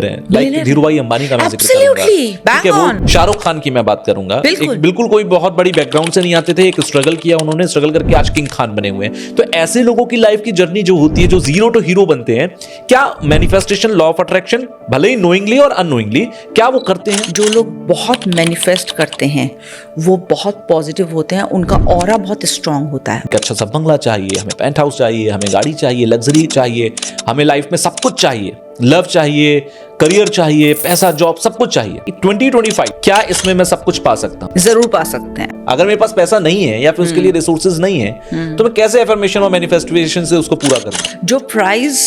Like Dhirubhai Ambani का मैं जिक्र करूंगा, ठीक है, वो शाहरुख खान की मैं बात करूंगा, बिल्कुल कोई बहुत बड़ी बैकग्राउंड से नहीं आते थे, एक स्ट्रगल किया उन्होंने, स्ट्रगल करके आज किंग खान बने हुए हैं। तो ऐसे लोगों की लाइफ की जर्नी जो होती है, जो जीरो टू हीरो बनते हैं, क्या मैनिफेस्टेशन, लॉ ऑफ अट्रैक्शन, भले ही नोइंगली और अननोइंगली, क्या वो करते हैं? जो लोग बहुत मैनिफेस्ट करते हैं वो बहुत पॉजिटिव होते हैं, उनका ऑरा बहुत स्ट्रांग होता है। अच्छा सा बंगला चाहिए, हमें पेंट हाउस चाहिए, हमें गाड़ी चाहिए, लग्जरी चाहिए, हमें लाइफ में सब कुछ चाहिए, लव चाहिए, करियर चाहिए, पैसा, जॉब, सब कुछ चाहिए। 2025 क्या इसमें मैं सब कुछ पा सकता हूँ? जरूर पा सकते हैं। अगर मेरे पास पैसा नहीं है या फिर उसके लिए रिसोर्सेज नहीं है तो मैं कैसे एफर्मेशन और मैनिफेस्टेशन से उसको पूरा करूं? जो प्राइज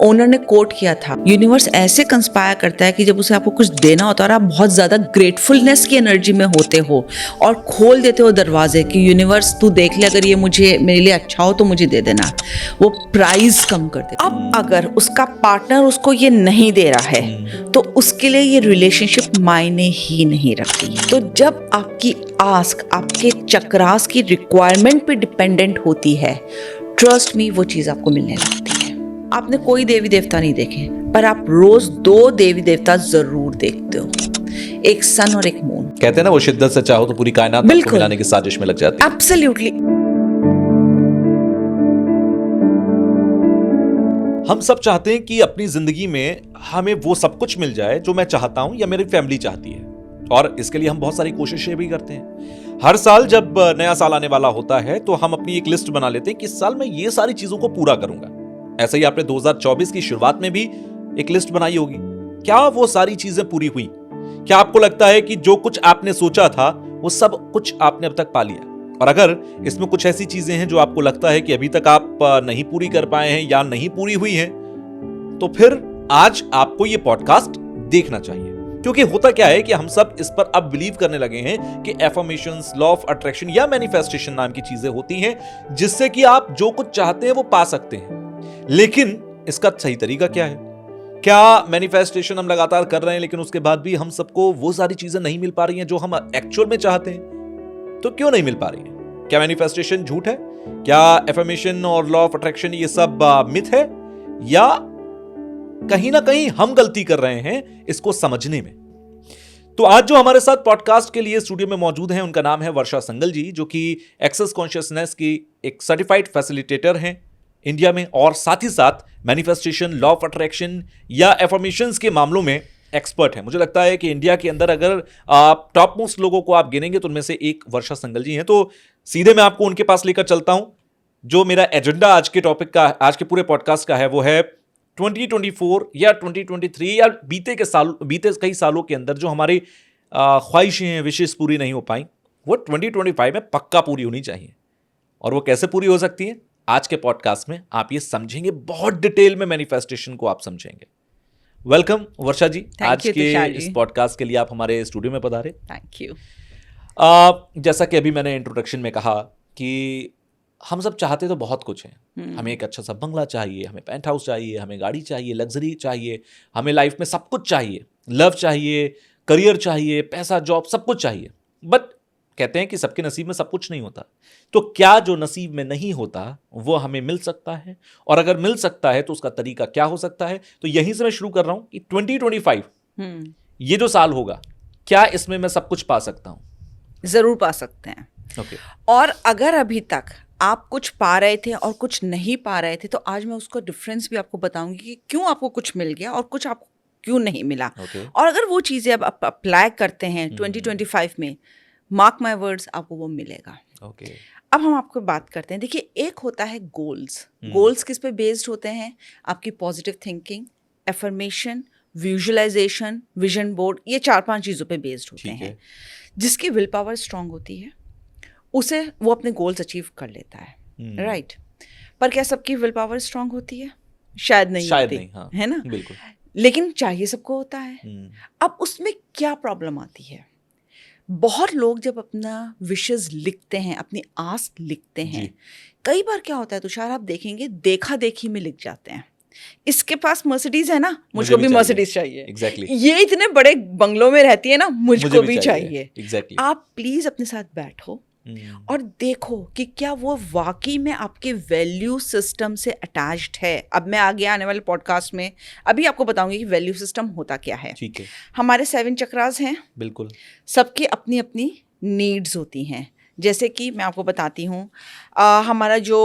ओनर ने कोट किया था, यूनिवर्स ऐसे कंस्पायर करता है कि जब उसे आपको कुछ देना होता है और आप बहुत ज्यादा ग्रेटफुलनेस की एनर्जी में होते हो और खोल देते हो दरवाजे कि यूनिवर्स तू देख ले, अगर ये मुझे मेरे लिए अच्छा हो तो मुझे दे देना, वो प्राइस कम कर दे। अब अगर उसका पार्टनर उसको ये नहीं दे रहा है तो उसके लिए ये रिलेशनशिप मायने ही नहीं रखती। तो जब आपकी आस्क आपके चक्रास की रिक्वायरमेंट पे डिपेंडेंट होती है, ट्रस्ट मी, वो चीज आपको मिलने लगती है। आपने कोई देवी देवता नहीं देखे, पर आप रोज 2 देवी देवता जरूर देखते हो, एक सन और एक मून। कहते हैं ना, वो शिद्दत से चाहो तो पूरी कायनात आपको मिलाने की साजिश में लग जाती है। एब्सोल्युटली। हम सब चाहते हैं कि अपनी जिंदगी में हमें वो सब कुछ मिल जाए जो मैं चाहता हूं या मेरी फैमिली चाहती है, और इसके लिए हम बहुत सारी कोशिशें भी करते हैं। हर साल जब नया साल आने वाला होता है तो हम अपनी एक लिस्ट बना लेते हैं कि इस साल मैं ये सारी चीजों को पूरा करूंगा। ऐसे ही आपने 2024 की शुरुआत में भी एक लिस्ट बनाई होगी। क्या वो सारी चीजें पूरी हुई? क्या आपको लगता है कि जो कुछ आपने सोचा था वो सब कुछ आपने अब तक पा लिया? और अगर इसमें कुछ ऐसी चीजें हैं जो आपको लगता है कि अभी तक आप नहीं पूरी कर पाए हैं या नहीं पूरी हुई हैं, तो फिर आज आपको ये पॉडकास्ट देखना चाहिए। क्योंकि होता क्या है कि हम सब इस पर अब बिलीव करने लगे हैं कि एफर्मेशंस, लॉ ऑफ अट्रैक्शन या मैनिफेस्टेशन नाम की चीजें होती हैं जिससे कि आप जो कुछ चाहते हैं वो पा सकते हैं। लेकिन इसका सही तरीका क्या है? क्या मैनिफेस्टेशन हम लगातार कर रहे हैं लेकिन उसके बाद भी हम सबको वो सारी चीजें नहीं मिल पा रही हैं जो हम एक्चुअल में चाहते हैं? तो क्यों नहीं मिल पा रही है? क्या मैनिफेस्टेशन झूठ है? क्या एफर्मेशन और लॉ ऑफ अट्रैक्शन ये सब मिथ है? या कहीं ना कहीं हम गलती कर रहे हैं इसको समझने में? तो आज जो हमारे साथ पॉडकास्ट के लिए स्टूडियो में मौजूद हैं, उनका नाम है वर्षा संगल जी, जो कि एक्सेस कॉन्शियसनेस की एक सर्टिफाइड फैसिलिटेटर हैं इंडिया में, और साथ ही साथ मैनिफेस्टेशन, लॉ ऑफ अट्रैक्शन या एफर्मेशंस के मामलों में एक्सपर्ट है। मुझे लगता है कि इंडिया के अंदर अगर आप टॉप मोस्ट लोगों को आप गिनेंगे तो उनमें से एक वर्षा संगल जी हैं। तो सीधे मैं आपको उनके पास लेकर चलता हूं। जो मेरा एजेंडा आज के टॉपिक का, आज के पूरे पॉडकास्ट का है, वो है 2024 या 2023 या बीते कई सालों के अंदर जो हमारी ख्वाहिशें हैं, विशेष पूरी नहीं हो पाई, वो 2025 में पक्का पूरी होनी चाहिए। और वो कैसे पूरी हो सकती है, आज के पॉडकास्ट में आप ये समझेंगे, बहुत डिटेल में मैनिफेस्टेशन को आप समझेंगे। वेलकम वर्षा जी, आज के इस पॉडकास्ट के लिए आप हमारे स्टूडियो में पधारे। Thank you. जैसा कि अभी मैंने इंट्रोडक्शन में कहा कि हम सब चाहते तो बहुत कुछ है। हमें एक अच्छा सा बंगला चाहिए, हमें पेंट हाउस चाहिए, हमें गाड़ी चाहिए, लग्जरी चाहिए, हमें लाइफ में सब कुछ चाहिए, लव चाहिए, करियर चाहिए, पैसा, जॉब, सब कुछ चाहिए। बट कहते हैं कि सबके नसीब में सब कुछ नहीं होता। तो क्या जो नसीब में नहीं होता वो हमें मिल सकता है? और अगर मिल सकता है तो उसका तरीका क्या हो सकता है? तो यहीं से मैं शुरू कर रहा हूं कि 2025 ये जो साल होगा, क्या इसमें मैं सब कुछ पा सकता हूं? जरूर पा सकते हैं। Okay. और अगर अभी तक आप कुछ पा रहे थे और कुछ नहीं पा रहे थे, तो आज मैं उसका डिफरेंस भी आपको बताऊंगी कि क्यों आपको कुछ मिल गया और कुछ आपको क्यों नहीं मिला। Okay. और अगर वो चीज़ें अब आप अप्लाई करते हैं 2025 में, मार्क माय वर्ड्स, आपको वो मिलेगा। Okay. अब हम आपको बात करते हैं। देखिए, एक होता है गोल्स। गोल्स किस पे बेस्ड होते हैं? आपकी positive thinking, affirmation, visualisation, vision board, ये 4-5 चीज़ों पे बेस्ड होते हैं। जिसकी विल पावर स्ट्रांग होती है उसे वो अपने गोल्स अचीव कर लेता है, राइट? पर क्या सबकी विल पावर स्ट्रांग होती है? शायद नहीं होती, हाँ, है ना? बिल्कुल। लेकिन चाहिए सबको होता है। अब उसमें क्या प्रॉब्लम आती है? बहुत लोग जब अपना विशेस लिखते हैं, अपनी आस लिखते हैं, कई बार क्या होता है तुषार, आप देखेंगे देखा देखी में लिख जाते हैं। इसके पास मर्सिडीज है ना, मुझको भी मर्सिडीज चाहिए। Exactly. ये इतने बड़े बंगलों में रहती है ना, मुझको भी चाहिए। Exactly. आप प्लीज अपने साथ बैठो, और देखो कि क्या वो वाकई में आपके वैल्यू सिस्टम से अटैच्ड है। अब मैं आगे आने वाले पॉडकास्ट में अभी आपको बताऊंगी कि वैल्यू सिस्टम होता क्या है। ठीक है, हमारे 7 चक्रास हैं, बिल्कुल। सबकी अपनी अपनी नीड्स होती हैं। जैसे कि मैं आपको बताती हूँ, हमारा जो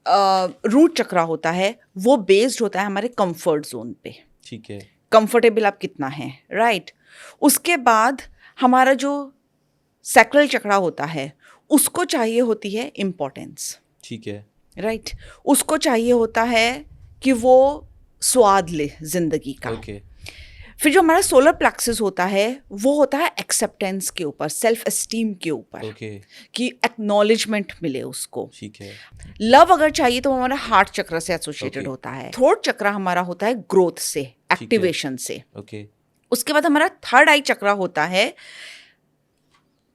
रूट चक्रा होता है वो बेस्ड होता है हमारे कंफर्ट जोन पे। ठीक है, कंफर्टेबल आप कितना हैं, राइट। उसके बाद हमारा जो सैक्रल चक्रा होता है उसको चाहिए होती है इम्पोर्टेंस, ठीक है, राइट। उसको चाहिए होता है कि वो स्वाद ले जिंदगी का। ओके, फिर जो हमारा सोलर प्लेक्सस होता है वो होता है एक्सेप्टेंस के ऊपर, सेल्फ एस्टीम के ऊपर, ओके, कि एक्नॉलेजमेंट मिले उसको। ठीक है, लव अगर चाहिए तो वो हमारा हार्ट चक्र से एसोसिएटेड Okay. होता है। थ्रोट चक्र हमारा होता है ग्रोथ से, एक्टिवेशन से। ओके, उसके बाद हमारा थर्ड आई चक्र होता है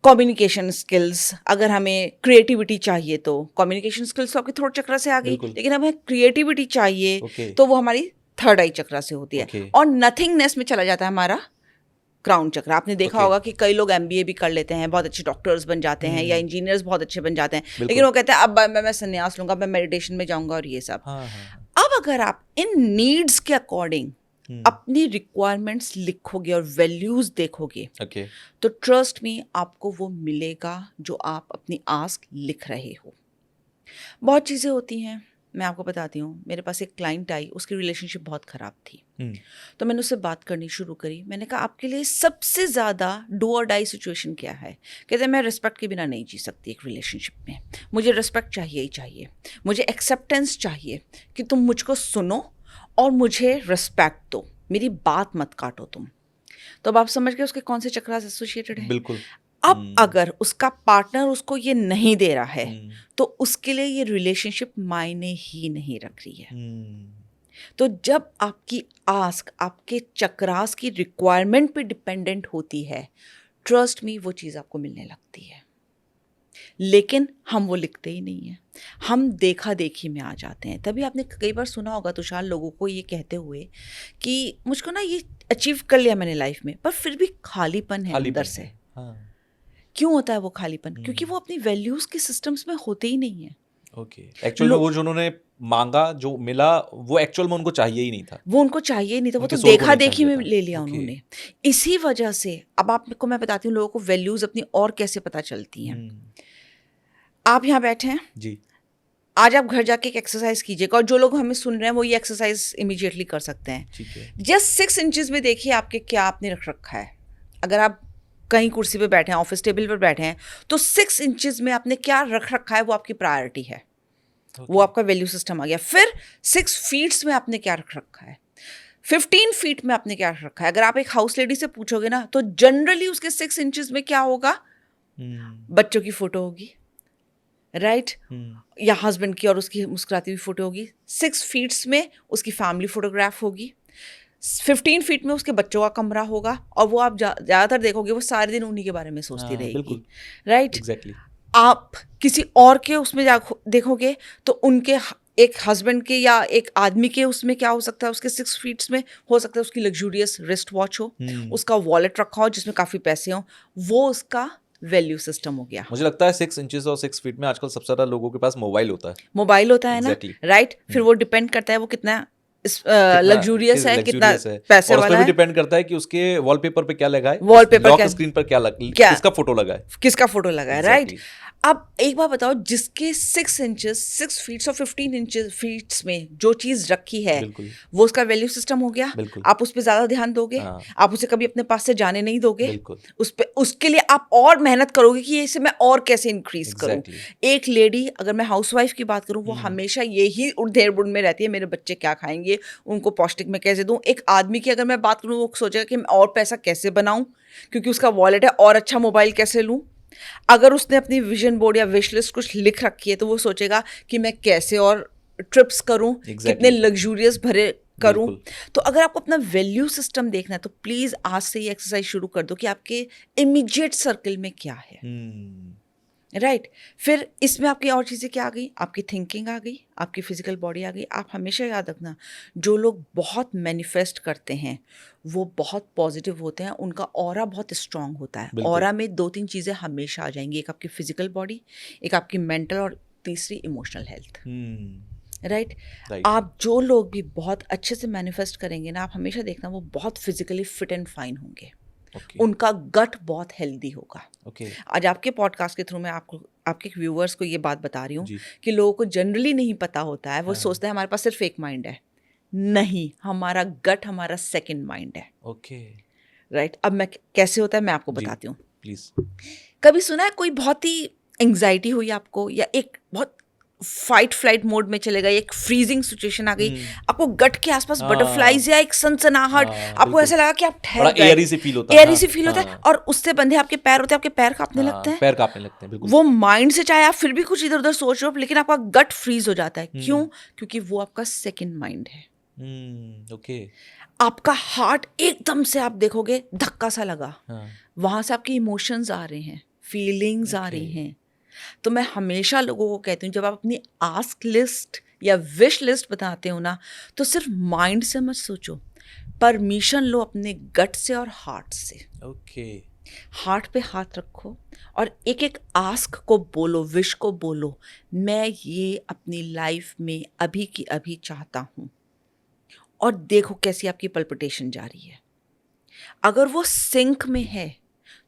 कम्युनिकेशन स्किल्स। अगर हमें क्रिएटिविटी चाहिए तो कम्युनिकेशन स्किल्स तो आपके थ्रोट चक्र से आ गई, बिल्कुल। लेकिन हमें क्रिएटिविटी चाहिए Okay. तो वो हमारी थर्ड आई चक्र से होती है। Okay. और नथिंगनेस में चला जाता है हमारा क्राउन चक्र। आपने देखा Okay. होगा कि कई लोग एमबीए भी कर लेते हैं, बहुत अच्छे डॉक्टर्स बन जाते हैं या इंजीनियर्स बहुत अच्छे बन जाते हैं, बिल्कुल। लेकिन वो कहते हैं अब मैं संन्यास लूंगा, मैं मेडिटेशन में जाऊंगा और ये सब। हाँ, हाँ, अब अगर आप इन नीड्स के अकॉर्डिंग अपनी रिक्वायरमेंट्स लिखोगे और वैल्यूज देखोगे ओके, तो ट्रस्ट मी आपको वो मिलेगा जो आप अपनी आस्क लिख रहे हो। बहुत चीज़ें होती हैं, मैं आपको बताती हूँ। मेरे पास एक क्लाइंट आई, उसकी रिलेशनशिप बहुत ख़राब थी, तो मैंने उससे बात करनी शुरू करी। मैंने कहा आपके लिए सबसे ज़्यादा डू और डाई सिचुएशन क्या है? कहते हैं मैं रिस्पेक्ट के बिना नहीं जी सकती एक रिलेशनशिप में, मुझे रिस्पेक्ट चाहिए ही चाहिए, मुझे एक्सेप्टेंस चाहिए कि तुम मुझको सुनो और मुझे रिस्पेक्ट दो, मेरी बात मत काटो तुम। तो अब आप समझ गए उसके कौन से चक्रास एसोसिएटेड हैं। बिल्कुल। अब अगर उसका पार्टनर उसको ये नहीं दे रहा है तो उसके लिए ये रिलेशनशिप मायने ही नहीं रख रही है। तो जब आपकी आस्क आपके चक्रास की रिक्वायरमेंट पे डिपेंडेंट होती है, ट्रस्ट मी वो चीज़ आपको मिलने लगती है। लेकिन हम वो लिखते ही नहीं हैं, हम देखा देखी में आ जाते हैं। तभी आपने कई बार सुना होगा तुषार लोगों को ये कहते हुए कि मुझको ना ये अचीव कर लिया मैंने लाइफ में, पर फिर भी खालीपन है अंदर से। हाँ, क्यों होता है वो खालीपन? क्योंकि वो अपनी वैल्यूज के सिस्टम्स में होते ही नहीं है। ओके। एक्चुअल में वो जो उन्होंने मांगा, जो मिला, वो एक्चुअल में उनको चाहिए ही नहीं था। वो उनको चाहिए नहीं था, वो उनके तो सोल को देखा नहीं देखी में चाहिए था। ले लिया ओके। उन्होंने। इसी वजह से अब आपको मैं बताती हूँ लोगों को वैल्यूज अपनी और कैसे पता चलती हैं। आप यहाँ बैठे हैं जी, आज, आप घर जाके एक एक्सरसाइज कीजिएगा, और जो लोग हमें सुन रहे हैं वो ये एक्सरसाइज इमीडिएटली कर सकते हैं। ठीक है। जस्ट 6 इंचेस में देखिए आपके क्या आपने रख रखा है। अगर आप कहीं कुर्सी पे बैठे हैं, ऑफिस टेबल पर बैठे हैं, तो 6 इंचेस में आपने क्या रख रखा है वो आपकी प्रायोरिटी है। वो आपका वैल्यू सिस्टम आ गया। फिर 6 फीट्स में आपने क्या रख रखा है, 15 फीट में आपने क्या रख रखा है। अगर आप एक हाउस लेडी से पूछोगे ना तो जनरली उसके 6 इंचेस में क्या होगा, बच्चों की फोटो होगी, राइट, या हस्बैंड की और उसकी मुस्कुराती हुई फोटो होगी। 6 फीट्स में उसकी फैमिली फोटोग्राफ होगी, 15 फीट में उसके बच्चों का कमरा होगा, और वो आप ज़्यादातर देखोगे वो सारे दिन उन्हीं के बारे में सोचती रहेगी, राइट। एग्जैक्टली। आप किसी और के उसमें देखोगे तो उनके एक हस्बैंड के या एक आदमी के उसमें क्या हो सकता है, उसके 6 फीट्स में हो सकता है उसकी लग्जूरियस रिस्ट वॉच हो, उसका वॉलेट रखा हो जिसमें काफ़ी पैसे हों। वो उसका वैल्यू सिस्टम हो गया। मुझे लगता है 6 इंचेस और 6 फीट में आजकल सबसे ज्यादा लोगों के पास मोबाइल होता है। मोबाइल होता है Exactly. ना, राइट। फिर वो डिपेंड करता है वो कितना लग्जूरियस है, कितना पैसे वाला है। डिपेंड करता है कि उसके वॉलपेपर पे क्या लगा है, वॉलपेपर लॉक क्या, स्क्रीन पर क्या किसका फोटो लगा है, किसका फोटो लगा है, राइट। Exactly. अब एक बात बताओ, जिसके 6 इंचेस 6 फीट्स और 15 इंचेस फीट्स में जो चीज रखी है बिल्कुल। वो उसका वैल्यू सिस्टम हो गया। बिल्कुल। आप उस पर ज्यादा ध्यान दोगे, हाँ। आप उसे कभी अपने पास से जाने नहीं दोगे, बिल्कुल। उसके लिए आप और मेहनत करोगे कि इसे मैं और कैसे इंक्रीज करूं। Exactly. एक लेडी, अगर मैं हाउसवाइफ की बात करूं, वो हमेशा यही उड़धेड़ में रहती है, मेरे बच्चे क्या खाएंगे, उनको पौष्टिक में कैसे दूं। एक आदमी की अगर मैं बात करूं, वो सोचेगा कि मैं और पैसा कैसे बनाऊं, क्योंकि उसका वॉलेट है, और अच्छा मोबाइल कैसे लूं। अगर उसने अपनी विजन बोर्ड या विश लिस्ट कुछ लिख रखी है तो वो सोचेगा कि मैं कैसे और ट्रिप्स करूं, कितने लग्जूरियस भरे करूं। तो अगर आपको अपना वैल्यू सिस्टम देखना है तो प्लीज आज से ये एक्सरसाइज शुरू कर दो कि आपके इमीडिएट सर्कल में क्या है। राइट फिर इसमें आपकी और चीज़ें क्या आ गई, आपकी थिंकिंग आ गई, आपकी फिजिकल बॉडी आ गई। आप हमेशा याद रखना, जो लोग बहुत मैनिफेस्ट करते हैं वो बहुत पॉजिटिव होते हैं, उनका ऑरा बहुत स्ट्रांग होता है। बिल्कुल। ऑरा में 2-3 चीज़ें हमेशा आ जाएंगी, एक आपकी फिजिकल बॉडी, एक आपकी मेंटल, और तीसरी इमोशनल हेल्थ। Right right. आप जो लोग भी बहुत अच्छे से मैनिफेस्ट करेंगे ना, आप हमेशा देखना वो बहुत फिजिकली फिट एंड फाइन होंगे, ओके उनका गट बहुत हेल्दी होगा। ओके आज आपके पॉडकास्ट के थ्रू मैं आपको, आपके व्यूअर्स को ये बात बता रही हूँ जी कि लोगों को जनरली नहीं पता होता है, वो हाँ। सोचते हैं हमारे पास सिर्फ एक माइंड है। नहीं, हमारा गट हमारा सेकंड माइंड है। ओके राइट अब मैं कैसे होता है मैं आपको जी बताती हूँ। प्लीज। कभी सुना है कोई बहुत ही एंग्जाइटी हुई आपको, या एक बहुत फाइट फ्लाइट मोड में चले गए, एक फ्रीजिंग सिचुएशन आ गई, आपको गट के आसपास हाँ। बटरफ्लाइज या एक सनसनाहट, हाँ, आपको बिल्कुल। ऐसा लगा कि आप बड़ा ठहर गए, एयरी से फील होता है। एयरी हाँ, से फील होता है, हाँ, और उससे बंधे आपके पैर होते हैं, आपके पैर कांपने लगते हैं। पैर कांपने लगते हैं बिल्कुल। वो माइंड से चाहे आप फिर भी कुछ इधर उधर सोच रहे हो, लेकिन आपका गट फ्रीज हो जाता है। क्यों? क्योंकि वो आपका सेकंड माइंड है। ओके आपका हार्ट एकदम से आप देखोगे धक्का सा लगा, हाँ वहां से आपकी इमोशंस आ रहे हैं, फीलिंग्स आ Okay. रही हैं। तो मैं हमेशा लोगों को कहती हूँ, जब आप अपनी आस्क लिस्ट या विश लिस्ट बनाते हो ना, तो सिर्फ माइंड से मत सोचो, परमिशन लो अपने गट से और हार्ट से। ओके हार्ट पे हाथ रखो और एक एक आस्क को बोलो, विश को बोलो, मैं ये अपनी लाइफ में अभी की अभी चाहता हूँ। और देखो कैसी आपकी पल्पिटेशन जा रही है। अगर वो सिंक में है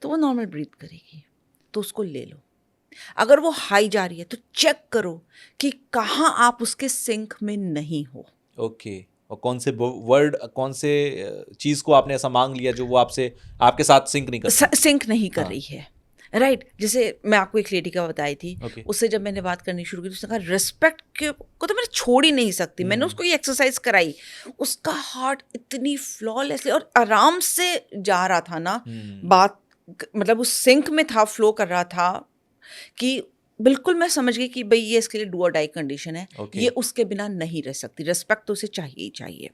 तो वो नॉर्मल ब्रीथ करेगी, तो उसको ले लो। अगर वो हाई जा रही है तो चेक करो कि कहाँ आप उसके सिंक में नहीं हो। ओके और कौन से वर्ड, कौन से चीज को आपने ऐसा मांग लिया जो वो आपसे, आपके साथ सिंक नहीं करती? सिंक नहीं कर हाँ। रही है। राइट जैसे मैं आपको एक लेडी का बताई थी, Okay. उससे जब मैंने बात करनी शुरू की तो उसने कहा रिस्पेक्ट को तो मैं छोड़ ही नहीं सकती। मैंने उसको ये एक्सरसाइज कराई, उसका हार्ट इतनी फ्लॉलेसली और आराम से जा रहा था ना, बात मतलब उस सिंक में था, फ्लो कर रहा था, कि बिल्कुल मैं समझ गई कि भाई ये इसके लिए डू और डाई कंडीशन है। Okay. ये उसके बिना नहीं रह सकती। रिस्पेक्ट तो उसे चाहिए ही चाहिए।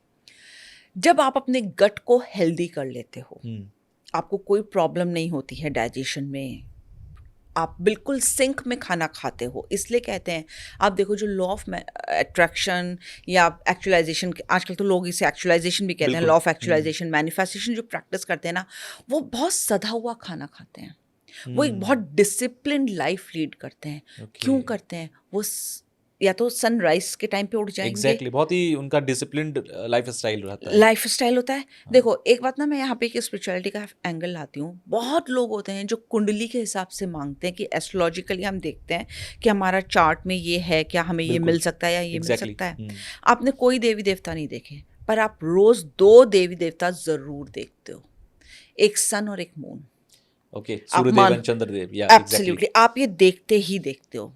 जब आप अपने गट को हेल्दी कर लेते हो, आपको कोई प्रॉब्लम नहीं होती है डाइजेशन में, आप बिल्कुल सिंक में खाना खाते हो। इसलिए कहते हैं, आप देखो जो लॉ ऑफ अट्रैक्शन या एक्चुअलाइजेशन, आजकल तो लोग इसे एक्चुअलाइजेशन भी कहते हैं, लॉ ऑफ एक्चुअलाइजेशन, मैनिफेस्टेशन जो प्रैक्टिस करते हैं ना, वो बहुत सधा हुआ खाना खाते हैं। वो एक बहुत डिसिप्लिन लाइफ लीड करते हैं। Okay. क्यों करते हैं? वो या तो सनराइज के टाइम पे उठ जाएंगे। एग्जैक्टली बहुत ही उनका डिसिप्लिन्ड लाइफ स्टाइल रहता है। लाइफ स्टाइल होता है। देखो एक बात ना, मैं यहाँ पे एक स्पिरिचुअलिटी का एंगल लाती हूँ। बहुत लोग होते हैं जो कुंडली के हिसाब से मांगते हैं कि एस्ट्रोलॉजिकली हम देखते हैं कि हमारा चार्ट में ये है, क्या हमें ये मिल सकता है या ये मिल सकता है। आपने कोई देवी देवता नहीं देखे, पर आप रोज 2 देवी देवता जरूर देखते हो, एक सन और एक moon. Okay Suryadev and Chandradev, या एब्सोल्युटली आप ये देखते ही देखते हो।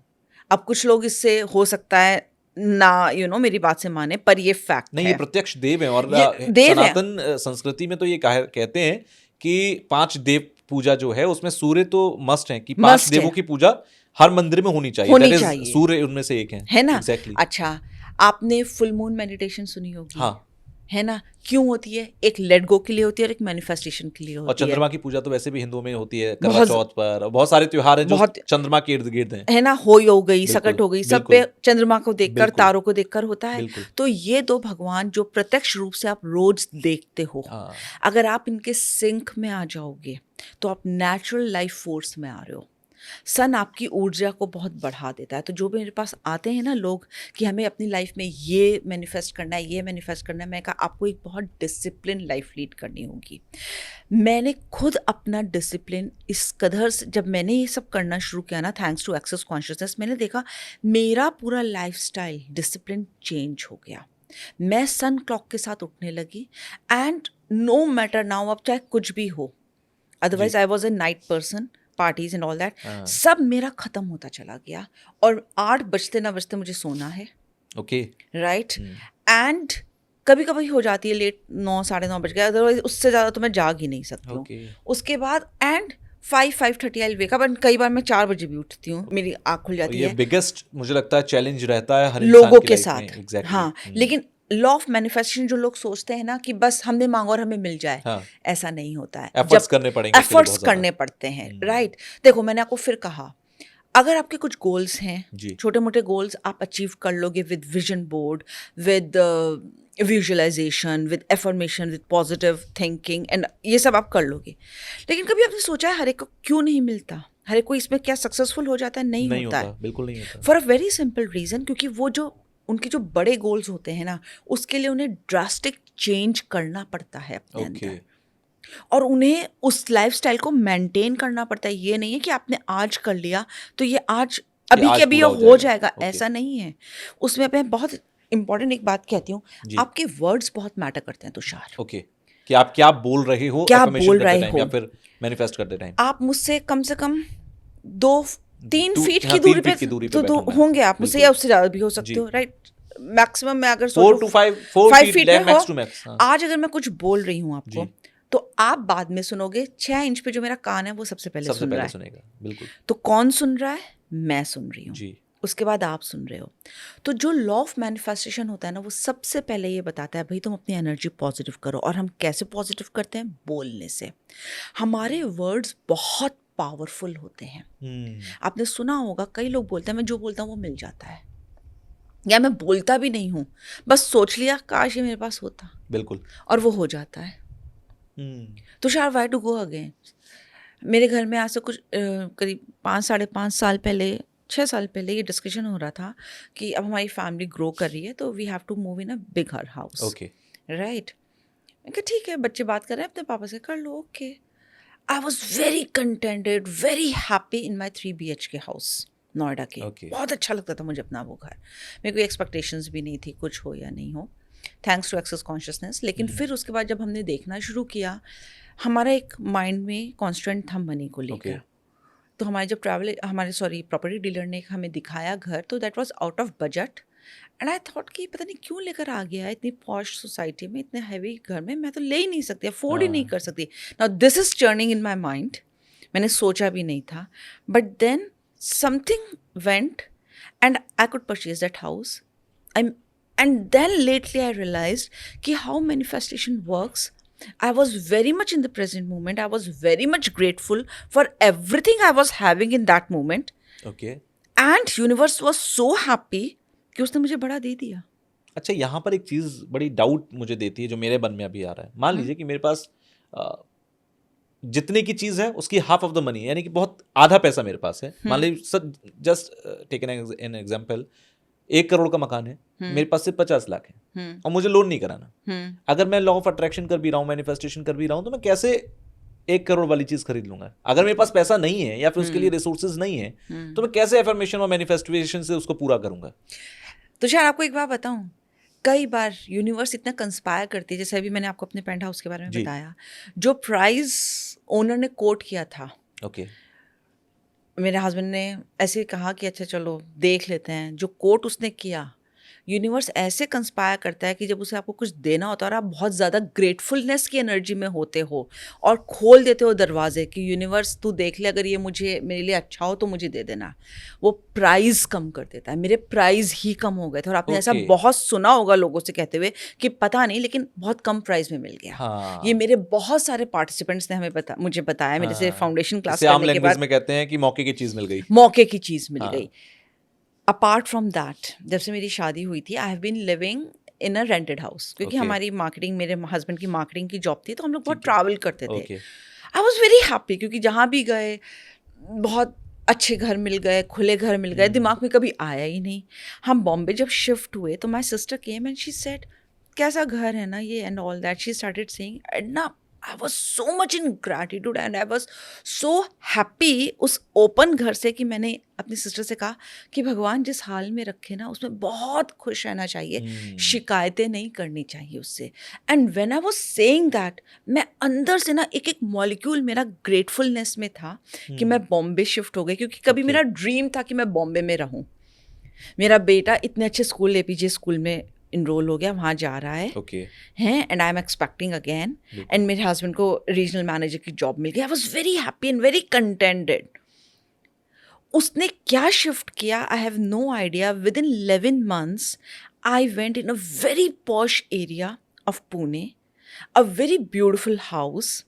अब कुछ लोग इससे हो सकता है ना मेरी बात से माने, पर ये फैक्ट नहीं, है। ये प्रत्यक्ष देव है। और देव है। सनातन संस्कृति में तो ये कहते हैं कि 5 देव पूजा जो है उसमें सूर्य तो मस्ट है, कि 5 देवों की पूजा हर मंदिर में होनी चाहिए। होनी That is, चाहिए। सूर्य उनमें से एक है ना? Exactly. अच्छा, आपने फुल मून मेडिटेशन सुनी होगी। हाँ। है ना? क्यों होती है? एक लेट गो के लिए होती है और एक मैनिफेस्टेशन के लिए होती है। और चंद्रमा की पूजा तो वैसे भी हिंदुओं में होती है, करवा बहुत चौथ पर, और बहुत सारे त्योहार हैं जो बहुत चंद्रमा के इर्द गिर्द हैं। है ना, होली हो गई, बिल्कुल, सकट हो गई, सब पे बिल्कुल। चंद्रमा को देखकर, बिल्कुल। तारों को देखकर होता है। बिल्कुल। तो ये 2 भगवान जो प्रत्यक्ष रूप से आप रोज देखते हो, हाँ। अगर आप इनके सिंक में आ जाओगे तो आप नेचुरल लाइफ फोर्स में आ रहे हो। सन आपकी ऊर्जा को बहुत बढ़ा देता है। तो जो भी मेरे पास आते हैं ना लोग कि हमें अपनी लाइफ में ये मैनिफेस्ट करना है, ये मैनिफेस्ट करना है, मैं कहा आपको एक बहुत डिसिप्लिन लाइफ लीड करनी होगी। मैंने खुद अपना डिसिप्लिन इस कदर से, जब मैंने ये सब करना शुरू किया ना, थैंक्स टू एक्सेस कॉन्शियसनेस, मैंने देखा मेरा पूरा लाइफस्टाइल डिसिप्लिन चेंज हो गया। मैं सन क्लॉक के साथ उठने लगी, एंड नो मैटर नाउ, अब चाहे कुछ भी हो, otherwise I was a night person, parties and all that, सब मेरा खत्म होता चला गया। और 8 बजते ना बजते मुझे सोना है। ओके राइट एंड कभी कभी हो जाती है लेट, 9 साढ़े 9 बज गया, अदरवाइज उससे ज़्यादा तो मैं जाग ही नहीं सकती हूँ। उसके बाद and 5:30 I wake up, and कई बार मैं 4 बजे भी उठती हूँ, मेरी आँख खुल जाती है। ये बिगेस्ट मुझे लगता है चैलेंज रहता है हर लोगों इंसान की के लाइफ साथ। में। Exactly. हाँ, लेकिन लॉ ऑफ मैनिफेस्टेशन जो लोग सोचते हैं ना कि बस हमने मांगा और हमें मिल जाए, हाँ। ऐसा नहीं होता है। एफर्ट्स करने पड़ेंगे, एफर्ट्स करने पड़ते हैं। राइट देखो मैंने आपको फिर कहा, अगर आपके कुछ गोल्स हैं, जी। छोटे मोटे गोल्स आप अचीव कर लोगे with vision board, with visualisation, with affirmation, with positive thinking and ये सब आप कर लोगे। लेकिन कभी आपने सोचा है हर एक को क्यों नहीं मिलता? हर एक को इसमें क्या सक्सेसफुल हो जाता है? नहीं नहीं होता होता, है। बिल्कुल नहीं होता। For a very simple reason, क्योंकि वो जो उनके जो बड़े गोल्स होते हैं ना, उसके लिए उन्हें ड्रास्टिक चेंज करना पड़ता है अपने ओके। अंदर, और उन्हें उस लाइफस्टाइल को मेंटेन करना पड़ता है। ये नहीं है कि आपने आज कर लिया तो ये आज कि अभी के आज अभी ये पूरा हो जाएगा, ओके। ऐसा नहीं है। उसमें मैं बहुत इंपॉर्टेंट एक बात कहती हूँ, जी। आपके वर्ड्स बहुत मैटर करते हैं तुषार। ओके, कि आप क्या बोल रहे हो क्या एफर्मेशन बोल करते रहे टाइम हो? या फिर मैनिफेस्ट करते टाइम। आप मुझसे कम से कम 2-3 फीट हाँ, की 3 दूरी पे फीट की दूरी पे तो बैठा हूँ मैं होंगे आपसे, आप मुझसे, बिल्कुल। या उससे ज़्यादा भी हो सकते जी। हो, राइट? मैक्सिमम मैं अगर 4 सोचूं to 5 4 5 फीट फीट में हो, मैक्स टू मैक्स। हाँ। आज अगर मैं कुछ बोल रही हूँ आपको, जी। तो आप बाद में सुनोगे। 6 इंच पे जो मेरा कान है वो सबसे पहले सबसे सुन रहा पहले है। सुनेगा, बिल्कुल। तो कौन सुन रहा है? मैं सुन रही हूँ। जी। उसके बाद आप सुन रहे हो। तो जो लॉ ऑफ मैनिफेस्टेशन होता है ना, वो सबसे पहले ये बताता है भाई तुम अपनी एनर्जी पॉजिटिव करो। और हम कैसे पॉजिटिव करते हैं? बोलने से। हमारे वर्ड्स बहुत पावरफुल होते हैं। आपने सुना होगा, कई लोग बोलते हैं मैं जो बोलता हूँ वो मिल जाता है, या मैं बोलता भी नहीं हूँ, बस सोच लिया काश ये मेरे पास होता, बिल्कुल। और वो हो जाता है। Tushar, why to go again? मेरे घर में आज से कुछ करीब 5-5.5 साल पहले, 6 साल पहले ये डिस्कशन हो रहा था कि अब हमारी फैमिली ग्रो कर रही है तो we have to move in a bigger house, okay. Right? ठीक है, बच्चे बात कर रहे हैं अपने पापा से, कर लो, okay. I was very contented, very happy in my 3 BHK house Noida के। Okay. बहुत अच्छा लगता था मुझे अपना वो घर। मेरे कोई एक्सपेक्टेशंस भी नहीं थी, कुछ हो या नहीं हो, थैंक्स टू एक्सेस कॉन्शियसनेस। लेकिन फिर उसके बाद जब हमने देखना शुरू किया, हमारा एक माइंड में कॉन्स्टेंट था मनी को लेकर। Okay. तो हमारे जब प्रॉपर्टी डीलर ने हमें दिखाया घर, तो that was out of budget. And I thought कि पता नहीं क्यों लेकर आ गया है इतनी पॉश सोसाइटी में, इतने हैवी घर में, मैं तो ले ही नहीं सकती, अफोर्ड ही नहीं कर सकती। Now this is turning in my mind. मैंने सोचा भी नहीं था, but then something went and I could purchase that house. And then lately I realise कि how manifestation works. I was very much in the present moment. I was very much grateful for everything I was having in that moment. Okay. And universe was so happy कि उसने मुझे बड़ा दे दिया. अच्छा, यहाँ पर एक चीज़ बड़ी डाउट मुझे देती है जो मेरे मन में अभी आ रहा है। मान लीजिए कि मेरे पास जितने की चीज़ है उसकी हाफ ऑफ द मनी, यानी कि बहुत आधा पैसा मेरे पास है। मान लीजिए just take an example, 1 crore का मकान है, मेरे पास सिर्फ 50 लाख है और मुझे लोन नहीं कराना। अगर मैं लॉ ऑफ अट्रैक्शन कर भी रहा हूँ, मैनिफेस्टेशन कर भी रहा हूँ, तो मैं कैसे 1 करोड़ वाली चीज़ खरीद लूंगा? अगर मेरे पास पैसा नहीं है या फिर उसके लिए रिसोर्सेज नहीं है, तो मैं कैसे एफर्मेशन और मैनिफेस्टेशन से उसको पूरा करूंगा? तो शायद आपको एक बात बताऊं, कई बार यूनिवर्स इतना कंस्पायर करती है, जैसे अभी मैंने आपको अपने पेंट हाउस के बारे में बताया, जो प्राइस ओनर ने कोट किया था, ओके। मेरे हस्बैंड ने ऐसे कहा कि अच्छा चलो देख लेते हैं। जो कोट उसने किया, यूनिवर्स ऐसे कंस्पायर करता है कि जब उसे आपको कुछ देना होता है और आप बहुत ज़्यादा ग्रेटफुलनेस की एनर्जी में होते हो और खोल देते हो दरवाजे कि यूनिवर्स तू देख ले, अगर ये मुझे मेरे लिए अच्छा हो तो मुझे दे देना, वो प्राइस कम कर देता है। मेरे प्राइस ही कम हो गए थे, और आपने ऐसा Okay. बहुत सुना होगा लोगों से कहते हुए कि पता नहीं लेकिन बहुत कम प्राइस में मिल गया। हाँ। ये मेरे बहुत सारे पार्टिसिपेंट्स ने मुझे बताया, मेरे से फाउंडेशन क्लास इसे आम करने के लैंग्वेज बाद में कहते हैं कि मौके की चीज़ मिल गई। मौके की चीज़ मिल हाँ। गई। अपार्ट फ्रॉम दैट, जब से मेरी शादी हुई थी, I have been living in a rented house, क्योंकि Okay. हमारी मार्केटिंग, मेरे हस्बैंड की मार्केटिंग की जॉब थी, तो हम लोग बहुत ठीक है। ट्रैवल करते थे। Okay. I was very happy, क्योंकि जहाँ भी गए बहुत अच्छे घर मिल गए, खुले घर मिल गए, दिमाग में कभी आया ही नहीं। हम बॉम्बे जब शिफ्ट हुए तो my sister came and she said कैसा घर है ना ये and all that. She started saying Edna, I was so much in gratitude and I was so happy उस ओपन घर से, कि मैंने अपनी सिस्टर से कहा कि भगवान जिस हाल में रखे ना उसमें बहुत खुश रहना चाहिए, शिकायतें नहीं करनी चाहिए उससे। And when I was saying that, मैं अंदर से ना एक एक मॉलिक्यूल मेरा ग्रेटफुलनेस में था कि मैं बॉम्बे शिफ्ट हो गई, क्योंकि कभी मेरा ड्रीम था कि मैं बॉम्बे में रहूं। मेरा बेटा इतने अच्छे स्कूल, APJ स्कूल में इनरोल हो गया, वहाँ जा रहा है ओके। हैं, and I am expecting again. And मेरे हस्बैंड को रीजनल मैनेजर की जॉब मिल गई। I was very happy and very contented. उसने क्या शिफ्ट किया, I have no idea. Within 11 months I went in a very posh area of Pune, a very beautiful house,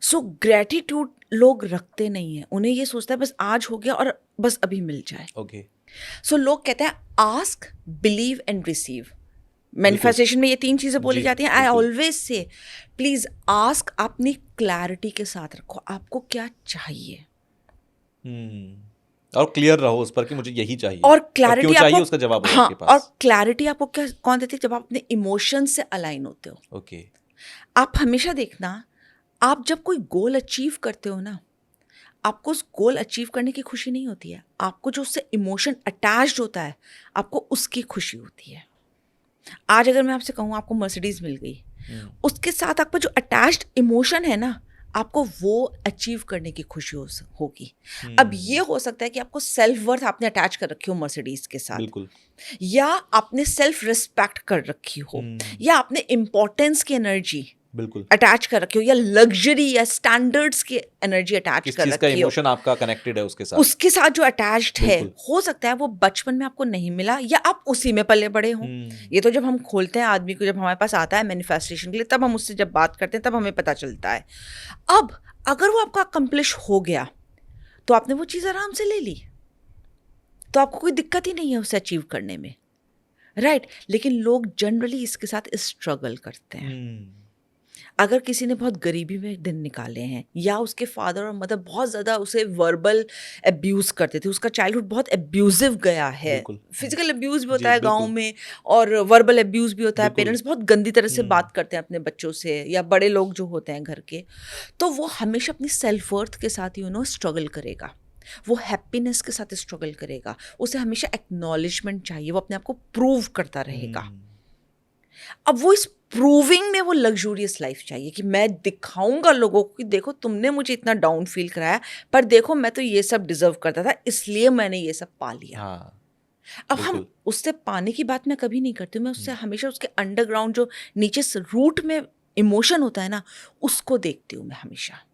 so gratitude लोग रखते नहीं है, उन्हें ये सोचता है बस आज हो गया और बस अभी मिल जाए। ओके। सो लोग कहते हैं ask, believe and receive. Manifestation में ये 3 चीजें बोली जी, जाती हैं। आई बिल्कुल। ऑलवेज से प्लीज आस्क, अपनी क्लैरिटी के साथ रखो आपको क्या चाहिए, और क्लियर रहो उस पर कि मुझे यही चाहिए और क्यों क्लैरिटी चाहिए आपको, उसका जवाब हो हाँ, आपके और पास। क्लैरिटी आपको क्या कौन देती है, जब आप अपने इमोशन से अलाइन होते हो। ओके। आप हमेशा देखना, आप जब कोई गोल अचीव करते हो ना, आपको उस गोल अचीव करने की खुशी नहीं होती है, आपको जो उससे इमोशन अटैच्ड होता है आपको उसकी खुशी होती है। आज अगर मैं आपसे कहूँ आपको मर्सिडीज मिल गई, उसके साथ आपका जो अटैच्ड इमोशन है ना, आपको वो अचीव करने की खुशी होगी। अब ये हो सकता है कि आपको सेल्फ वर्थ आपने अटैच कर रखी हो मर्सिडीज के साथ, बिल्कुल। या आपने सेल्फ रिस्पेक्ट कर रखी हो, या आपने इम्पोर्टेंस की एनर्जी बिल्कुल। अटैच कर रखी हो, या लग्जरी या स्टैंडर्ड्स की एनर्जी अटैच किस कर चीज का रखी हो, इमोशन आपका कनेक्टेड है उसके साथ। उसके साथ जो अटैच्ड है, बिल्कुल। हो सकता है वो बचपन में आपको नहीं मिला या आप उसी में पले बड़े हो। ये तो जब हम खोलते हैं आदमी को, जब हमारे पास आता है मैनिफेस्टेशन के लिए, तब हम उससे जब बात करते हैं तब हमें पता चलता है। अब अगर वो आपका अकम्प्लिश हो गया तो आपने वो चीज़ आराम से ले ली, तो आपको कोई दिक्कत ही नहीं है उसे अचीव करने में, राइट। लेकिन लोग जनरली इसके साथ स्ट्रगल करते हैं। अगर किसी ने बहुत गरीबी में दिन निकाले हैं, या उसके फादर और मदर बहुत ज़्यादा उसे वर्बल अब्यूज़ करते थे, उसका चाइल्डहुड बहुत अब्यूजिव गया है, बिल्कुल। फिजिकल अब्यूज़ भी जी, होता है गांव बिल्कुल। में, और वर्बल अब्यूज़ भी होता है, बिल्कुल। पेरेंट्स बहुत गंदी तरह से बात करते हैं अपने बच्चों से, या बड़े लोग जो होते हैं घर के, तो वो हमेशा अपनी सेल्फ वर्थ के साथ स्ट्रगल करेगा, वो हैप्पीनेस के साथ स्ट्रगल करेगा, उसे हमेशा एक्नॉलेजमेंट चाहिए, वो अपने आप को प्रूव करता रहेगा। अब वो इस प्रूविंग में वो लग्जूरियस लाइफ चाहिए कि मैं दिखाऊंगा लोगों को कि देखो तुमने मुझे इतना डाउन फील कराया, पर देखो मैं तो ये सब डिजर्व करता था, इसलिए मैंने ये सब पा लिया। हाँ, अब हम बिल्कुल। उससे पाने की बात मैं कभी नहीं करती हूँ, मैं उससे हमेशा उसके अंडरग्राउंड जो नीचे रूट में इमोशन होता है ना, उसको देखती हूँ मैं हमेशा।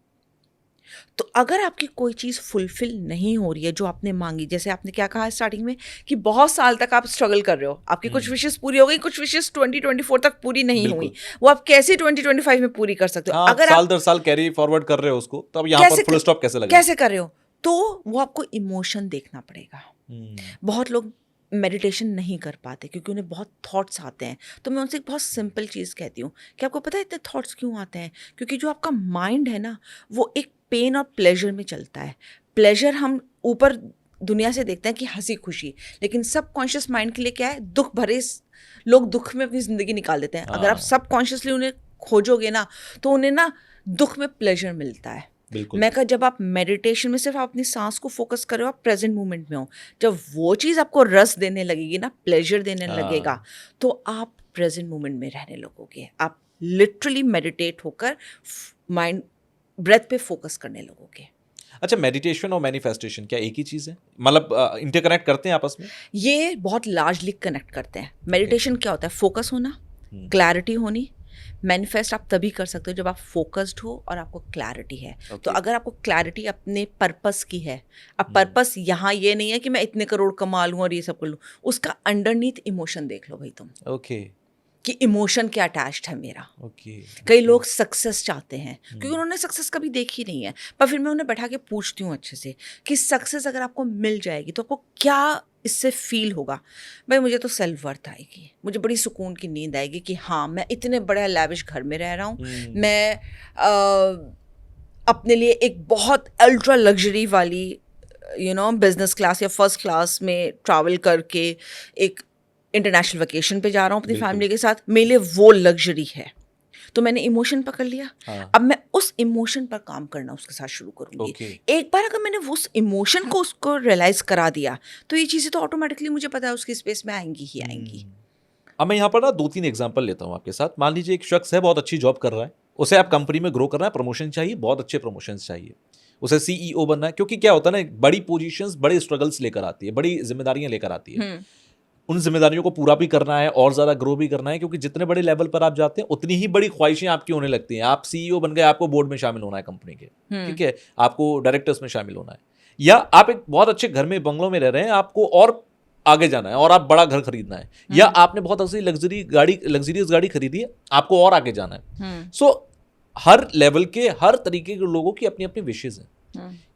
तो अगर आपकी कोई चीज़ फुलफिल नहीं हो रही है जो आपने मांगी, जैसे आपने क्या कहा स्टार्टिंग में कि बहुत साल तक आप स्ट्रगल कर रहे हो, आपकी कुछ विशेष पूरी हो गई, कुछ विशेष 2024 तक पूरी नहीं हुई, वो आप कैसे 2025 में पूरी कर सकते हो? हाँ, अगर साल आप दर साल कैरी फॉरवर्ड कर रहे हो उसको, तो अब यहाँ पर फुल स्टॉप कैसे लगेगा? कैसे कर रहे हो, तो वो आपको इमोशन देखना पड़ेगा। बहुत लोग मेडिटेशन नहीं कर पाते क्योंकि उन्हें बहुत थॉट्स आते हैं, तो मैं उनसे एक बहुत सिंपल चीज़ कहती हूँ कि आपको पता है इतने थॉट्स क्यों आते हैं? क्योंकि जो आपका माइंड है ना, वो एक पेन और प्लेजर में चलता है। प्लेजर हम ऊपर दुनिया से देखते हैं कि हंसी खुशी, लेकिन सबकॉन्शियस माइंड के लिए क्या है, दुख भरे लोग दुख में अपनी ज़िंदगी निकाल देते हैं। अगर आप सबकॉन्शियसली उन्हें खोजोगे ना, तो उन्हें ना दुख में प्लेजर मिलता है। मैं कहा जब आप मेडिटेशन में सिर्फ आप अपनी सांस को फोकस करो, आप प्रेजेंट मोमेंट में हो, जब वो चीज़ आपको रस देने लगेगी ना, प्लेजर देने लगेगा, तो आप प्रेजेंट मोमेंट में रहने लगोगे, आप लिटरली मेडिटेट होकर माइंड ब्रेथ पे फोकस करने लगोगे। अच्छा, मेडिटेशन और मैनिफेस्टेशन क्या एक ही चीज़ है? मतलब इंटरकनेक्ट करते हैं आपस में? ये बहुत लार्जली कनेक्ट करते हैं। मेडिटेशन क्या होता है? फोकस होना, क्लैरिटी होनी। मैनिफेस्ट आप तभी कर सकते हो जब आप फोकस्ड हो और आपको क्लैरिटी है। तो अगर आपको क्लैरिटी अपने पर्पस की है, अब पर्पस यहाँ ये नहीं है कि मैं इतने करोड़ कमा लूँ और ये सब कर लूँ, उसका अंडरनीथ इमोशन देख लो भाई तुम, ओके, कि इमोशन क्या अटैच्ड है मेरा। ओके। कई लोग सक्सेस चाहते हैं क्योंकि उन्होंने सक्सेस कभी देखी नहीं है, पर फिर मैं उन्हें बैठा के पूछती हूँ अच्छे से कि सक्सेस अगर आपको मिल जाएगी तो आपको क्या इससे फील होगा? भाई मुझे तो सेल्फ वर्थ आएगी, मुझे बड़ी सुकून की नींद आएगी कि हाँ मैं इतने बड़े लैविश घर में रह रहा हूँ, मैं अपने लिए एक बहुत अल्ट्रा लग्जरी वाली बिजनेस क्लास या फर्स्ट क्लास में ट्रैवल करके एक इंटरनेशनल वेकेशन पे जा रहा हूँ अपनी फैमिली के साथ, मेरे लिए वो लग्जरी है। तो मैंने इमोशन पकड़ लिया, अब मैं उस इमोशन पर काम करना उसके साथ शुरू करूंगी। एक बार अगर मैंने उस इमोशन को उसको रियलाइज करा दिया तो ये चीज़ें तो ऑटोमेटिकली मुझे पता है उसकी स्पेस में आएंगी ही आएंगी। अब मैं यहाँ पर ना 2-3 एग्जांपल लेता हूँ आपके साथ। मान लीजिए एक शख्स है, बहुत अच्छी जॉब कर रहा है, उसे आप कंपनी में ग्रो करना है, प्रमोशन चाहिए, बहुत अच्छे प्रमोशन चाहिए, उसे CEO बनना है, क्योंकि क्या होता है ना, बड़ी पोजीशंस बड़े स्ट्रगल्स लेकर आती है, बड़ी जिम्मेदारियां लेकर आती है। उन जिम्मेदारियों को पूरा भी करना है और ज़्यादा ग्रो भी करना है, क्योंकि जितने बड़े लेवल पर आप जाते हैं उतनी ही बड़ी ख्वाहिशें आपकी होने लगती हैं। आप CEO बन गए, आपको बोर्ड में शामिल होना है कंपनी के, ठीक है, आपको डायरेक्टर्स में शामिल होना है, या आप एक बहुत अच्छे घर में बंगलों में रह रहे हैं, आपको और आगे जाना है और आप बड़ा घर खरीदना है, या आपने बहुत अच्छी लग्जरियस गाड़ी खरीदी है, आपको और आगे जाना है। सो हर लेवल के हर तरीके के लोगों की अपनी अपनी विशेज हैं।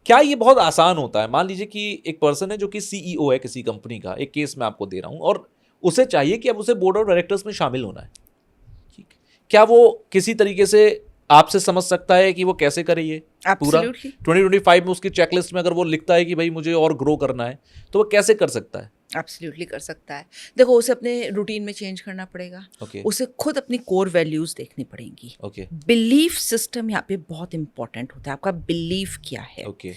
क्या ये बहुत आसान होता है? मान लीजिए कि एक पर्सन है जो कि सीईओ है किसी कंपनी का, एक केस मैं आपको दे रहा हूं, और उसे चाहिए कि अब उसे बोर्ड ऑफ डायरेक्टर्स में शामिल होना है, ठीक, क्या वो किसी तरीके से आपसे समझ सकता है कि वो कैसे करे ये पूरा? 2025 में उसकी चेकलिस्ट में अगर वो लिखता है कि भाई मुझे और ग्रो करना है, तो वो कैसे कर सकता है? एब्सोल्युटली कर सकता है। देखो, उसे अपने रूटीन में चेंज करना पड़ेगा। Okay. उसे खुद अपनी कोर वैल्यूज देखनी पड़ेंगी। ओके बिलीफ सिस्टम यहाँ पे बहुत इंपॉर्टेंट होता है। आपका बिलीफ क्या है? ओके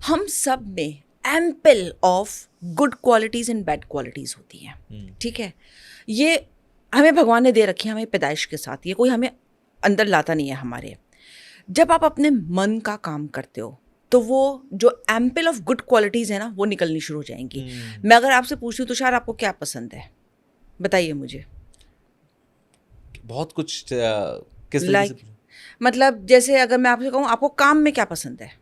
हम सब में ample of good qualities and bad qualities होती हैं, ठीक है? ये हमें भगवान ने दे रखी है, हमें पैदाइश के साथ, ये कोई हमें अंदर लाता नहीं है हमारे। जब आप अपने मन का काम करते हो तो वो जो एम्पल ऑफ गुड क्वालिटीज है ना, वो निकलनी शुरू हो जाएंगी। मैं अगर आपसे पूछूं तुषार, आपको क्या पसंद है, बताइए मुझे। बहुत कुछ किस तरीके Like, से? मतलब जैसे अगर मैं आपसे कहूँ आपको काम में क्या पसंद है?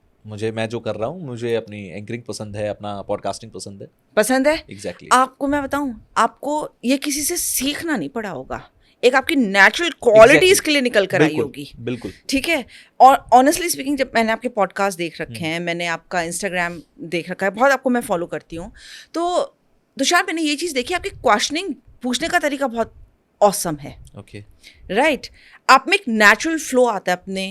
मैं जो कर रहा हूँ, मुझे अपनी एंकरिंग पसंद है, अपना पॉडकास्टिंग पसंद है। पसंद है? एग्जैक्टली। आपको मैं बताऊं, आपको ये किसी से सीखना नहीं पड़ा होगा, एक आपकी नेचुरल क्वालिटीज के लिए निकल कर आई होगी। बिल्कुल। ठीक है। और ऑनेस्टली स्पीकिंग, जब मैंने आपके पॉडकास्ट देख रखे हैं, मैंने आपका इंस्टाग्राम देख रखा है, बहुत आपको मैं फॉलो करती हूँ, तो तुषार मैंने ये चीज़ देखी, आपकी क्वेश्चनिंग पूछने का तरीका बहुत ऑसम है। Okay right. आप में एक नेचुरल फ्लो आता है अपने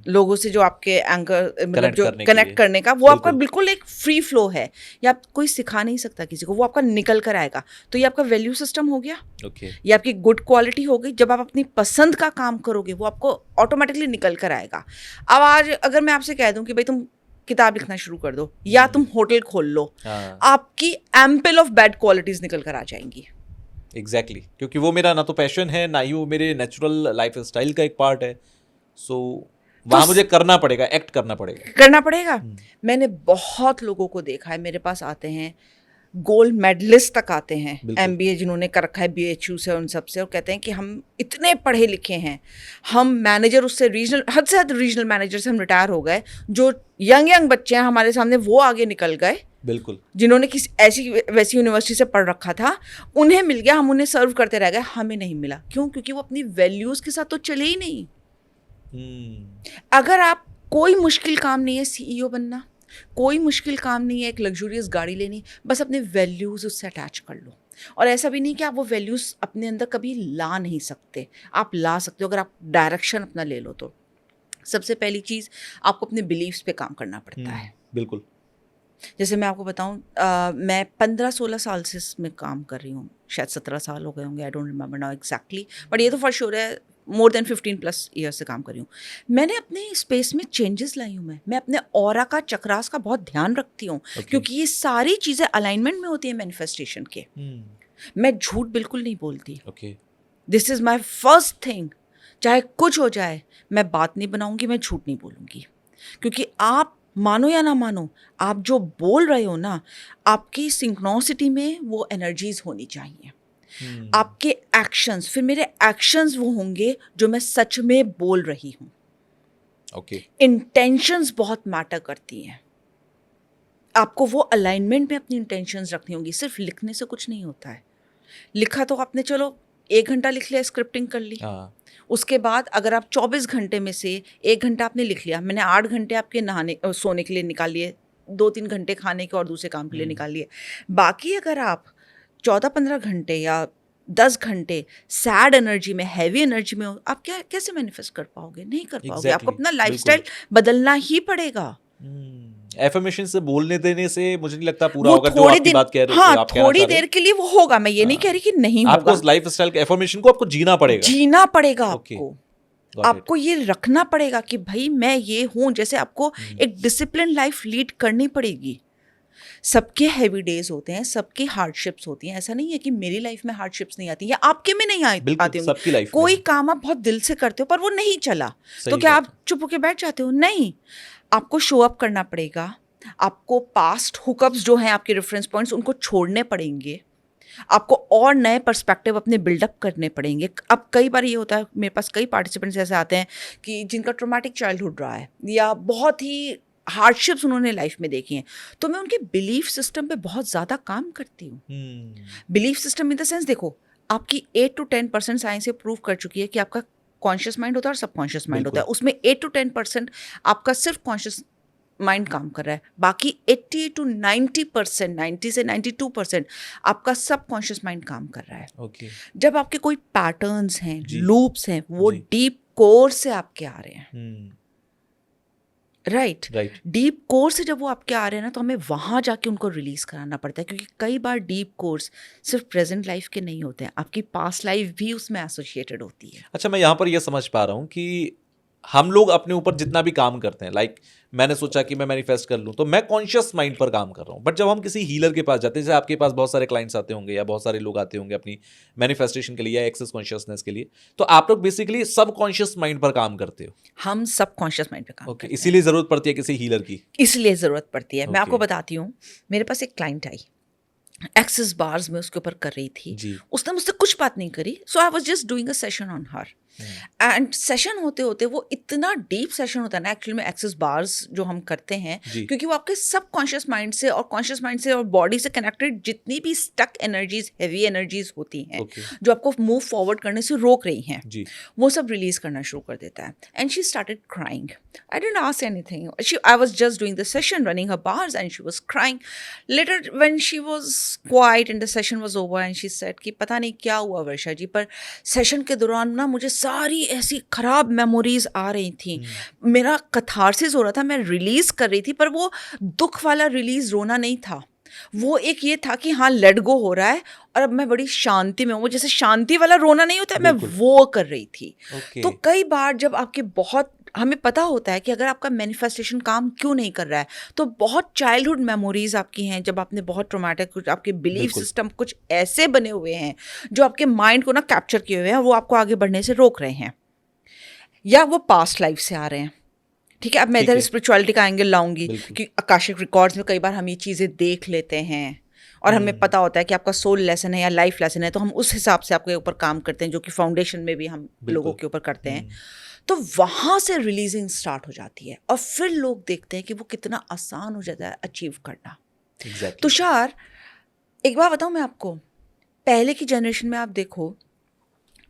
लोगों से, जो आपके एंकर मतलब जो कनेक्ट करने का, वो आपका बिल्कुल एक फ्री फ्लो है। ये आप कोई सिखा नहीं सकता किसी को, वो आपका निकल कर आएगा। तो ये आपका वैल्यू सिस्टम हो गया। ये आपकी गुड क्वालिटी हो गई। जब आप अपनी पसंद का काम करोगे, वो आपको ऑटोमेटिकली निकल कर आएगा। अब आज अगर मैं आपसे कह दूं कि भाई तुम किताब लिखना शुरू कर दो या तुम होटल खोल लो, आपकी एम्पल ऑफ बैड क्वालिटीज निकल कर आ जाएंगी। एग्जैक्टली क्योंकि वो मेरा ना तो पैशन है, ना ही वो मेरे नेचुरल लाइफ स्टाइल का एक पार्ट है। सो वहाँ मुझे करना पड़ेगा, एक्ट करना पड़ेगा। मैंने बहुत लोगों को देखा है, मेरे पास आते हैं गोल्ड मेडलिस्ट तक आते हैं, MBA जिन्होंने कर रखा है BHU से, उन सब से, और कहते हैं कि हम इतने पढ़े लिखे हैं, हम मैनेजर, उससे रीजनल, हद से हद रीजनल मैनेजर से हम रिटायर हो गए। जो यंग बच्चे हैं हमारे सामने, वो आगे निकल गए। बिल्कुल। जिन्होंने किसी ऐसी वैसी यूनिवर्सिटी से पढ़ रखा था, उन्हें मिल गया, हम उन्हें सर्व करते रह गए, हमें नहीं मिला। क्यों? क्योंकि वो अपनी वैल्यूज के साथ तो चले ही नहीं। अगर आप, कोई मुश्किल काम नहीं है CEO बनना, कोई मुश्किल काम नहीं है एक लग्जूरियस गाड़ी लेनी, बस अपने वैल्यूज उससे अटैच कर लो। और ऐसा भी नहीं कि आप वो वैल्यूज अपने अंदर कभी ला नहीं सकते, आप ला सकते हो अगर आप डायरेक्शन अपना ले लो तो। सबसे पहली चीज़, आपको अपने बिलीव्स पे काम करना पड़ता है। बिल्कुल। जैसे मैं आपको बताऊं, मैं 15-16 साल से इसमें काम कर रही हूँ, शायद 17 साल हो गए होंगे, I don't remember now exactly, but ये तो फॉर श्योर है मोर देन 15+ ईयर्स से काम कर रही हूँ। मैंने अपने स्पेस में चेंजेस लाई हूँ। मैं अपने ऑरा का, चक्रास का बहुत ध्यान रखती हूँ, क्योंकि ये सारी चीज़ें अलाइनमेंट में होती है मैनिफेस्टेशन के। मैं झूठ बिल्कुल नहीं बोलती। This is my first thing. चाहे कुछ हो जाए, मैं बात नहीं बनाऊंगी, मैं झूठ नहीं बोलूँगी, क्योंकि आप मानो या ना मानो, आप जो बोल रहे हो ना, आपकी सिंक्रोनिसिटी में वो एनर्जीज होनी चाहिए। आपके एक्शंस, फिर मेरे एक्शंस वो होंगे जो मैं सच में बोल रही हूँ। इंटेंशंस बहुत मैटर करती हैं। आपको वो अलाइनमेंट में अपनी इंटेंशंस रखनी होंगी। सिर्फ लिखने से कुछ नहीं होता है। लिखा तो आपने चलो 1 घंटा लिख लिया, स्क्रिप्टिंग कर ली, उसके बाद अगर आप 24 घंटे में से 1 घंटा आपने लिख लिया, मैंने 8 घंटे आपके नहाने सोने के लिए निकाल लिए, 2-3 घंटे खाने के और दूसरे काम के लिए निकाल लिए। बाकी अगर आप 14-15 घंटे या 10 घंटे सैड एनर्जी में, हैवी एनर्जी में हो, आप कैसे मैनिफेस्ट कर पाओगे? नहीं कर पाओगे। आपको अपना लाइफस्टाइल बदलना ही पड़ेगा। एफर्मेशन से बोलने देने से मुझे नहीं लगता पूरा होगा, जो आपकी बात कह रहे हो। हाँ, थोड़ी देर के लिए वो होगा, मैं ये नहीं कह रही कि नहीं होगा। आपको उस लाइफस्टाइल के एफर्मेशन को आपको जीना पड़ेगा। आपको ये रखना पड़ेगा कि भाई मैं ये हूँ। जैसे आपको एक डिसिप्लिन लाइफ लीड करनी पड़ेगी। सबके हैवी डेज होते हैं, सबकी हार्डशिप्स होती हैं। ऐसा नहीं है कि मेरी लाइफ में हार्डशिप्स नहीं आती या आपके में नहीं आती होंगी। कोई काम आप बहुत दिल से करते हो पर वो नहीं चला, तो क्या आप चुप होके बैठ जाते हो? नहीं, आपको शो अप करना पड़ेगा। आपको पास्ट हुकअप्स जो हैं, आपके रेफरेंस पॉइंट्स, उनको छोड़ने पड़ेंगे। आपको और नए पर्सपेक्टिव अपने बिल्डअप करने पड़ेंगे। अब कई बार ये होता है, मेरे पास कई पार्टिसिपेंट्स ऐसे आते हैं कि जिनका ट्रॉमेटिक चाइल्डहुड रहा है या बहुत ही हार्डशिप्स उन्होंने लाइफ में देखी हैं, तो मैं उनके बिलीफ सिस्टम पे बहुत ज़्यादा काम करती हूँ। Belief system in the sense, देखो, आपकी 8 to 10% साइंस ये प्रूव कर चुकी है कि आपका कॉन्शियस माइंड होता है और सबकॉन्शियस माइंड होता है, उसमें 8 to 10% आपका सिर्फ कॉन्शियस माइंड काम कर रहा है, बाकी 80 to 90%, 90 से 92% आपका सबकॉन्शियस माइंड काम कर रहा है। ओके। जब आपके कोई पैटर्न्स हैं, जी। लूप्स हैं, वो जी। डीप कोर से आपके आ रहे हैं, राइट। राइट। डीप कोर से जब वो आपके आ रहे हैं ना, तो हमें वहाँ जाके उनको रिलीज कराना पड़ता है, क्योंकि कई बार डीप कोर्स सिर्फ प्रेजेंट लाइफ के नहीं होते हैं, आपकी पास्ट लाइफ भी उसमें एसोसिएटेड होती है। अच्छा, मैं यहाँ पर यह समझ पा रहा हूँ कि हम लोग अपने ऊपर जितना भी काम करते हैं, लाइक मैंने सोचा कि मैं मैनिफेस्ट कर लूँ, तो मैं कॉन्शियस माइंड पर काम कर रहा हूँ। बट जब हम किसी हीलर के पास जाते हैं, जैसे आपके पास बहुत सारे क्लाइंट्स आते होंगे या बहुत सारे लोग आते होंगे अपनी मैनिफेस्टेशन के लिए या एक्सेस कॉन्शियसनेस के लिए, तो आप लोग बेसिकली सब कॉन्शियस माइंड पर काम करते हो। हम सबकॉन्शियस माइंड पे काम ओके, करते हैं, इसीलिए जरूरत पड़ती है किसी हीलर की। इसलिए ज़रूरत पड़ती है। मैं आपको Okay. बताती हूँ, मेरे पास एक क्लाइंट आई, एक्सिस बार्स में उसके ऊपर कर रही थी, जी। उसने मुझसे कुछ बात नहीं करी, so I was just doing a session on her, and session होते होते वो इतना डीप सेशन होता है ना एक्चुअली में, एक्सिस बार्स जो हम करते हैं, जी। क्योंकि वो आपके सबकॉन्शियस माइंड से और कॉन्शियस माइंड से और बॉडी से कनेक्टेड जितनी भी स्टक एनर्जीज, हेवी एनर्जीज होती हैं, Okay. जो आपको मूव फॉरवर्ड करने से रोक रही हैं, जी। वो सब रिलीज करना शुरू कर देता है। And she started crying, I didn't ask anything, I was just doing the session, running her bars, and she was crying. Letter when she was quiet and the session was over, and she said कि पता नहीं क्या हुआ वर्षा जी, पर session के दौरान ना मुझे सारी ऐसी खराब मेमोरीज आ रही थी, मेरा कथारसिस हो रहा था, मैं रिलीज कर रही थी, पर वो दुख वाला रिलीज, रोना नहीं था, वो एक ये था कि हाँ लेट गो हो रहा है और अब मैं बड़ी शांति में हूँ, वो जैसे शांति वाला रोना नहीं होता है, मैं वो कर रही थी। Okay. तो कई बार जब आपके बहुत, हमें पता होता है कि अगर आपका मैनिफेस्टेशन काम क्यों नहीं कर रहा है, तो बहुत चाइल्डहुड मेमोरीज आपकी हैं, जब आपने बहुत ट्रॉमेटिक, कुछ आपके बिलीफ बिल्कुल। सिस्टम कुछ ऐसे बने हुए हैं जो आपके माइंड को ना कैप्चर किए हुए हैं, वो आपको आगे बढ़ने से रोक रहे हैं, या वो पास्ट लाइफ से आ रहे हैं। ठीक है, अब मैं ठीक इधर है। स्पिरिचुअलिटी का एंगल लाऊंगी बिल्कुल। कि आकाशिक रिकॉर्ड्स में कई बार हम ये चीज़ें देख लेते हैं और हमें पता होता है कि आपका सोल लेसन है या लाइफ लेसन है, तो हम उस हिसाब से आपके ऊपर काम करते हैं, जो कि फाउंडेशन में भी हम लोगों के ऊपर करते हैं। तो वहाँ से रिलीजिंग स्टार्ट हो जाती है और फिर लोग देखते हैं कि वो कितना आसान हो जाता है अचीव करना। Exactly. तुषार, एक बात बताऊँ मैं आपको, पहले की जनरेशन में आप देखो,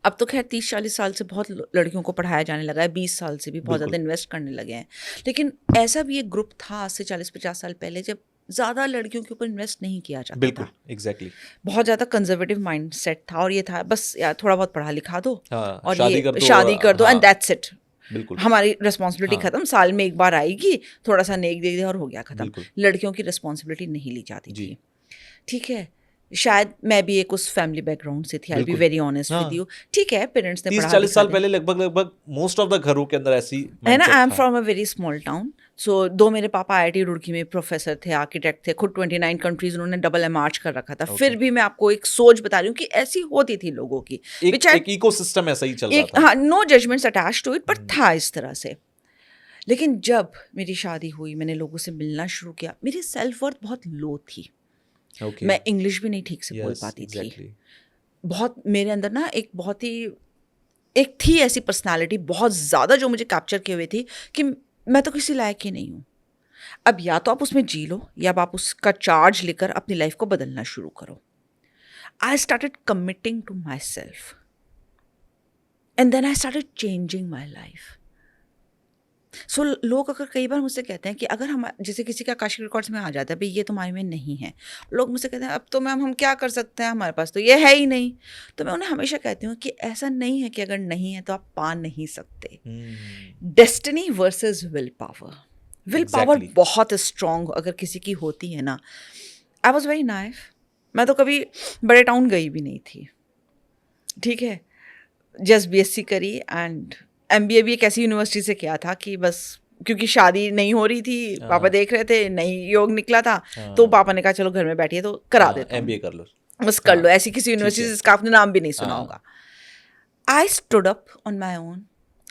अब तो खैर 30-40 साल से बहुत लड़कियों को पढ़ाया जाने लगा है, 20 साल से भी बहुत ज़्यादा इन्वेस्ट करने लगे हैं, लेकिन ऐसा भी एक ग्रुप था आज से 40-50 साल पहले, जब ज़्यादा लड़कियों के ऊपर इन्वेस्ट नहीं किया जाता बिल्कुल। था, एग्जैक्टली। बहुत ज़्यादा कंजर्वेटिव माइंड सेट था, और ये था बस यार थोड़ा बहुत पढ़ा लिखा दो हाँ, और शादी ये कर दो, शादी कर दो, हाँ, एंड दैट्स इट, बिल्कुल। हमारी रिस्पॉन्सिबिलिटी हाँ। खत्म, साल में एक बार आएगी, थोड़ा सा नेक दे दे और हो गया खत्म। बिल्कुल। लड़कियों की रिस्पॉन्सिबिलिटी नहीं ली जाती जी। थी। ठीक है, शायद मैं भी एक उस फैमिली बैकग्राउंड से थी, आई बी बिल्कुल। वेरी ऑनेस्ट हाँ। With you. ठीक है, पेरेंट्स ने 30-40 साल पहले लगभग मोस्ट ऑफ द घरों के अंदर ऐसी है ना, mindset आई एम था। From a very small town, so दो मेरे पापा IIT रुड़की में प्रोफेसर थे, आर्किटेक्ट थे, खुद 29 कंट्रीज उन्होंने डबल मार्च कर रखा था। फिर भी मैं आपको एक सोच बता रही हूँ कि ऐसी होती थी लोगों की, एक इकोसिस्टम ऐसा ही चल रहा था। हाँ, no judgements attached to it, पर था इस तरह से। लेकिन जब मेरी शादी हुई, मैंने लोगों से मिलना शुरू किया, मेरी सेल्फ वर्थ बहुत लो थी। Okay. मैं इंग्लिश भी नहीं ठीक से बोल Yes, पाती exactly. थी। बहुत मेरे अंदर ना एक थी ऐसी पर्सनालिटी बहुत ज़्यादा जो मुझे कैप्चर किए हुए थी कि मैं तो किसी लायक ही नहीं हूँ। अब या तो आप उसमें जी लो, या अब आप उसका चार्ज लेकर अपनी लाइफ को बदलना शुरू करो। I started committing to my self and then I started changing my life. So लोग अगर कई बार मुझसे कहते हैं कि अगर हम, जैसे किसी का आकाशिक रिकॉर्ड्स में आ जाता है भाई ये तुम्हारे में नहीं है, लोग मुझसे कहते हैं अब तो मैम हम क्या कर सकते हैं, हमारे पास तो ये है ही नहीं। तो मैं उन्हें हमेशा कहती हूँ कि ऐसा नहीं है कि अगर नहीं है तो आप पा नहीं सकते। Destiny versus will power, will power बहुत स्ट्रॉन्ग अगर किसी की होती है ना। आई वॉज वेरी नाइव, मैं तो कभी बड़े टाउन गई भी नहीं थी। ठीक है, जस्ट BSc करी एंड MBA भी एक ऐसी यूनिवर्सिटी से किया था कि बस क्योंकि शादी नहीं हो रही थी, पापा देख रहे थे, नहीं योग निकला था, तो पापा ने कहा चलो घर में बैठिए तो करा देता हूं, MBA कर लो, बस कर लो। ऐसी किसी यूनिवर्सिटी जिसका आपने नाम भी नहीं सुना होगा। I stood up on my own,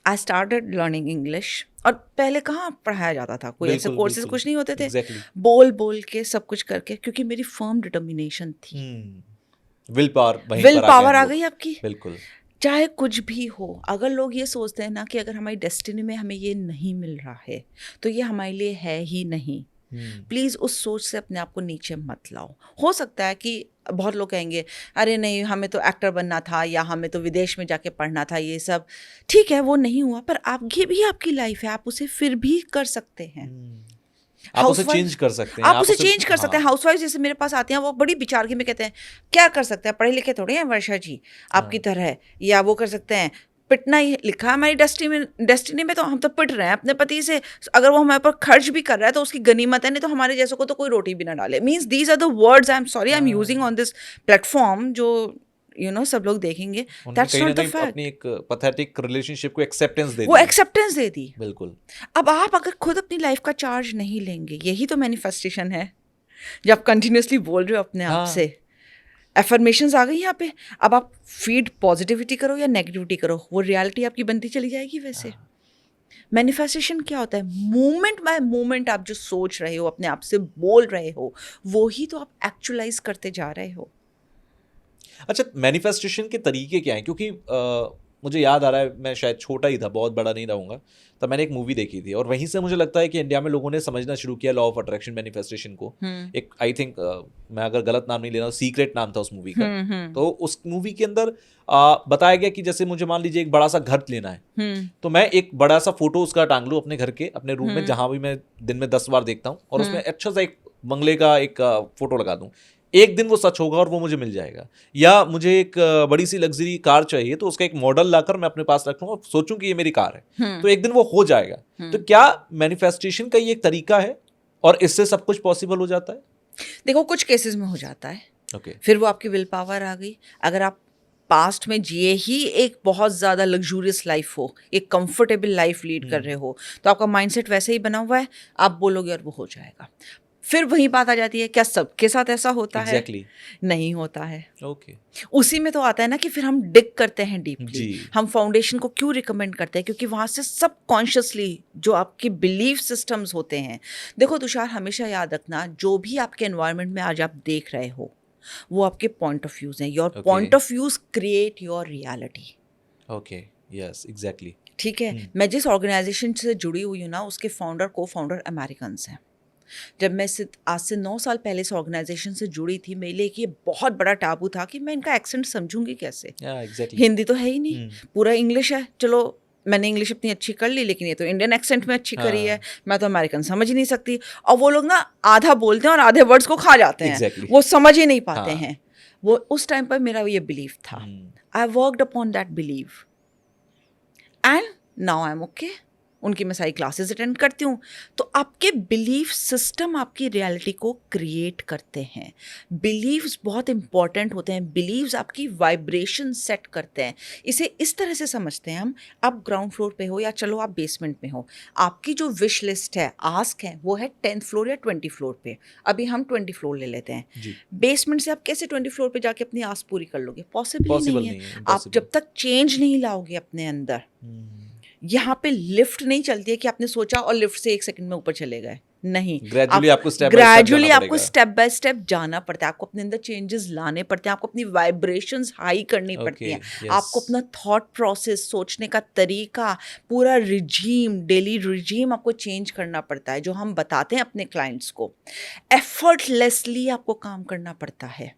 I started learning English. और पहले कहाँ पढ़ाया जाता था, कोई ऐसे कोर्सेज कुछ नहीं होते थे। बोल बोल के सब कुछ करके, क्योंकि मेरी फर्म डिटर्मिनेशन थी। विल पावर आ गई आपकी। बिल्कुल, चाहे कुछ भी हो। अगर लोग ये सोचते हैं ना कि अगर हमारी डेस्टिनी में हमें ये नहीं मिल रहा है तो ये हमारे लिए है ही नहीं, प्लीज़ उस सोच से अपने आप को नीचे मत लाओ। हो सकता है कि बहुत लोग कहेंगे अरे नहीं हमें तो एक्टर बनना था या हमें तो विदेश में जाके पढ़ना था, ये सब ठीक है वो नहीं हुआ, पर आप ये भी आपकी लाइफ है, आप उसे फिर भी कर सकते हैं। आप उसे Housewife- चेंज कर सकते हैं, आप उसे चेंज कर सकते हैं। हाँ, हाउसवाइफ जैसे मेरे पास आती हैं वो बड़ी बिचारगी में कहते हैं क्या कर सकते हैं, पढ़े लिखे थोड़े हैं वर्षा जी आपकी तरह, या वो कर सकते हैं, पिटना ही लिखा है हमारी डेस्टिनी में तो हम तो पिट रहे हैं अपने पति से, अगर वो हमारे पर खर्च भी कर रहा है तो उसकी गनीमत है, नहीं तो हमारे जैसों को तो कोई रोटी भी ना डाले। Means these are the words, I am sorry I am using on this platform, जो सब लोग देखेंगे, उन्होंने दैट्स कहीं ना नॉट द कहीं फैक्ट। अपनी एक पैथेटिक रिलेशनशिप को एक्सेप्टेंस दे वो दी। एक्सेप्टेंस दे दी। बिल्कुल। अब आप अगर खुद अपनी लाइफ का चार्ज नहीं लेंगे, यही तो मैनिफेस्टेशन है, जब आप कंटिन्यूसली बोल रहे हो अपने आप हाँ। से, एफर्मेशंस आ गई यहाँ पे, अब आप फीड पॉजिटिविटी करो या नेगेटिविटी करो, वो रियलिटी आपकी बनती चली जाएगी। वैसे मैनिफेस्टेशन क्या होता है, मोमेंट बाय मोमेंट आप जो सोच रहे हो, अपने आप से बोल रहे हो, वो ही तो आप एक्चुअलाइज करते जा रहे हो। अच्छा, मैनिफेस्टेशन के तरीके क्या हैं? क्योंकि मुझे याद आ रहा है, मैं शायद छोटा ही था, बहुत बड़ा नहीं रहूँगा, तब मैंने एक मूवी देखी थी और वहीं से मुझे लगता है कि इंडिया में लोगों ने समझना शुरू किया लॉ ऑफ अट्रैक्शन, मैनिफेस्टेशन को। एक आई थिंक मैं अगर गलत नाम नहीं ले रहा हूँ, सीक्रेट नाम था उस मूवी का। तो उस मूवी के अंदर बताया गया कि जैसे मुझे मान लीजिए एक बड़ा सा घर लेना है, तो मैं एक बड़ा सा फोटो उसका टांग लूँ अपने घर के, अपने रूम में, जहाँ भी मैं दिन में 10 बार देखता हूँ, और उसमें अच्छा सा एक बंगले का एक फोटो लगा दूँ। एक दिन वो सच होगा और वो मुझे मिल जाएगा। या मुझे एक बड़ी सी लग्जरी कार चाहिए, तो उसका एक मॉडल लाकर मैं अपने पास रखूँ और सोचूं कि ये मेरी कार है, तो एक दिन वो हो जाएगा। तो क्या मैनिफेस्टेशन का ये एक तरीका है और इससे सब कुछ पॉसिबल हो जाता है? देखो कुछ केसेस में हो जाता है, ओके। फिर वो आपकी विल पावर आ गई। अगर आप पास्ट में जिए ही एक बहुत ज़्यादा लग्जूरियस लाइफ हो, एक कंफर्टेबल लाइफ लीड कर रहे हो, तो आपका माइंडसेट वैसे ही बना हुआ है, आप बोलोगे और वो हो जाएगा। फिर वही बात आ जाती है, क्या सबके साथ ऐसा होता है? नहीं होता है। ओके। उसी में तो आता है ना कि फिर हम डिग करते हैं डीपली। जी। हम फाउंडेशन को क्यों रिकमेंड करते हैं? क्योंकि वहाँ से सबकॉन्शियसली जो आपकी बिलीफ सिस्टम्स होते हैं, देखो तुषार हमेशा याद रखना, जो भी आपके एनवायरनमेंट में आज आप देख रहे हो वो आपके पॉइंट ऑफ व्यूज हैं। Your point of views create your reality. Okay, yes, exactly. ठीक है। मैं जिस ऑर्गेनाइजेशन से जुड़ी हुई हूँ ना, उसके फाउंडर को फाउंडर अमेरिकन्स हैं। जब मैं आज से 9 साल पहले इस ऑर्गेनाइजेशन से जुड़ी थी, मेरे लिए ये बहुत बड़ा टाबू था कि मैं इनका एक्सेंट समझूंगी कैसे। एग्जैक्टली। हिंदी तो है ही नहीं, पूरा इंग्लिश है। चलो मैंने इंग्लिश अपनी अच्छी कर ली, लेकिन ये तो इंडियन एक्सेंट में अच्छी करी है, मैं तो अमेरिकन समझ ही नहीं सकती। और वो लोग ना आधा बोलते हैं और आधे वर्ड्स को खा जाते हैं, वो समझ ही नहीं पाते हैं। वो उस टाइम पर मेरा ये बिलीफ था। I worked upon that believe and now I am okay. उनकी मैं सारी क्लासेस अटेंड करती हूँ। तो आपके बिलीफ सिस्टम आपकी रियलिटी को क्रिएट करते हैं। बिलीव्स बहुत इंपॉर्टेंट होते हैं। बिलीव्स आपकी वाइब्रेशन सेट करते हैं। इसे इस तरह से समझते हैं हम, आप ग्राउंड फ्लोर पे हो या चलो आप बेसमेंट में हो, आपकी जो विश लिस्ट है, आस्क है, वो है 10th फ्लोर या 20 फ्लोर पे। अभी हम 20 फ्लोर ले लेते हैं। बेसमेंट से आप कैसे 20 फ्लोर पे जाके अपनी आस पूरी कर लोगे? पॉसिबल नहीं है। आप जब तक चेंज नहीं लाओगे अपने अंदर, यहाँ पे लिफ्ट नहीं चलती है कि आपने सोचा और लिफ्ट से 1 सेकंड में ऊपर चले गए। नहीं, ग्रेजुअली आपको स्टेप बाय स्टेप जाना पड़ता है। आपको अपने अंदर चेंजेस लाने पड़ते हैं। आपको अपनी वाइब्रेशंस हाई करनी पड़ती हैं। आपको अपना थॉट प्रोसेस, सोचने का तरीका, पूरा रिजीम, डेली रिजीम आपको चेंज करना पड़ता है। जो हम बताते हैं अपने क्लाइंट्स को, एफर्टलेसली आपको काम करना पड़ता है।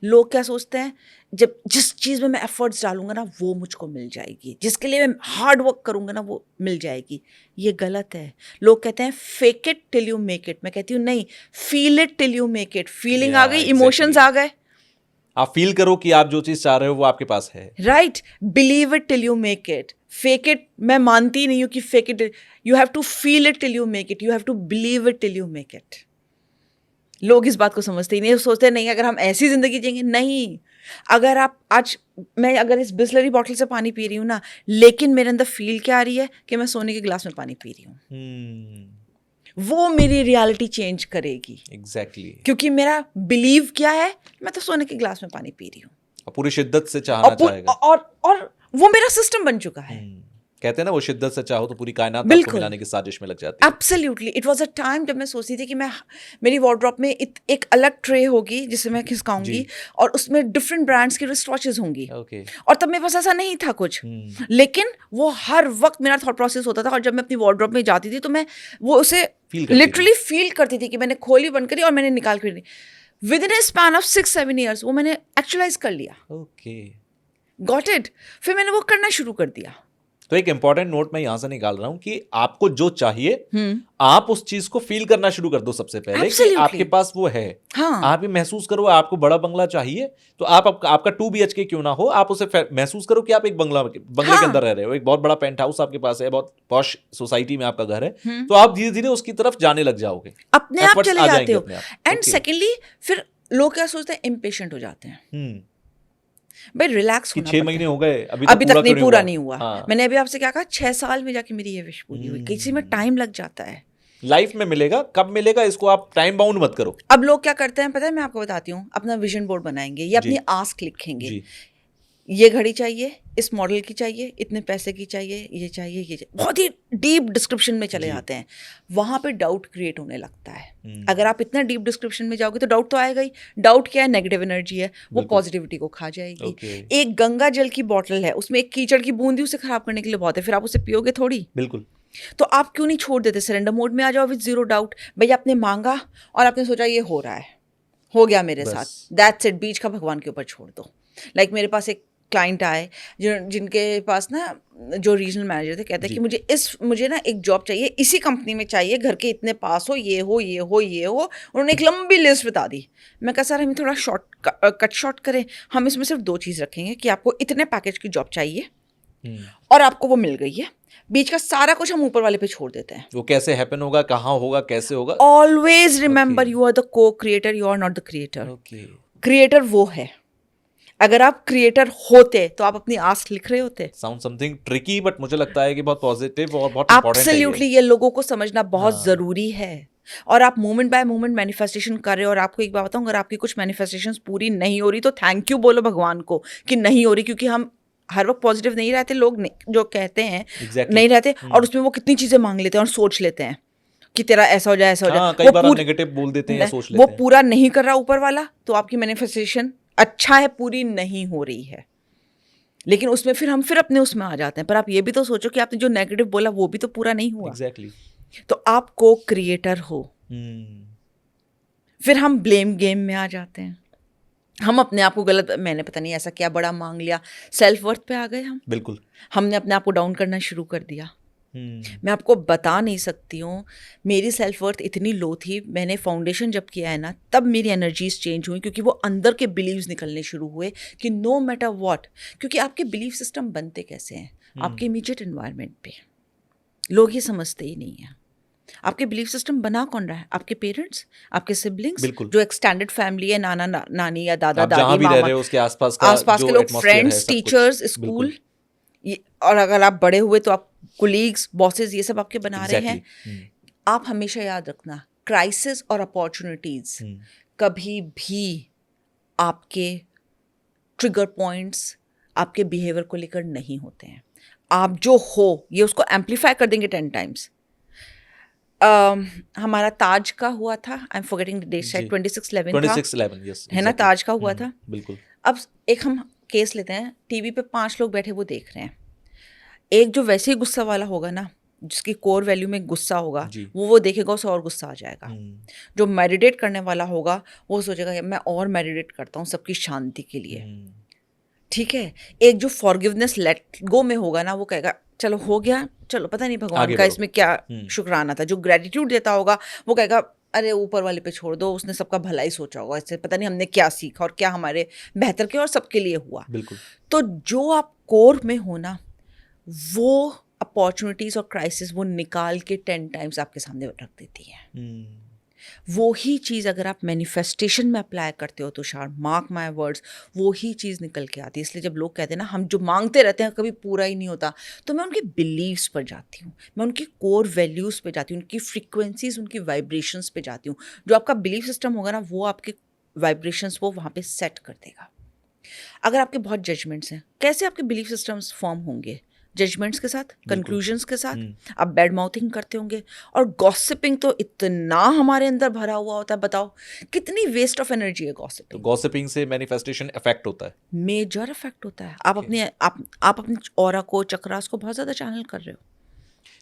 लोग क्या सोचते हैं, जब जिस चीज़ में मैं एफर्ट्स डालूंगा ना वो मुझको मिल जाएगी, जिसके लिए मैं हार्ड वर्क करूंगा ना वो मिल जाएगी। ये गलत है। लोग कहते हैं fake it till you make it. मैं कहती हूँ नहीं, feel it till you make it. Feeling आ गई, इमोशंस आ गए, आप फील करो कि आप जो चीज़ चाह रहे हो वो आपके पास है। Right. Believe it till you make it. Fake it मैं मानती नहीं हूँ कि fake it. You have to feel it till you make it. You have to believe it till you make it. लोग इस बात को समझते ही नहीं। सोचते नहीं अगर हम ऐसी ज़िंदगी जिएंगे। नहीं, अगर आप आज मैं अगर इस बिस्लरी बॉटल से पानी पी रही हूँ ना, लेकिन मेरे अंदर फील क्या आ रही है कि मैं सोने के गिलास में पानी पी रही हूँ, वो मेरी रियलिटी चेंज करेगी। एग्जैक्टली। क्योंकि मेरा बिलीव क्या है, मैं तो सोने के गिलास में पानी पी रही हूँ, पूरी शिद्दत से चाहना चाहेगा। और वो मेरा सिस्टम बन चुका है। कहते हैं ना, वो शिद्दत से चाहो तो पूरी कायनात आपको मिलाने की साजिश में लग जाती है। Absolutely. It was a time जब मैं सोचती थी कि मैं मेरी वार्डरोब में एक अलग ट्रे होगी जिसे मैं खिसकाऊंगी और उसमें डिफरेंट ब्रांड्स की रिस्ट वॉचेस होंगी। और तब मेरे पास ऐसा नहीं था कुछ, लेकिन वो हर वक्त मेरा थॉट प्रोसेस होता था। और जब मैं अपनी वार्डरोब में जाती थी तो मैं वो उसे लिटरली फील करती थी कि मैंने खोली बंद करी और मैंने निकाल कर दी। Within a span of 6-7 years वो मैंने एक्चुअलाइज कर लिया, ओके। Got it. फिर मैंने वो करना शुरू कर दिया। तो एक इंपॉर्टेंट नोट मैं यहां से निकाल रहा हूं कि आपको जो चाहिए आप उस चीज को फील करना शुरू कर दो सबसे पहले कि Absolutely. आपके पास वो है। हाँ, आप ये महसूस करो, आपको बड़ा बंगला चाहिए तो आपका 2 BHK क्यों ना हो, आप उसे महसूस करो कि आप एक बंगले हाँ. के अंदर रह रहे हो, एक बहुत बड़ा पेंट हाउस आपके पास है, बहुत पॉश सोसाइटी में आपका घर है, तो आप धीरे धीरे उसकी तरफ जाने लग जाओगे, अपने आप Efforts चले आ जाते जाएंगे हो। अपने आप। And Okay. सेकेंडली फिर लोग क्या सोचते हैं, इम्पेशेंट हो जाते हैं। भाई रिलैक्स कि होना 6 पड़ता महीने है। हो गए अभी अभी तक नहीं, क्यों पूरा नहीं हुआ। हाँ। मैंने अभी आपसे क्या कहा, 6 साल में जाके मेरी ये विश पूरी हुई। किसी में टाइम लग जाता है। लाइफ में मिलेगा, कब मिलेगा इसको आप टाइम बाउंड मत करो। अब लोग क्या करते हैं पता है, मैं आपको बताती हूँ, अपना विजन बोर्ड बनाएंगे या अपनी जी। आस्क लिखेंगे, जी। ये घड़ी चाहिए, इस मॉडल की चाहिए, इतने पैसे की चाहिए, ये चाहिए, ये चाहिए, बहुत ही डीप डिस्क्रिप्शन में चले जी। जाते हैं। वहां पे डाउट क्रिएट होने लगता है। अगर आप इतना डीप डिस्क्रिप्शन में जाओगे तो डाउट तो आएगा ही। डाउट क्या है, नेगेटिव एनर्जी है, वो बिल्कुल। पॉजिटिविटी को खा जाएगी। Okay. एक गंगा जल की बॉटल है, उसमें एक कीचड़ की बूंदी उसे खराब करने के लिए बहुत है, फिर आप उसे पियोगे थोड़ी। बिल्कुल। तो आप क्यों नहीं छोड़ देते, सरेंडर मोड में आ जाओ विद जीरो डाउट। भैया आपने मांगा और आपने सोचा ये हो रहा है, हो गया मेरे बस। साथ, दैट्स इट, बीच का भगवान के ऊपर छोड़ दो। लाइक मेरे पास एक क्लाइंट आए जिनके पास ना, जो रीजनल मैनेजर थे, कहते हैं कि मुझे ना एक जॉब चाहिए, इसी कंपनी में चाहिए, घर के इतने पास हो, ये हो, ये हो, ये हो। उन्होंने एक लंबी लिस्ट बता दी। मैं कहा सर हमें थोड़ा कट शॉर्ट करें, हम इसमें सिर्फ 2 चीज़ रखेंगे कि आपको इतने पैकेज की जॉब चाहिए और आपको वो मिल गई है, बीच का सारा कुछ हम ऊपर वाले पे छोड़ देते हैं। वो कैसे हैपन होगा, कहाँ होगा, कैसे होगा। Always remember you are the co creator, you are not the creator. Okay. Creator वो है। अगर आप क्रिएटर होते तो आप अपनी आस्क लिख रहे होते। साउंड समथिंग ट्रिकी बट मुझे लगता है कि बहुत पॉजिटिव और बहुत इंपॉर्टेंट है एब्सोल्युटली, ये लोगों को समझना बहुत जरूरी है। और आप मोमेंट बाय मोमेंट मैनिफेस्टेशन कर रहे हो। और आपको एक बात बताऊं, अगर आपकी कुछ मैनिफेस्टेशंस पूरी नहीं हो रही तो थैंक यू बोलो भगवान को कि नहीं हो रही, क्योंकि हम हर वक्त पॉजिटिव नहीं रहते। लोग जो कहते हैं Exactly. नहीं रहते, और उसमें वो कितनी चीजें मांग लेते हैं और सोच लेते हैं कि तेरा ऐसा हो जाए, ऐसा हो जाए। कई बार नेगेटिव बोल देते हैं या सोच लेते वो हैं। पूरा नहीं कर रहा ऊपर वाला, तो आपकी मैनिफेस्टेशन अच्छा है, पूरी नहीं हो रही है। लेकिन उसमें फिर हम अपने उसमें आ जाते हैं। पर आप ये भी तो सोचो कि आपने जो नेगेटिव बोला वो भी तो पूरा नहीं हुआ। Exactly. तो आप को क्रिएटर हो। फिर हम ब्लेम गेम में आ जाते हैं। हम अपने आप को गलत, मैंने पता नहीं ऐसा क्या बड़ा मांग लिया, सेल्फ वर्थ पे आ गए हम। बिल्कुल। हमने अपने आप को डाउन करना शुरू कर दिया। मैं आपको बता नहीं सकती हूँ, मेरी सेल्फ वर्थ इतनी लो थी। मैंने फाउंडेशन जब किया है ना, तब मेरी एनर्जीज चेंज हुई, क्योंकि वो अंदर के बिलीव्स निकलने शुरू हुए कि नो मैटर व्हाट। क्योंकि आपके बिलीफ सिस्टम बनते कैसे हैं, आपके इमीडिएट एनवायरनमेंट पे। लोग ये समझते ही नहीं है। आपके बिलीफ सिस्टम बना कौन रहा है? आपके पेरेंट्स, आपके सिबलिंग्स, जो एक्सटेंडेड फैमिली है, नाना नानी या दादा दादी, मामा, उसके आसपास के लोग, फ्रेंड्स, टीचर्स, स्कूल। और अगर आप बड़े हुए तो आप कुलीग्स, बॉसेस, ये सब आपके बना रहे हैं। आप हमेशा याद रखना, क्राइसिस और अपॉर्चुनिटीज कभी भी आपके ट्रिगर पॉइंट्स आपके बिहेवियर को लेकर नहीं होते हैं। आप जो हो ये उसको एम्पलीफाई कर देंगे 10 टाइम्स। हमारा ताज का हुआ था, I am forgetting the date, शायद 26/11 था, 26/11, yes, है ना, ताज का हुआ था। बिल्कुल। अब एक हम केस लेते हैं, टीवी पे 5 लोग बैठे वो देख रहे हैं। एक जो वैसे ही गुस्सा वाला होगा ना, जिसकी कोर वैल्यू में गुस्सा होगा, वो देखेगा, उसे और गुस्सा आ जाएगा। जो मेडिटेट करने वाला होगा वो सोचेगा मैं और मेडिटेट करता हूँ सबकी शांति के लिए। ठीक है। एक जो फॉरगिवनेस लेट गो में होगा ना, वो कहेगा चलो हो गया, चलो पता नहीं भगवान का इसमें क्या शुक्राना था। जो ग्रेटिट्यूड देता होगा वो कहेगा अरे ऊपर वाले पे छोड़ दो, उसने सबका भला ही सोचा होगा, इससे पता नहीं हमने क्या सीखा और क्या हमारे बेहतर के और सबके लिए हुआ। बिल्कुल। तो जो आप कोर में हो ना, वो अपॉर्चुनिटीज और क्राइसिस वो निकाल के 10 टाइम्स आपके सामने रख देती है। वो ही चीज़ अगर आप मैनिफेस्टेशन में अप्लाई करते हो तुषार, मार्क माय वर्ड्स, वो ही चीज़ निकल के आती है। इसलिए जब लोग कहते हैं ना हम जो मांगते रहते हैं कभी पूरा ही नहीं होता, तो मैं उनके बिलीव्स पर जाती हूँ, मैं उनकी कोर वैल्यूज़ पे जाती हूँ, उनकी फ्रीक्वेंसीज, उनकी वाइब्रेशंस पे जाती हूँ। जो आपका बिलीफ सिस्टम होगा ना, वो आपके वाइब्रेशंस वो वहाँ पे सेट कर देगा। अगर आपके बहुत जजमेंट्स हैं, कैसे आपके बिलीफ सिस्टम्स फॉर्म होंगे? जजमेंट्स के साथ, कंक्लूजन्स के साथ। आप बैड माउथिंग करते होंगे, और गॉसिपिंग तो इतना हमारे अंदर भरा हुआ होता है, बताओ कितनी वेस्ट ऑफ एनर्जी है गॉसिपिंग। तो गॉसिपिंग से मैनिफेस्टेशन इफेक्ट होता है, मेजर इफेक्ट होता है। आप अपने ऑरा को, चक्रास को बहुत ज़्यादा चैनल कर रहे हो।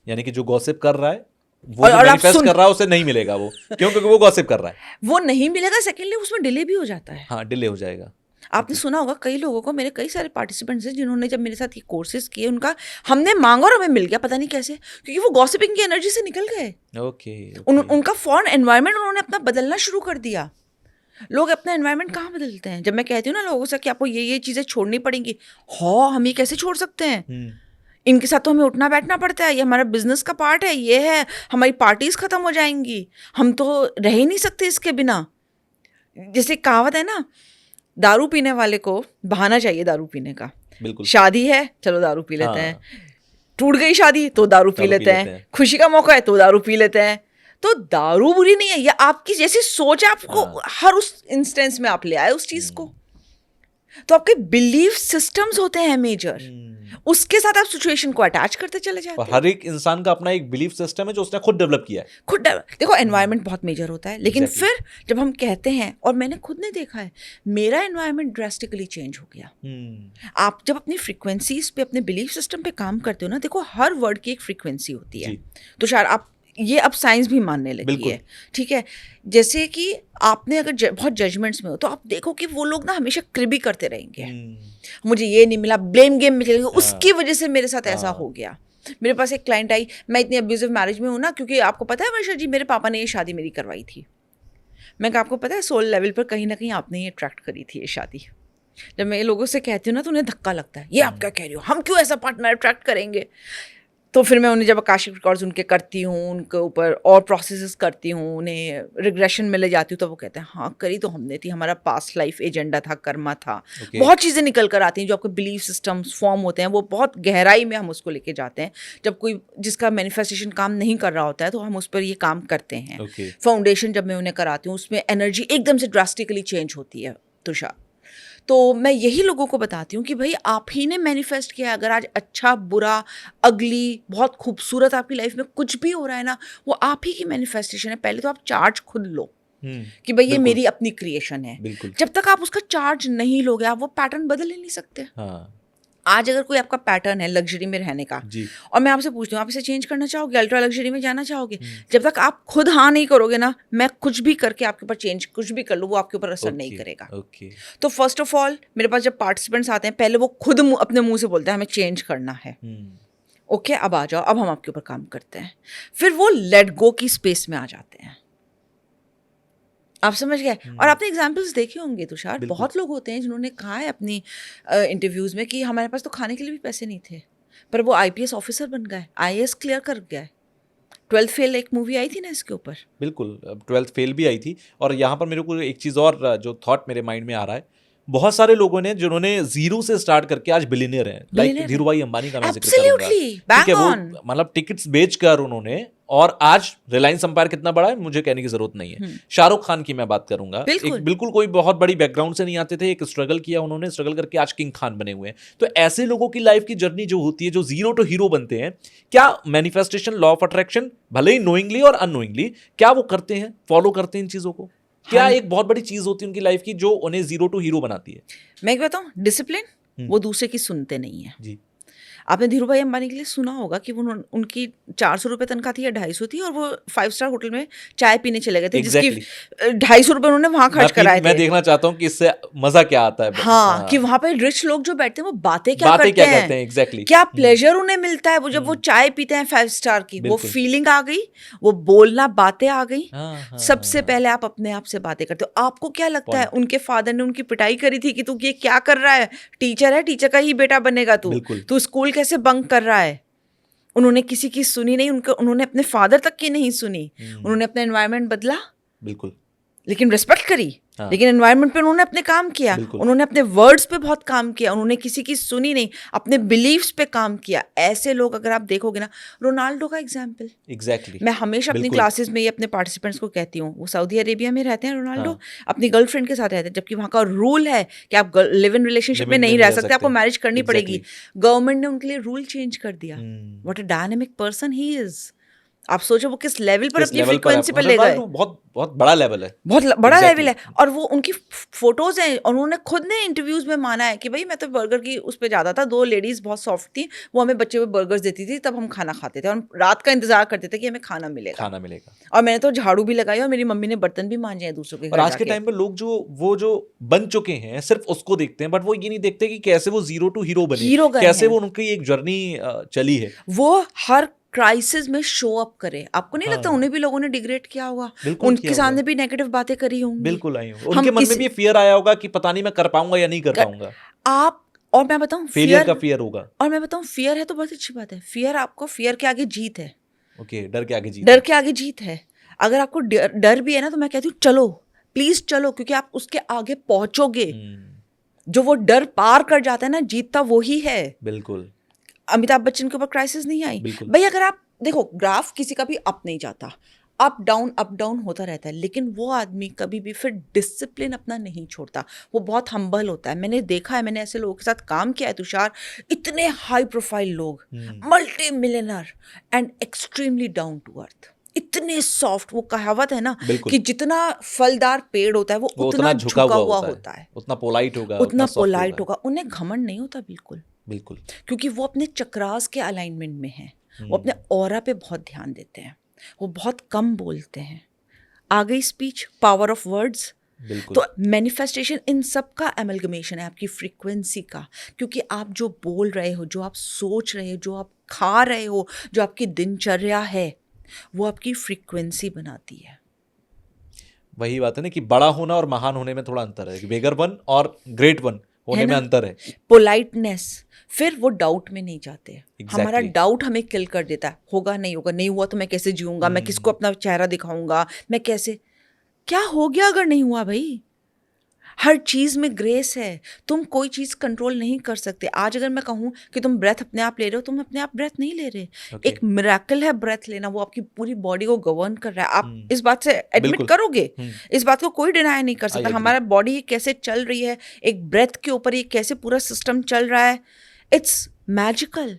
यानी कि जो गॉसिप कर रहा है वो और आप मैनिफेस्ट कर रहा है उसे नहीं मिलेगा वो, क्यों? क्योंकि वो गॉसिप कर रहा है। वो नहीं मिलेगा, सेकेंडली उसमें डिले भी हो जाता है। हाँ, डिले हो जाएगा। आपने सुना होगा कई लोगों को, मेरे कई सारे पार्टिसिपेंट्स हैं जिन्होंने जब मेरे साथ ये कोर्सेज किए, उनका हमने मांगा और हमें मिल गया, पता नहीं कैसे, क्योंकि वो गॉसिपिंग की एनर्जी से निकल गए। ओके। उनका फॉरेन एनवायरनमेंट उन्होंने अपना बदलना शुरू कर दिया। लोग अपना एनवायरनमेंट कहाँ बदलते हैं? जब मैं कहती हूँ ना लोगों से कि आपको ये चीज़ें छोड़नी पड़ेंगी, हाँ हम ये कैसे छोड़ सकते हैं? इनके साथ तो हमें उठना बैठना पड़ता है, ये हमारा बिजनेस का पार्ट है, ये है, हमारी पार्टीज खत्म हो जाएंगी, हम तो रह ही नहीं सकते इसके बिना। जैसे कहावत है ना, दारू पीने वाले को बहाना चाहिए दारू पीने का। बिल्कुल। शादी है, चलो दारू पी लेते हैं। हाँ। टूट गई शादी तो दारू पी लेते हैं। खुशी का मौका है तो दारू पी लेते हैं। तो दारू बुरी नहीं है, ये आपकी जैसी सोच है, आपको हर उस इंस्टेंस में आप ले आए उस चीज को। तो आपके बिलीफ सिस्टम्स होते हैं मेजर, उसके साथ आप सिचुएशन को अटैच करते चले जाते हैं। हर एक इंसान का अपना एक बिलीफ सिस्टम है जो उसने खुद डेवलप किया है। देखो एनवायरनमेंट बहुत मेजर होता है, लेकिन Exactly. फिर जब हम कहते हैं, और मैंने खुद ने देखा है, मेरा एनवायरनमेंट ड्रास्टिकली चेंज हो गया। आप जब अपनी फ्रीक्वेंसीज पे, अपने बिलीफ सिस्टम पे काम करते हो ना, देखो हर वर्ड की एक फ्रीक्वेंसी होती है। तो शायद आप ये अब साइंस भी मानने लगी है, ठीक है? जैसे कि आपने अगर बहुत जजमेंट्स में हो तो आप देखो कि वो लोग ना हमेशा क्रिबी करते रहेंगे, मुझे ये नहीं मिला, ब्लेम गेम में चले गए, उसकी वजह से मेरे साथ ऐसा हो गया। मेरे पास एक क्लाइंट आई, मैं इतनी अब्यूजिव मैरिज में हूँ ना, क्योंकि आपको पता है वर्षा जी, मेरे पापा ने ये शादी मेरी करवाई थी। मैं कहा आपको पता है सोल लेवल पर कहीं ना कहीं आपने ये अट्रैक्ट करी थी ये शादी। जब मैं ये लोगों से कहती हूँ ना तो उन्हें धक्का लगता है, ये आप क्या कह रही हो, हम क्यों ऐसा पार्टनर अट्रैक्ट करेंगे? तो फिर मैं उन्हें जब आकाशिक रिकॉर्ड्स उनके करती हूँ, उनके ऊपर और प्रोसेसेस करती हूँ, उन्हें रिग्रेशन में ले जाती हूँ, तो वो कहते हैं हाँ करी तो हमने थी, हमारा पास्ट लाइफ एजेंडा था, कर्मा था। बहुत चीज़ें निकल कर आती हैं जो आपके बिलीफ सिस्टम्स फॉर्म होते हैं, वो बहुत गहराई में हम उसको लेके जाते हैं। जब कोई जिसका मैनिफेस्टेशन काम नहीं कर रहा होता है तो हम उस पर ये काम करते हैं। फाउंडेशन जब मैं उन्हें कराती हूँ उसमें एनर्जी एकदम से ड्रास्टिकली चेंज होती है तुषार। तो मैं यही लोगों को बताती हूँ कि भाई आप ही ने मैनिफेस्ट किया। अगर आज अच्छा, बुरा, अगली, बहुत खूबसूरत आपकी लाइफ में कुछ भी हो रहा है ना, वो आप ही की मैनिफेस्टेशन है। पहले तो आप चार्ज खुद लो कि भाई ये मेरी अपनी क्रिएशन है। जब तक आप उसका चार्ज नहीं लोगे, आप वो पैटर्न बदल ही नहीं सकते। आज अगर कोई आपका पैटर्न है लग्जरी में रहने का, और मैं आपसे पूछती हूँ आप इसे चेंज करना चाहोगे, अल्ट्रा लग्जरी में जाना चाहोगे? जब तक आप खुद हाँ नहीं करोगे ना, मैं कुछ भी करके आपके ऊपर चेंज कुछ भी कर लूँ, वो आपके ऊपर असर नहीं करेगा। तो फर्स्ट ऑफ ऑल मेरे पास जब पार्टिसिपेंट्स आते हैं, पहले वो खुद अपने मुंह से बोलते हैं हमें चेंज करना है। ओके, अब आ जाओ, अब हम आपके ऊपर काम करते हैं। फिर वो लेट गो की स्पेस में आ जाते हैं। आप समझ गए? और आपने एग्जाम्पल्स देखे होंगे तुषार, बहुत लोग होते हैं जिन्होंने कहा है अपनी इंटरव्यूज में कि हमारे पास तो खाने के लिए भी पैसे नहीं थे, पर वो आईपीएस ऑफिसर बन गए, आईएएस क्लियर कर गए। 12th फेल एक मूवी आई थी ना इसके ऊपर। बिल्कुल, 12th फेल भी आई थी। और यहाँ पर मेरे को एक चीज़ और जो थॉट मेरे माइंड में आ रहा है, बहुत सारे लोगों ने जिन्होंने जीरो से स्टार्ट करके आज बिलियनियर हैं, लाइक धीरूभाई अंबानी का मैं जिक्र करूंगा, ठीक है? वो मतलब टिकट्स बेचकर उन्होंने, और आज रिलायंस एम्पायर कितना बड़ा है मुझे कहने की जरूरत नहीं है। शाहरुख खान की मैं बात करूंगा, बिल्कुल कोई बहुत बड़ी बैकग्राउंड से नहीं आते थे, एक स्ट्रगल किया उन्होंने, स्ट्रगल करके आज किंग खान बने हुए हैं। तो ऐसे लोगों की लाइफ की जर्नी जो होती है, जो जीरो टू हीरो बनते हैं, क्या मैनिफेस्टेशन, लॉ ऑफ अट्रैक्शन, भले ही नोइंगली और अननोइंगली, क्या वो करते हैं, फॉलो करते हैं इन चीजों को? क्या एक बहुत बड़ी चीज होती है उनकी लाइफ की जो उन्हें जीरो टू हीरो बनाती है? मैं एक बताऊं, डिसिप्लिन। वो दूसरे की सुनते नहीं है जी। आपने धीरूभाई अंबानी के लिए सुना होगा कि वो उनकी 400 रुपये तनख्वाह थी या 250 थी, और वो 5 स्टार होटल में चाय पीने चले गए थे, जिसकी 250 रुपये उन्होंने वहां खर्च कराए थे। मैं देखना चाहता हूँ कि इससे मजा क्या आता है। हाँ, कि वहां पे रिच लोग जो बैठते हैं वो बातें क्या करते हैं, एग्जैक्टली क्या प्लेजर उन्हें मिलता है वो जब वो चाय पीते हैं 5 स्टार की। वो फीलिंग आ गई, वो बोलना, बातें आ गई। सबसे पहले आप अपने आप से बातें करते हो। आपको क्या लगता है उनके फादर ने उनकी पिटाई करी थी कि तू ये क्या कर रहा है, टीचर है, टीचर का ही बेटा बनेगा तू स्कूल कैसे बंक कर रहा है? उन्होंने किसी की सुनी नहीं, उन्होंने अपने फादर तक की नहीं सुनी। उन्होंने अपना एनवायरनमेंट बदला, बिल्कुल, लेकिन रिस्पेक्ट करी। हाँ। लेकिन एनवायरनमेंट पे उन्होंने अपने काम किया, उन्होंने अपने वर्ड्स पे बहुत काम किया, उन्होंने किसी की सुनी नहीं, अपने बिलीव्स पे काम किया। ऐसे लोग अगर आप देखोगे ना, रोनाल्डो का एग्जाम्पल, एग्जैक्टली मैं हमेशा अपनी क्लासेस में ये अपने पार्टिसिपेंट्स को कहती हूँ। वो सऊदी अरेबिया में रहते हैं रोनाल्डो, हाँ। अपनी गर्लफ्रेंड के साथ रहते हैं, जबकि वहाँ का रूल है कि आप लिव इन रिलेशनशिप में नहीं रह सकते, आपको मैरिज करनी पड़ेगी। गवर्नमेंट ने उनके लिए रूल चेंज कर दिया। What a dynamic person he is. आप सोचो वो किस लेवल पर किस अपनी लेवल फ्रीक्वेंसी पर 100 ले गए, तो बहुत बहुत बड़ा लेवल है। बहुत बड़ा Exactly. लेवल है। और वो उनकी फोटोज हैं, और उन्होंने खुद ने इंटरव्यूज में माना है कि भाई मैं तो बर्गर की उस पे जाता था, 2 लेडीज बहुत सॉफ्ट थी, वो हमें बच्चे हुए बर्गर्स देती थी, तब हम खाना खाते थे और हम रात का इंतजार करते थे कि हमें खाना मिलेगा। खाना मिलेगा। और मैंने तो झाड़ू भी लगाई और मेरी मम्मी ने बर्तन भी मांजे हैं दूसरों के और घर आज के जाके। टाइम पे लोग जो बन चुके हैं सिर्फ उसको देखते हैं, बट वो ये नहीं देखते कि कैसे वो जीरो टू हीरो बने, हीरो गए कैसे हैं। वो उनकी एक जर्नी चली है। वो हर क्राइसिस में शो अप करे। आपको नहीं लगता हाँ। उन्हें भी लोगों ने डिग्रेड किया होगा? बिल्कुल किया उनके होगा। सामने भी नेगेटिव बातें करी होंगी। बिल्कुल आई होंगी। हम उनके मन में किसी भी फियर आया होगा कि पता नहीं मैं कर पाऊंगा या नहीं कर पाऊंगा। आप, और मैं बताऊं फेलियर फियर, का फियर होगा। और मैं बताऊं फियर है तो बहुत अच्छी बात है। फियर आपको, फियर के आगे जीत है। ओके, डर के आगे जीत डर है। के आगे जीत है। अगर आपको डर भी है ना, तो मैं कहती हूँ चलो, प्लीज चलो, क्योंकि आप उसके आगे पहुंचोगे। जो वो डर पार कर जाता है ना, जीतता वो ही है। बिल्कुल अमिताभ बच्चन के ऊपर क्राइसिस नहीं आई बिल्कुल। भाई। अगर आप देखो, ग्राफ किसी का भी अप नहीं जाता, अप डाउन होता रहता है, लेकिन वो आदमी कभी भी फिर डिसिप्लिन अपना नहीं छोड़ता। वो बहुत हम्बल होता है। मैंने देखा है, मैंने ऐसे लोगों के साथ काम किया है तुषार, इतने हाई प्रोफाइल लोग, multi millionaire and extremely down to earth, इतने सॉफ्ट। वो कहावत है ना बिल्कुल। कि जितना फलदार पेड़ होता है वो उतना झुका हुआ होता है, उतना पोलाइट होगा, उतना soft पोलाइट होगा। होगा। उन्हें घमंड नहीं होता बिल्कुल, बिल्कुल। क्योंकि वो अपने चक्रास के अलाइनमेंट में हैं। वो अपने ऑरा पे बहुत ध्यान देते हैं, वो बहुत कम बोलते हैं। आ गई स्पीच, पावर ऑफ वर्ड्स। बिल्कुल। तो मैनिफेस्टेशन इन सब का एमलगमेशन है, आपकी फ्रीक्वेंसी का। क्योंकि आप जो बोल रहे हो, जो आप सोच रहे हो, जो आप खा रहे हो, जो आपकी दिनचर्या है, वो आपकी फ्रीक्वेंसी बनाती है। वही बात है ना कि बड़ा होना और महान होने में थोड़ा अंतर है। बिगर वन और ग्रेट वन होने में ना? अंतर है। पोलाइटनेस, फिर वो डाउट में नहीं जाते। हमारा Exactly. डाउट हमें किल कर देता है। होगा नहीं होगा, नहीं हुआ तो मैं कैसे जीऊंगा, मैं किसको अपना चेहरा दिखाऊंगा, मैं कैसे, क्या हो गया अगर नहीं हुआ भाई? हर चीज में ग्रेस है। तुम कोई चीज कंट्रोल नहीं कर सकते। आज अगर मैं कहूं कि तुम ब्रेथ अपने आप ले रहे हो, तुम अपने आप ब्रेथ नहीं ले रहे। Okay. एक मिरेकल है ब्रेथ लेना, वो आपकी पूरी बॉडी को गवर्न कर रहा है। आप इस बात से एडमिट बिल्कुल। करोगे, इस बात को कोई डिनाई नहीं कर सकता। agree. हमारा बॉडी कैसे चल रही है, एक ब्रेथ के ऊपर ये कैसे पूरा सिस्टम चल रहा है, इट्स मैजिकल।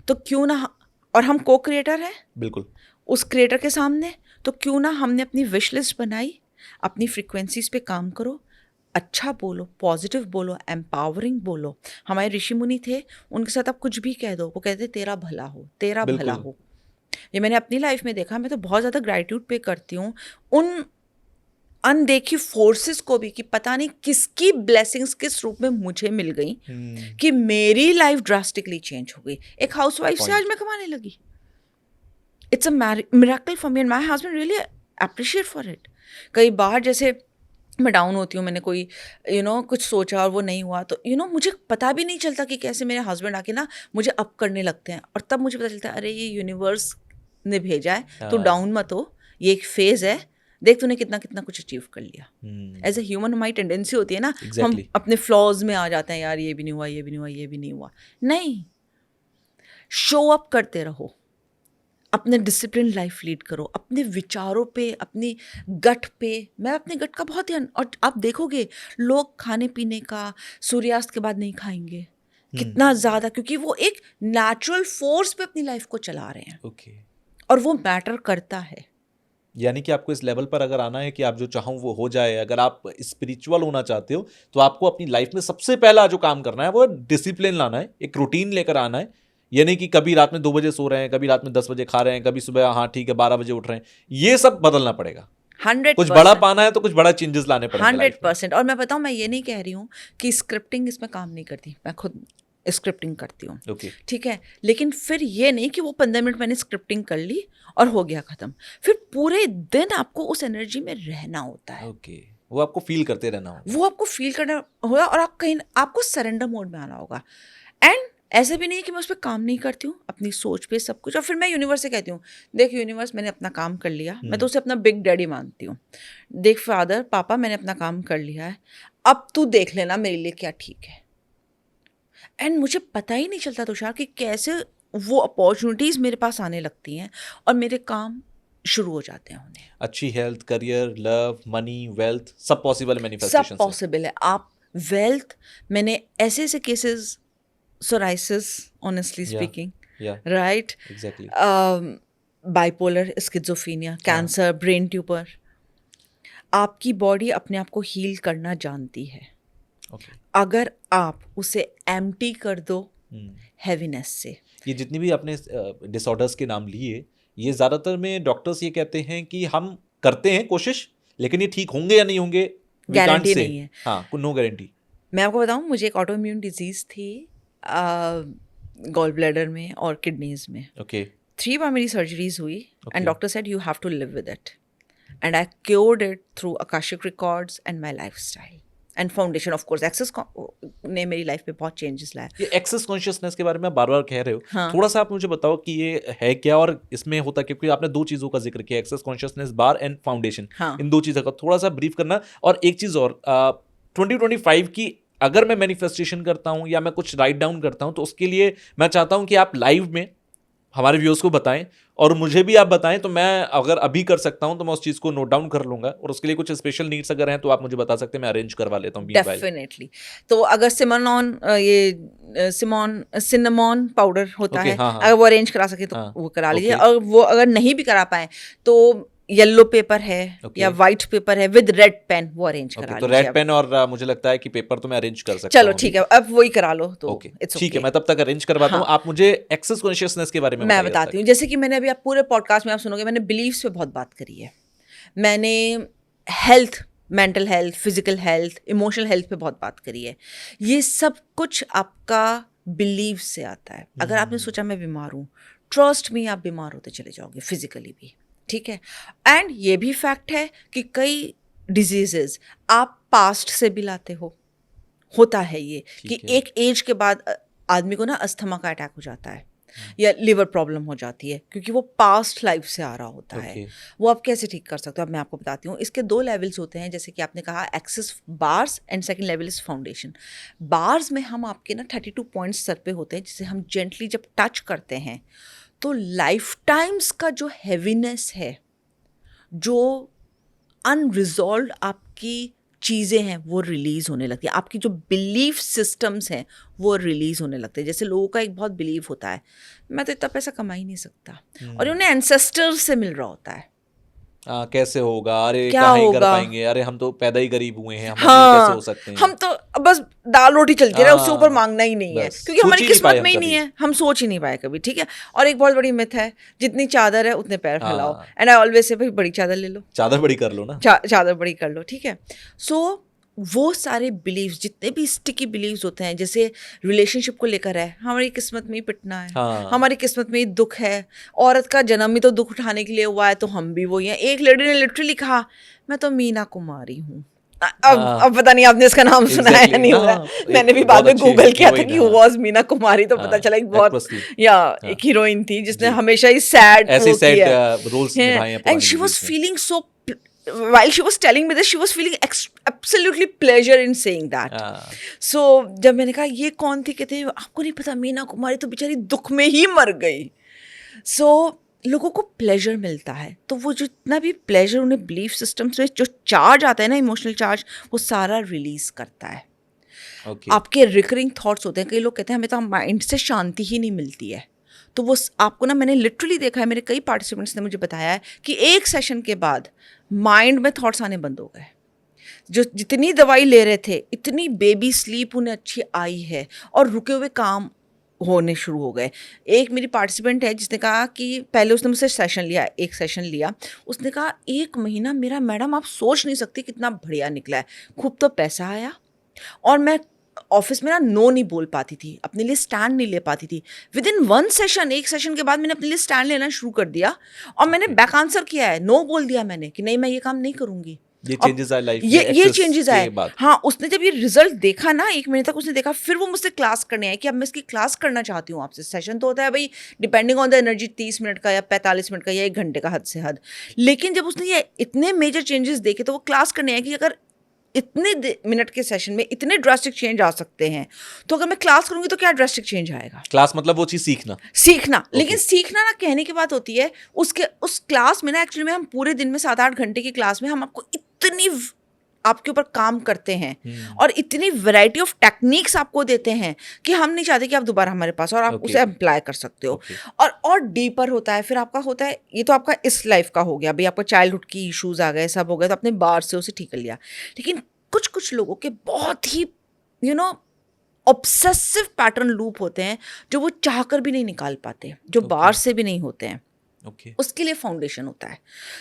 तो क्यों ना, और हम को क्रिएटर हैं बिल्कुल। उस क्रिएटर के सामने, तो क्यों ना हमने अपनी विश लिस्ट बनाई, अपनी फ्रीक्वेंसीज पे काम करो, अच्छा बोलो, पॉजिटिव बोलो, एम्पावरिंग बोलो। हमारे ऋषि मुनि थे, उनके साथ आप कुछ भी कह दो, वो कहते तेरा भला हो, तेरा भला बिल्कुल। हो। ये मैंने अपनी लाइफ में देखा। मैं तो बहुत ज़्यादा ग्रैटिट्यूड पे करती हूँ उन अनदेखी फोर्सेस को भी, कि पता नहीं किसकी ब्लेसिंग्स किस रूप में मुझे मिल गई कि मेरी लाइफ ड्रास्टिकली चेंज हो गई। एक हाउसवाइफ से आज मैं कमाने लगी। It's a miracle for me and my husband really appreciate for it. कई बार जैसे मैं डाउन होती हूँ, मैंने कोई कुछ सोचा और वो नहीं हुआ, तो मुझे पता भी नहीं चलता कि कैसे मेरे हस्बैंड आके ना मुझे अप करने लगते हैं, और तब मुझे पता चलता है अरे ये यूनिवर्स ने भेजा है, तो डाउन मत हो, ये एक फेज है, देख तूने कितना कितना कुछ अचीव कर लिया। एज ए ह्यूमन हमारी टेंडेंसी होती है ना, हम अपने फ्लॉज में आ जाते हैं, यार ये भी नहीं हुआ, ये भी नहीं हुआ, ये भी नहीं हुआ। नहीं, शो अप करते रहो, अपने डिसिप्लिन लाइफ लीड करो, अपने विचारों पे, अपनी गट पे। मैं अपने गट का बहुत ध्यान, और आप देखोगे लोग खाने पीने का सूर्यास्त के बाद नहीं खाएंगे, कितना ज़्यादा, क्योंकि वो एक नेचुरल फोर्स पे अपनी लाइफ को चला रहे हैं। ओके। और वो मैटर करता है। यानी कि आपको इस लेवल पर अगर आना है कि आप जो चाहो वो हो जाए, अगर आप स्पिरिचुअल होना चाहते हो, तो आपको अपनी लाइफ में सबसे पहला जो काम करना है वो डिसिप्लिन लाना है, एक रूटीन लेकर आना है। ये नहीं कि कभी रात में 2 बजे सो रहे हैं, कभी रात में 10 बजे खा रहे हैं, कभी सुबह हाँ ठीक है 12 बजे उठ रहे हैं। ये सब बदलना पड़ेगा। 100% कुछ बड़ा पाना है तो कुछ बड़ा चेंजेस लाने पड़ेंगे लाइफ में। 100%। और मैं बताऊँ, मैं ये नहीं कह रही हूँ कि स्क्रिप्टिंग इसमें काम नहीं करती, मैं खुद स्क्रिप्टिंग करती हूँ। ओके। ठीक है, लेकिन फिर ये नहीं कि वो 15 मिनट मैंने स्क्रिप्टिंग कर ली और हो गया खत्म। फिर पूरे दिन आपको उस एनर्जी में रहना होता है। ओके, वो आपको फील करते रहना होगा। वो आपको फील करना होगा, और आप कहीं आपको सरेंडर मोड में आना होगा। एंड ऐसे भी नहीं है कि मैं उस पर काम नहीं करती हूँ, अपनी सोच पे सब कुछ। और फिर मैं यूनिवर्स से कहती हूँ, देख यूनिवर्स, मैंने अपना काम कर लिया। मैं तो उसे अपना बिग डैडी मानती हूँ। देख फादर, पापा, मैंने अपना काम कर लिया है, अब तू देख लेना मेरे लिए क्या ठीक है। एंड मुझे पता ही नहीं चलता तुषार कि कैसे वो अपॉर्चुनिटीज़ मेरे पास आने लगती हैं और मेरे काम शुरू हो जाते हैं होने। अच्छी health, career, love, money, wealth, सब पॉसिबल सब मैनिफेस्टेशन पॉसिबल है। आप वेल्थ, मैंने ऐसे ऐसे केसेस, सोराइसिस ऑनेस्टली स्पीकिंग, या right, exactly. Bipolar schizophrenia, cancer, brain tumour, आपकी बॉडी अपने आप को हील करना जानती है। ओके। अगर आप उसे एम्प्टी कर दो हैवीनेस से। ये जितनी भी आपने डिसऑर्डर्स के नाम लिए, ये ज़्यादातर में डॉक्टर्स ये कहते हैं कि हम करते हैं कोशिश, लेकिन ये ठीक होंगे या नहीं होंगे we can't गारंटी say। नहीं है। हाँ, नो गारंटी। मैं आपको बताऊं, मुझे एक ऑटोइम्यून डिजीज़ थी गॉल ब्लैडर में और किडनीज में। ओके। 3 बार मेरी सर्जरीज हुई Okay. And doctor said you have to live with it and I cured it through Akashic records and my lifestyle and foundation. Of course access ने मेरी life में बहुत changes लाया। ये एक्सेस कॉन्शियसनेस के बारे में आप बार बार कह रहे हो, हाँ। थोड़ा सा आप मुझे बताओ कि ये है क्या और इसमें होता, क्योंकि आपने 2 चीज़ों का जिक्र किया, Access Consciousness bar and foundation. हाँ। इन 2 चीज़ों का थोड़ा सा ब्रीफ करना। और एक चीज़ और, 2025 की अगर मैं मैनिफेस्टेशन करता हूँ या मैं कुछ राइट डाउन करता हूँ, तो उसके लिए मैं चाहता हूँ कि आप लाइव में हमारे व्यूअर्स को बताएं और मुझे भी आप बताएं, तो मैं अगर अभी कर सकता हूं तो मैं उस चीज़ को नोट डाउन कर लूंगा। और उसके लिए कुछ स्पेशल नीड्स अगर हैं तो आप मुझे बता सकते हैं, मैं अरेंज करवा लेता हूं। डेफिनेटली। तो अगर सिनेमॉन पाउडर होता Okay, है, हाँ, हाँ। अगर वो अरेंज करा सके तो हाँ, वो करा लीजिए। okay। और वो अगर नहीं भी करा पाए तो येलो पेपर है Okay। या वाइट पेपर है विद रेड पेन, वो अरेंज करा तो लीजिए रेड आप। पेन और मुझे लगता है कि पेपर तो मैं अरेंज कर सकता चलो हूं ठीक है, अब वही करा लो तो ओके, इट्स ठीक है, ओके। मैं तब तक अरेंज करवाता हूं। हाँ। आप मुझे एक्सेस कॉन्शियसनेस के बारे में मैं बताइए अब बताती हूँ, जैसे कि मैंने अभी आप पूरे पॉडकास्ट में आप सुनोगे, मैंने बिलीव्स पे बहुत बात करी है। मैंने health, mental health, physical health, emotional health पे बहुत बात करी है। ये सब कुछ आपका बिलीव से आता है। अगर आपने सोचा मैं बीमार हूँ, ट्रस्ट मी, आप बीमार होते चले जाओगे फिजिकली भी, ठीक है। एंड ये भी फैक्ट है कि कई डिजीजेस आप पास्ट से भी लाते हो। होता है ये कि ठीक है। एक एज के बाद आदमी को ना अस्थमा का अटैक हो जाता है या लिवर प्रॉब्लम हो जाती है, क्योंकि वो पास्ट लाइफ से आ रहा होता है। Okay। वो आप कैसे ठीक कर सकते हो, अब मैं आपको बताती हूँ। इसके 2 लेवल्स होते हैं, जैसे कि आपने कहा Access Bars and second level is foundation. Bars में हम आपके ना 32 पॉइंट्स सर पे होते हैं, जिसे हम जेंटली जब टच करते हैं तो लाइफ टाइम्स का जो हैवीनेस है, जो अनरिजॉल्व आपकी चीज़ें हैं, वो रिलीज़ होने लगती है। आपकी जो बिलीफ सिस्टम्स हैं वो रिलीज़ होने लगते हैं। जैसे लोगों का एक बहुत बिलीव होता है, मैं तो इतना पैसा कमा ही नहीं सकता, और उन्हें एंसेस्टर्स से मिल रहा होता है। कैसे होगा, अरे क्या कहाँ ही कर होगा? पाएंगे, अरे हम तो पैदा ही गरीब हुए हैं, हम अमीर हाँ, कैसे हो सकते हैं। हम तो बस दाल रोटी चलती रहे, उससे हाँ, ऊपर मांगना ही नहीं है, बस, क्योंकि सोच हमारी ही नहीं पाए किस्मत हम में ही कभी। नहीं है, हम सोच ही नहीं पाए कभी, ठीक है। और एक बहुत बड़ी मिथ है, जितनी चादर है उतने पैर फैलाओ। हाँ। एंड आई ऑलवेज से, भाई बड़ी चादर ले लो, चादर बड़ी कर लो ना। चादर बड़ी कर लो, ठीक है। सो वो सारे बिलीव्स, जितने भी स्टिकी बिलीव्स होते हैं, जैसे रिलेशनशिप को लेकर है, हमारी किस्मत में ही पिटना है, हाँ। हमारी किस्मत में ही दुख है, औरत का जन्म ही तो दुख उठाने के लिए हुआ है, तो हम भी वही हैं। एक लेडी ने लिटरली कहा, मैं तो मीना कुमारी हूँ। अब पता नहीं आपने इसका नाम सुना है या नहीं हुआ। मैंने भी बाद में गूगल किया था कि वाज मीना कुमारी, तो पता चला एक बहुत एक हीरोइन थी जिसने हमेशा ही सैड रोल्स निभाए हैं। And she was feeling so, while she was telling me this, she was feeling absolutely pleasure in saying that. So जब मैंने कहा ये कौन थी, कहते हैं आपको नहीं पता, मीना कुमारी तो बेचारी दुख में ही मर गई। So लोगों को प्लेजर मिलता है, तो वो जितना भी प्लेजर उन्हें बिलीफ सिस्टम्स में जो चार्ज आता है ना, इमोशनल चार्ज, वो सारा रिलीज करता है। आपके रिकरिंग थॉट्स होते हैं। कई लोग कहते हैं हमें तो माइंड से शांति ही नहीं मिलती है, तो वो आपको ना, मैंने लिटरली देखा है, मेरे कई पार्टिसिपेंट्स ने मुझे बताया है कि एक सेशन के बाद माइंड में थॉट्स आने बंद हो गए। जो जितनी दवाई ले रहे थे, इतनी बेबी स्लीप उन्हें अच्छी आई है, और रुके हुए काम होने शुरू हो गए। एक मेरी पार्टिसिपेंट है जिसने कहा कि पहले उसने मुझसे एक सेशन लिया, उसने कहा 1 महीना मेरा, मैडम आप सोच नहीं सकती कितना बढ़िया निकला है। खूब तो पैसा आया, और मैं ऑफिस में ना नो नहीं बोल पाती थी, अपने लिए स्टैंड नहीं ले पाती थी। विद इन 1 सेशन, एक सेशन के बाद मैंने अपने लिए स्टैंड लेना शुरू कर दिया, और मैंने बैक आंसर किया है, नो बोल दिया मैंने कि नहीं, मैं ये काम नहीं करूँगी। ये चेंजेस आए लाइफ में, ये चेंजेस आए। हाँ, उसने जब ये रिजल्ट देखा ना, 1 महीने तक उसने देखा, फिर वो मुझसे क्लास करने आए कि अब मैं इसकी क्लास करना चाहती हूँ आपसे। सेशन तो होता है भाई depending on the energy 30 minute का या 45 मिनट का या 1 घंटे का, हद से हद। लेकिन जब उसने ये इतने मेजर चेंजेस देखे, तो वो क्लास करने आए कि अगर इतने मिनट के सेशन में इतने ड्रास्टिक चेंज आ सकते हैं, तो अगर मैं क्लास करूंगी तो क्या ड्रास्टिक चेंज आएगा। क्लास मतलब वो चीज़ सीखना। लेकिन सीखना ना कहने की बात होती है, उस क्लास में ना, एक्चुअली में हम पूरे दिन में 7-8 घंटे की क्लास में हम आपको इतनी आपके ऊपर काम करते हैं और इतनी वैरायटी ऑफ टेक्निक्स आपको देते हैं कि हम नहीं चाहते कि आप दोबारा हमारे पास, और आप उसे अप्लाई कर सकते हो। और डीपर होता है, फिर आपका होता है, ये तो आपका इस लाइफ का हो गया, भाई आपका चाइल्डहुड की इश्यूज आ गए, सब हो गए, तो अपने बाहर से उसे ठीक कर लिया। लेकिन कुछ कुछ लोगों के बहुत ही ऑब्सेसिव पैटर्न लूप होते हैं जो वो चाहकर भी नहीं निकाल पाते, जो बाहर से भी नहीं होते हैं। उसके लिए फाउंडेशन होता है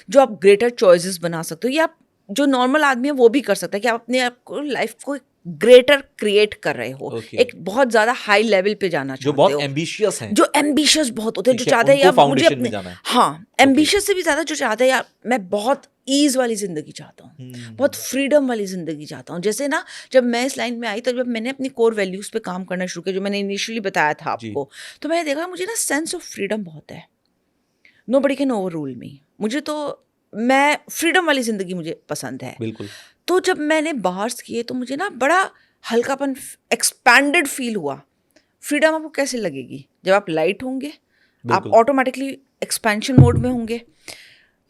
जो आप ग्रेटर चॉइसेस बना सकते हो, या आप जो नॉर्मल आदमी है वो भी कर सकता है कि आप अपने आप को लाइफ को ग्रेटर क्रिएट कर रहे हो, एक बहुत ज्यादा हाई लेवल पे जाना चाहते हो, जो बहुत एम्बिशियस हैं, जो एम्बिशियस बहुत होते हैं, जो चाहते हैं यार मुझे अपने, हाँ, एम्बिशियस से भी ज्यादा जो चाहते हैं यार मैं बहुत ईज वाली जिंदगी चाहता हूँ, बहुत फ्रीडम वाली जिंदगी चाहता हूँ। जैसे ना जब मैं इस लाइन में आई तो जब मैंने अपनी कोर वैल्यूज पे काम करना शुरू किया, जो मैंने इनिशियली बताया था आपको, तो मैंने देखा मुझे ना सेंस ऑफ फ्रीडम बहुत है। नोबडी कैन ओवर रूल मी। मुझे तो, मैं फ्रीडम वाली जिंदगी मुझे पसंद है। बिल्कुल। तो जब मैंने बाहर किए तो मुझे ना बड़ा हल्कापन, एक्सपैंडेड फील हुआ। फ्रीडम आपको कैसे लगेगी? जब आप लाइट होंगे, आप ऑटोमेटिकली एक्सपेंशन मोड में होंगे।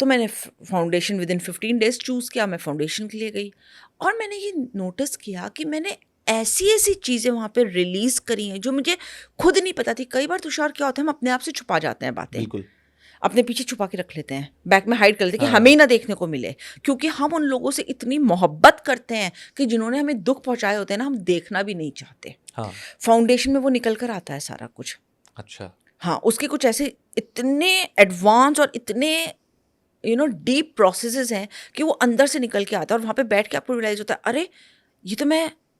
तो मैंने foundation with in 15 days choose किया, मैं फाउंडेशन के लिए गई और मैंने ये नोटिस किया कि मैंने ऐसी ऐसी चीज़ें वहाँ पे रिलीज़ करी हैं जो मुझे खुद नहीं पता थी। कई बार तुषार क्या होता है, हम अपने आप से छुपा जाते हैं बातें, बिल्कुल, अपने पीछे छुपा के रख लेते हैं, बैक में हाइड कर लेते हैं कि हमें ही ना देखने को मिले, क्योंकि हम उन लोगों से इतनी मोहब्बत करते हैं कि जिन्होंने हमें दुख पहुंचाए होते हैं ना, हम देखना भी नहीं चाहते। फाउंडेशन में वो निकल कर आता है सारा कुछ। अच्छा। हाँ, उसके कुछ ऐसे इतने एडवांस और इतने डीप प्रोसेसेस हैं कि वो अंदर से निकल के आता है, और वहाँ पे बैठ के आपको रियलाइज होता है, अरे ये तो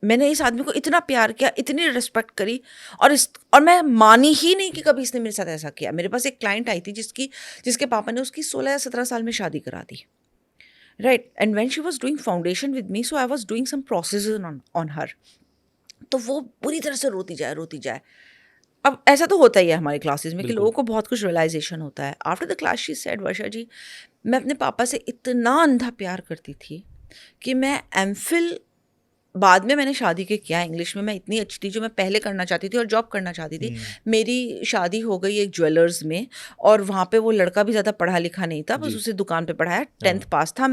मैंने इस आदमी को इतना प्यार किया, इतनी रिस्पेक्ट करी, और मैं मानी ही नहीं कि कभी इसने मेरे साथ ऐसा किया। मेरे पास एक क्लाइंट आई थी जिसके पापा ने उसकी 16 या 17 साल में शादी करा दी, right, and when she was doing foundation with me, so I was doing some processes on her. तो वो पूरी तरह से रोती जाए। अब ऐसा तो होता ही है हमारी क्लासेस में कि लोगों को बहुत कुछ रियलाइजेशन होता है। After the class she said, Varsha ji, मैं अपने पापा से इतना अंधा प्यार करती थी कि मैं एमफिल, बाद में मैंने शादी के किया इंग्लिश में, मैं इतनी अच्छी थी, जो मैं पहले करना चाहती थी और जॉब करना चाहती थी। मेरी शादी हो गई एक ज्वेलर्स में, और वहाँ पे वो लड़का भी ज़्यादा पढ़ा लिखा नहीं था, बस उसे दुकान पे पढ़ाया, 10th पास था,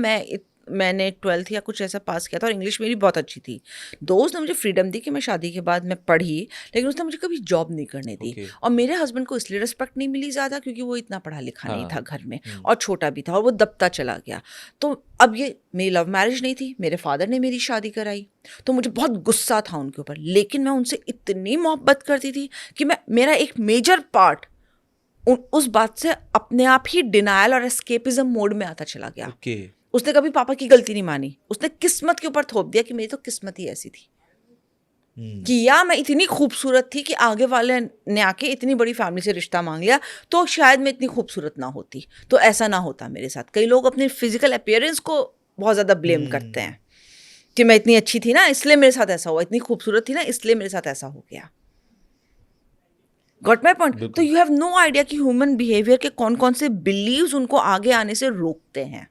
मैंने 12th या कुछ ऐसा पास किया था, और इंग्लिश मेरी बहुत अच्छी थी। दोस्त ने मुझे फ्रीडम दी कि मैं शादी के बाद मैं पढ़ी, लेकिन उसने मुझे कभी जॉब नहीं करने दी। और मेरे हस्बैंड को इसलिए रिस्पेक्ट नहीं मिली ज़्यादा क्योंकि वो इतना पढ़ा लिखा नहीं था घर में, और छोटा भी था, और वो दबता चला गया। तो अब ये मेरी लव मैरिज नहीं थी, मेरे फादर ने मेरी शादी कराई, तो मुझे बहुत गुस्सा था उनके ऊपर, लेकिन मैं उनसे इतनी मोहब्बत करती थी कि मेरा एक मेजर पार्ट उस बात से अपने आप ही डिनायल और एस्केपिज्म मोड में आता चला गया। उसने कभी पापा की गलती नहीं मानी, उसने किस्मत के ऊपर थोप दिया कि मेरी तो किस्मत ही ऐसी थी कि या मैं इतनी खूबसूरत थी कि आगे वाले ने आके इतनी बड़ी फैमिली से रिश्ता मांग लिया, तो शायद मैं इतनी खूबसूरत ना होती, तो ऐसा ना होता मेरे साथ। कई लोग अपने फिजिकल अपीयरेंस को बहुत ज़्यादा ब्लेम करते हैं कि मैं इतनी अच्छी थी ना इसलिए मेरे साथ ऐसा हुआ, इतनी खूबसूरत थी ना इसलिए मेरे साथ ऐसा हो गया। Got my point? तो यू हैव नो आइडिया कि ह्यूमन बिहेवियर के कौन कौन से बिलीव्स उनको आगे आने से रोकते हैं।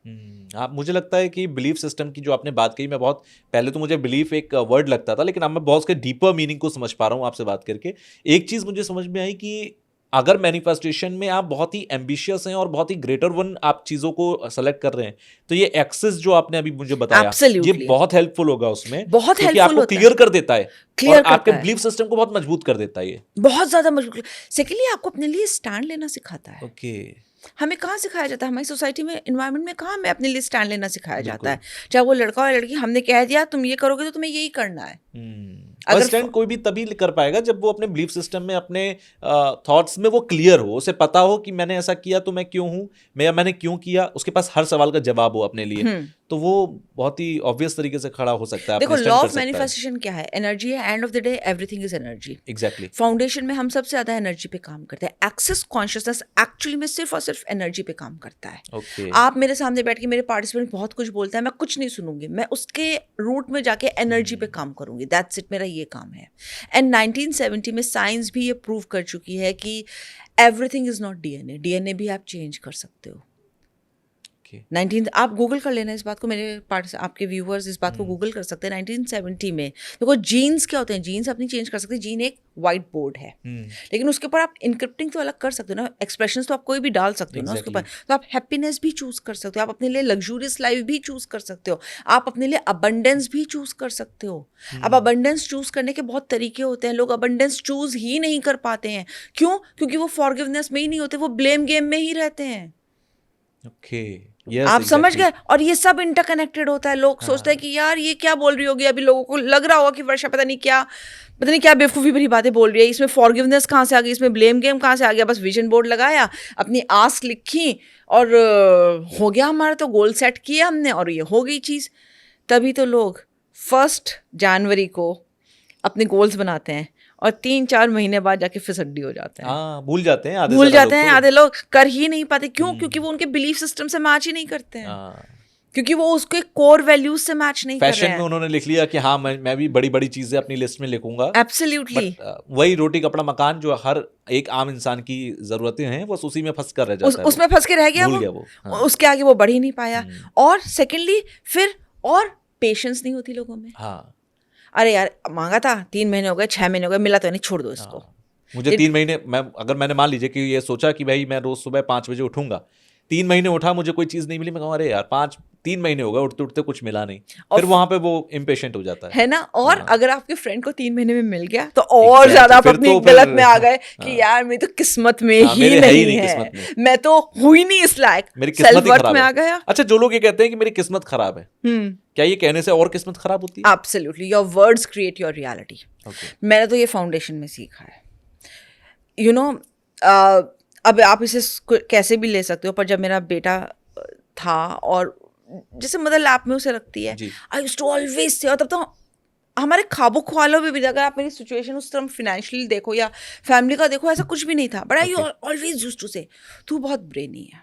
आप, मुझे लगता है कि बिलीफ सिस्टम की जो आपने बात कही, मैं बहुत पहले तो मुझे बिलीफ एक वर्ड लगता था, लेकिन अब मैं बहुत उसके डीपर मीनिंग को समझ पा रहा हूँ आपसे बात करके। एक चीज़ मुझे समझ में आई कि अगर मैनिफेस्टेशन में आप बहुत ही एम्बिशियस हैं और बहुत ही ग्रेटर वन आप चीज़ों को सेलेक्ट कर रहे हैं, तो ये एक्सेस जो आपने अभी मुझे बताया, ये बहुत हेल्पफुल होगा उसमें, बहुत क्योंकि हेल्पफुल आपको क्लियर कर देता है, और आपके बिलीफ सिस्टम को बहुत मजबूत कर देता है, ये बहुत ज़्यादा मजबूत। सेकेंडली आपको अपने लिए स्टैंड लेना सिखाता है। ओके। हमें कहाँ सिखाया जाता है, हमारी सोसाइटी में, एनवायरनमेंट में कहाँ हमें अपने लिए स्टैंड लेना सिखाया जाता है? चाहे वो लड़का हो या लड़की, हमने कह दिया तुम ये करोगे तो तुम्हें यही करना है। अगर स्टैंड कोई भी तभी कर पाएगा जब वो अपने बिलीफ सिस्टम में, अपने थॉट्स में वो क्लियर हो, उसे पता हो कि मैंने ऐसा किया तो मैं क्यों हूँ, मैंने क्यों किया, उसके पास हर सवाल का जवाब हो अपने लिए, तो वो बहुत ही ऑब्वियस तरीके से खड़ा हो सकता है। देखो, लॉ ऑफ मैनिफेस्टेशन क्या है? एनर्जी है, end of the day everything is energy. Exactly. Foundation में हम सबसे ज्यादा एनर्जी पे काम करते हैं। एक्सेस कॉन्शियसनेस एक्चुअली में सिर्फ और सिर्फ एनर्जी पे काम करता है। आप मेरे सामने बैठ के, मेरे पार्टिसिपेंट बहुत कुछ बोलता है, मैं कुछ नहीं सुनूंगी, मैं उसके रूट में जाके एनर्जी पे काम करूंगी, दैट्स इट, मेरा ये काम है। एंड 1970 में साइंस भी ये प्रूव कर चुकी है कि everything is not DNA, DNA भी आप चेंज कर सकते हो। ओके 19 आप गूगल कर लेना इस बात को, मेरे पार्ट आपके व्यूअर्स इस बात को गूगल कर सकते हैं। 1970 में देखो जीन्स क्या होते हैं, जीन्स अपनी चेंज कर सकते हैं। जीन एक वाइट बोर्ड है, लेकिन उसके ऊपर आप इनक्रिप्टिंग तो अलग कर सकते हो ना, एक्सप्रेशंस तो आप कोई भी डाल सकते हो ना उसके ऊपर। तो आप हैप्पीनेस भी चूज कर सकते हो, आप अपने लिए लग्जूरियस लाइफ भी चूज कर सकते हो, आप अपने लिए अबंडेंस भी चूज कर सकते हो। अब अबंडेंस चूज करने के बहुत तरीके होते हैं, लोग अबंडेंस चूज ही नहीं कर पाते हैं। क्यों? क्योंकि वो फॉरगिवनेस में ही नहीं होते, वो ब्लेम गेम में ही रहते हैं। ओके आप समझ गए? और ये सब इंटरकनेक्टेड होता है। लोग सोचते हैं कि यार ये क्या बोल रही होगी, अभी लोगों को लग रहा होगा कि वर्षा पता नहीं क्या बेवकूफ़ी भरी बातें बोल रही है, इसमें फॉरगिवनेस कहाँ से आ गई, इसमें ब्लेम गेम कहाँ से आ गया। बस विजन बोर्ड लगाया, अपनी आस्क लिखी और हो गया हमारा, तो गोल सेट किया हमने और ये हो गई चीज़। तभी तो लोग 1 जनवरी को अपने गोल्स बनाते हैं और 3-4 महीने बाद जाके फिर सड्डी हो जाते हैं। हाँ, भूल जाते हैं आधे लोग कर ही नहीं पाते। क्यों? क्योंकि वो उनके बिलीफ सिस्टम से मैच ही नहीं करते हैं, क्योंकि वो उसके कोर वैल्यूज से मैच नहीं कर रहे हैं। फैशन में उन्होंने लिख लिया कि हाँ मैं भी बड़ी बड़ी चीजें अपनी लिस्ट में लिखूंगा। एब्सोल्युटली। वही रोटी कपड़ा मकान जो हर एक आम इंसान की जरूरतें हैं, बस उसी में फंस कर रह जाता है। उसमें फंस के रह गया, भूल गया वो। हाँ। उसके आगे वो बढ़ ही नहीं पाया। और सेकेंडली फिर और पेशेंस नहीं होती लोगों में। हाँ, अरे यार मांगा था, 3 महीने हो गए, 6 महीने हो गए, मिला तो नहीं, छोड़ दो इसको। मुझे 3 महीने, अगर मैंने मान लीजिए कि ये सोचा कि भाई मैं रोज सुबह 5 बजे उठूंगा, 3 महीने उठा, मुझे कोई चीज नहीं मिली, मैं कहूँ अरे यार 3 महीने हो गए उठते उठते कुछ मिला नहीं, फिर वहां पे वो इम्पेशेंट हो जाता है ना। और अगर आपके फ्रेंड को 3 महीने में मिल गया तो और ज्यादा आप अपनी गलत में आ गए कि यार मेरी तो किस्मत में ही नहीं है, मैं तो हुई नहीं इस लायक, मेरी किस्मत ही खराब में है। आ गया। अच्छा, जो लोग ये कहते हैं कि मेरी किस्मत खराब है, क्या ये कहने से और किस्मत खराब होती है? Absolutely, your words create your reality. मैंने तो ये फाउंडेशन में सीखा है। यू नो, अब आप इसे कैसे भी ले सकते हो, पर जब मेरा बेटा था और जैसे मदर लैप में उसे रखती है, I used to always say, और तब तो हमारे ख्वाबों ख्वालों में भी, अगर आप मेरी सिचुएशन उस तरह फाइनेंशियली देखो या फैमिली का देखो, ऐसा कुछ भी नहीं था, but I always used to say तू बहुत ब्रेनी है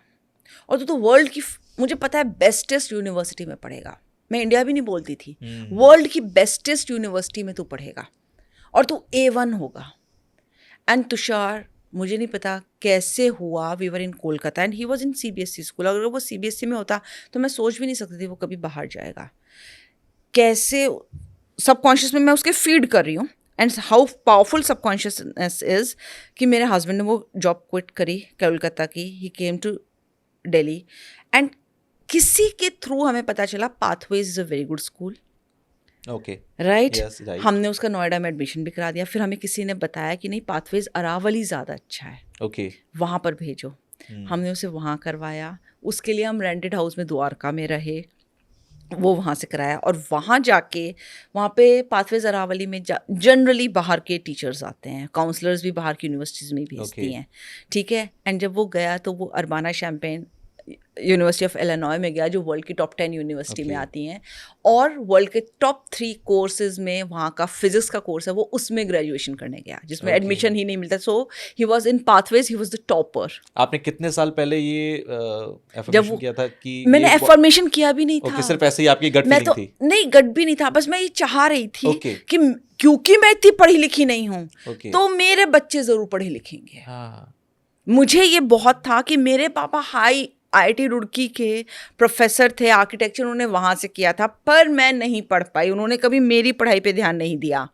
और तू तो वर्ल्ड की, मुझे पता है, बेस्टेस्ट यूनिवर्सिटी में पढ़ेगा। मैं इंडिया भी नहीं बोलती थी, वर्ल्ड की बेस्टेस्ट यूनिवर्सिटी में तू पढ़ेगा और तू A1 होगा। एंड तुषार, मुझे नहीं पता कैसे हुआ, we were in Kolkata and he was in CBSE school. अगर वो CBSE में होता तो मैं सोच भी नहीं सकती थी वो कभी बाहर जाएगा। कैसे सबकॉन्शियस में मैं उसके फीड कर रही हूँ, and how powerful subconsciousness is कि मेरे हस्बैंड ने वो जॉब क्विट करी कोलकाता की, ही केम टू दिल्ली, एंड किसी के थ्रू हमें पता चला pathways is a very good school. Okay, right. हमने उसका नोएडा में एडमिशन भी करा दिया। फिर हमें किसी ने बताया कि नहीं, पाथवेज अरावली ज़्यादा अच्छा है, ओके, वहाँ पर भेजो। हमने उसे वहाँ करवाया। उसके लिए हम रेंटेड हाउस में द्वारका में रहे, वो वहाँ से कराया। और वहाँ जाके, वहाँ पे पाथवेज अरावली में जनरली बाहर के टीचर्स आते हैं, काउंसलर्स भी बाहर की यूनिवर्सिटीज़ में भेजती हैं, ठीक है। एंड जब वो गया तो वो Urbana champagne university of Illinois में गया, जो वर्ल्ड की टॉप 10 यूनिवर्सिटी में आती हैं, और वर्ल्ड के टॉप 3 कोर्सेज में वहाँ का फिजिक्स का कोर्स है, वो उसमें ग्रेजुएशन करने गया, जिसमें एडमिशन ही नहीं मिलता। So he was in Pathways, he was the topper. आपने कितने साल पहले ये एफर्मेशन किया था? कि मैंने एफर्मेशन किया भी नहीं था। सिर्फ ऐसे ही आपकी गट फीलिंग थी? नहीं, गट भी नहीं था, बस मैं ये चाह रही थी कि क्योंकि मैं इतनी पढ़ी लिखी नहीं हूँ तो मेरे बच्चे जरूर पढ़े लिखेंगे। मुझे ये बहुत था कि मेरे पापा IIT रुड़की के प्रोफेसर थे, आर्किटेक्चर उन्होंने वहाँ से किया था, पर मैं नहीं पढ़ पाई। उन्होंने कभी मेरी पढ़ाई पे ध्यान नहीं दिया।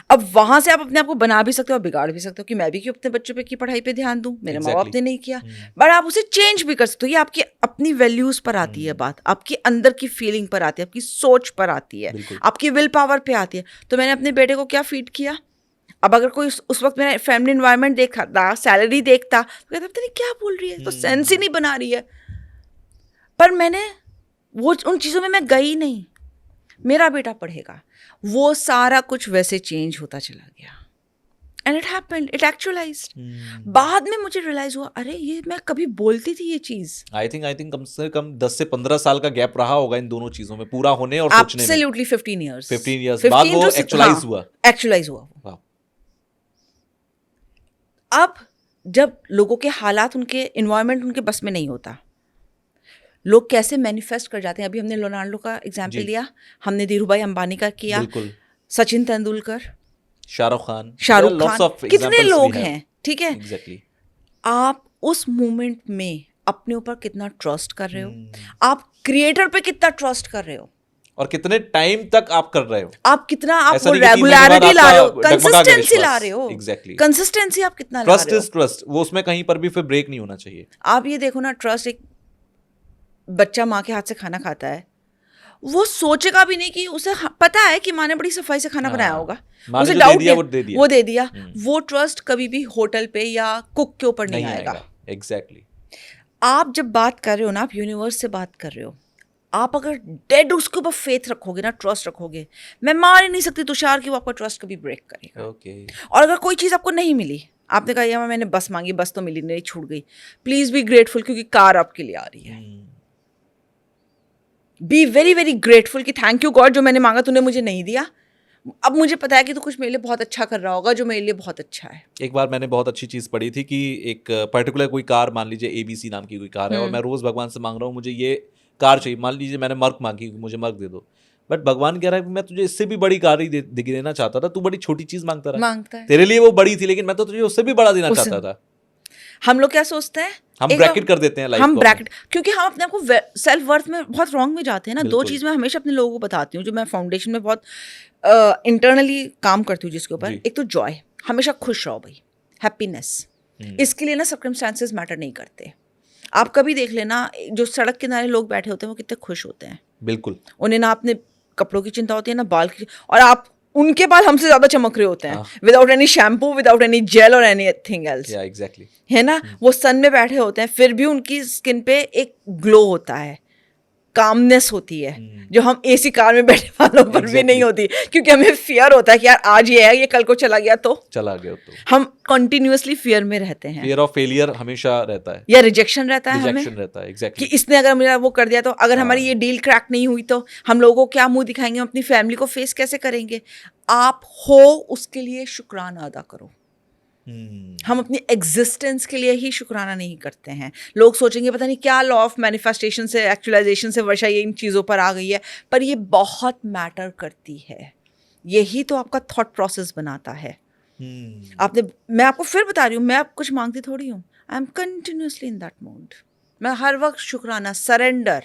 अब वहाँ से आप अपने आप को बना भी सकते हो, बिगाड़ भी सकते हो कि मैं भी क्यों अपने बच्चों पे की पढ़ाई पे ध्यान दूँ, मेरे माँ बाप ने नहीं किया। बट आप उसे चेंज भी कर सकते हो। ये आपकी अपनी वैल्यूज़ पर आती है बात, आपके अंदर की फीलिंग पर आती है, आपकी सोच पर आती है, आपकी विल पावर पे आती है। तो मैंने अपने बेटे को क्या फीड किया? अब अगर कोई उस वक्त मेरा फैमिली इन्वायरमेंट देखता, सैलरी देखता, तो कहता पता नहीं क्या बोल रही है, तो सेंस ही नहीं बना रही है। पर मैंने वो उन चीज़ों में मैं गई नहीं। मेरा बेटा पढ़ेगा, वो सारा कुछ वैसे चेंज होता चला गया। And it happened, it actualised. बाद में मुझे रियलाइज हुआ, अरे ये मैं कभी बोलती थी ये चीज़। आई थिंक कम से कम 10 से 15 साल का गैप रहा होगा इन दोनों चीज़ों में पूरा होने और सोचने में। Absolutely 15 years. 15 ईयर्स बाद वो एक्चुअलाइज हुआ। अब जब लोगों के हालात, उनके इन्वायरमेंट उनके बस में नहीं होता, लोग कैसे मैनिफेस्ट कर जाते हैं। अभी हमने लियोनार्डो का एग्जाम्पल दिया, हमने धीरूभाई अंबानी का किया, सचिन तेंदुलकर, शाहरुख खान, कितने लोग हैं, ठीक है। आप उस मोमेंट में अपने ऊपर कितना ट्रस्ट कर रहे हो, आप क्रिएटर पे कितना ट्रस्ट कर रहे हो, और कितने टाइम तक आप कर रहे हो, आप कितना, आप ऐसा वो नहीं कि 3 महीने बाद रेगुलरिटी ला रहे हो, आपका डगमगा गया कंसिस्टेंसी ला विश्वास। रहे हो, एग्जैक्टली, कंसिस्टेंसी आप कितना ला ट्रस्ट रहे हो। इज ट्रस्ट, वो उसमें कहीं पर भी फिर ब्रेक नहीं होना चाहिए। आप ये देखो ना, ट्रस्ट, एक बच्चा माँ के हाथ से खाना खाता है, वो सोचेगा भी नहीं कि उसे पता है कि माँ ने बड़ी सफाई से खाना बनाया होगा, माँ ने उसे जो डाउट दे दिया नहीं, वो दे दिया, वो दे दिया। वो ट्रस्ट कभी भी होटल पे या कुक के ऊपर नहीं आएगा। एग्जैक्टली। आप जब बात कर रहे हो ना, आप यूनिवर्स से बात कर रहे हो, आप अगर डेड उसके ऊपर फेथ रखोगे ना, ट्रस्ट रखोगे, मैं मान ही नहीं सकती तुषार कि वो आपका ट्रस्ट कभी ब्रेक करेगा। ओके। और अगर कोई चीज़ आपको नहीं मिली, आपने कहा यार मैंने बस मांगी, बस तो मिली नहीं, छूट गई, प्लीज बी ग्रेटफुल, क्योंकि कार आपके लिए आ रही है। बी वेरी वेरी ग्रेटफुल कि थैंक यू गॉड, जो मैंने मांगा तूने मुझे नहीं दिया, अब मुझे पता है कि तू कुछ मेरे लिए बहुत अच्छा कर रहा होगा, जो मेरे लिए बहुत अच्छा है। एक बार मैंने बहुत अच्छी चीज़ पढ़ी थी कि एक पर्टिकुलर कोई कार, मान लीजिए ABC नाम की कोई कार है, और मैं रोज़ भगवान से मांग रहा हूँ मुझे ये कार चाहिए, मान लीजिए मैंने मर्क मांगी, मुझे मर्क दे दो, बट भगवान कह रहा है कि मैं तुझे इससे भी बड़ी कार ही देना चाहता था, तू बड़ी छोटी चीज़ मांगता है, तेरे लिए वो बड़ी थी, लेकिन मैं तो तुझे उससे भी बड़ा देना चाहता था। हम लोग क्या सोचते हैं, हम ब्रैकेट कर देते हैं लाइफ हम को, ब्रैकेट, क्योंकि हम अपने आप को सेल्फ वर्थ में बहुत रॉन्ग में जाते हैं ना। दो बिल्कुल। चीज़ मैं हमेशा अपने लोगों को बताती हूँ, जो मैं फाउंडेशन में बहुत इंटरनली काम करती हूँ जिसके ऊपर, जी। एक तो जॉय, हमेशा खुश रहो भाई, हैप्पीनेस, इसके लिए ना सर्कमस्टांसेस मैटर नहीं करते। आप कभी देख लेना, जो सड़क किनारे लोग बैठे होते हैं वो कितने खुश होते हैं, बिल्कुल। उन्हें ना अपने कपड़ों की चिंता होती है ना बाल की, और आप उनके बाल हमसे ज़्यादा चमक रहे होते हैं, without any shampoo, without any gel और एनीथिंग एल्स, या एग्जैक्टली, है ना। वो सन में बैठे होते हैं, फिर भी उनकी स्किन पे एक ग्लो होता है, कामनेस होती है, जो हम AC कार में बैठे वालों पर भी नहीं होती, क्योंकि हमें फियर होता है कि यार आज ये है, ये कल को चला गया तो हम कंटिन्यूअसली फियर में रहते हैं, फियर ऑफ फेलियर हमेशा रहता है, या रिजेक्शन रहता है, हमें रहता है, कि इसने अगर मेरा वो कर दिया तो, अगर हमारी ये डील क्रैक नहीं हुई तो हम लोगों को क्या मुंह दिखाएंगे, हम अपनी फैमिली को फेस कैसे करेंगे। आप हो उसके लिए शुक्राना अदा करो। हम अपनी एग्जिस्टेंस के लिए ही शुक्राना नहीं करते हैं। लोग सोचेंगे पता नहीं क्या लॉ ऑफ मैनिफेस्टेशन से, एक्चुअलाइजेशन से वर्षा ये इन चीज़ों पर आ गई है, पर ये बहुत मैटर करती है। यही तो आपका थॉट प्रोसेस बनाता है। मैं आपको फिर बता रही हूँ, मैं अब कुछ मांगती थोड़ी हूँ, I am continuously in that mode. मैं हर वक्त शुक्राना, सरेंडर,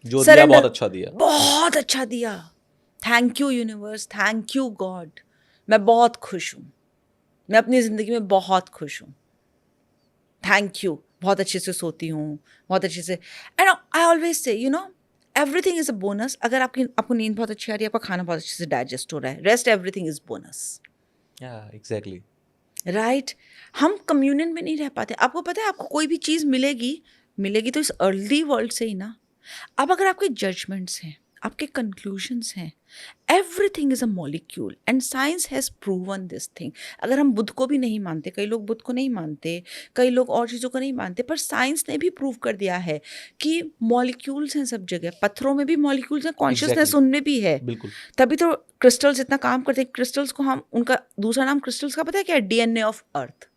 जो दिया बहुत अच्छा दिया, बहुत अच्छा दिया, thank you universe, thank you God, मैं बहुत खुश हूँ, मैं अपनी ज़िंदगी में बहुत खुश हूँ, थैंक यू, बहुत अच्छे से सोती हूँ, बहुत अच्छे से, and I always say everything is a bonus. अगर आपको नींद बहुत अच्छी आ रही है, आपका खाना बहुत अच्छे से डाइजेस्ट हो रहा है, rest everything is bonus. Exactly, right. हम कम्युनियन में नहीं रह पाते। आपको पता है, आपको कोई भी चीज़ मिलेगी तो इस अर्ली वर्ल्ड से ही ना। अब अगर आपके जजमेंट्स हैं, आपके कंक्लूजन्स हैं, everything is a molecule and science has proven this thing. अगर हम बुद्ध को भी नहीं मानते, कई लोग बुद्ध को नहीं मानते, कई लोग और चीज़ों को नहीं मानते, पर साइंस ने भी प्रूव कर दिया है कि मॉलिक्यूल्स हैं सब जगह। पत्थरों में भी मॉलिक्यूल्स हैं, कॉन्शियसनेस उनमें भी है, बिल्कुल। तभी तो क्रिस्टल्स इतना काम करते हैं। क्रिस्टल्स को हम, उनका दूसरा नाम क्रिस्टल्स का पता है क्या है? DNA of earth.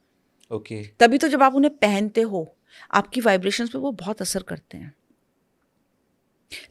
ओके। तभी तो जब आप उन्हें पहनते हो, आपकी वाइब्रेशंस पे वो बहुत असर करते हैं।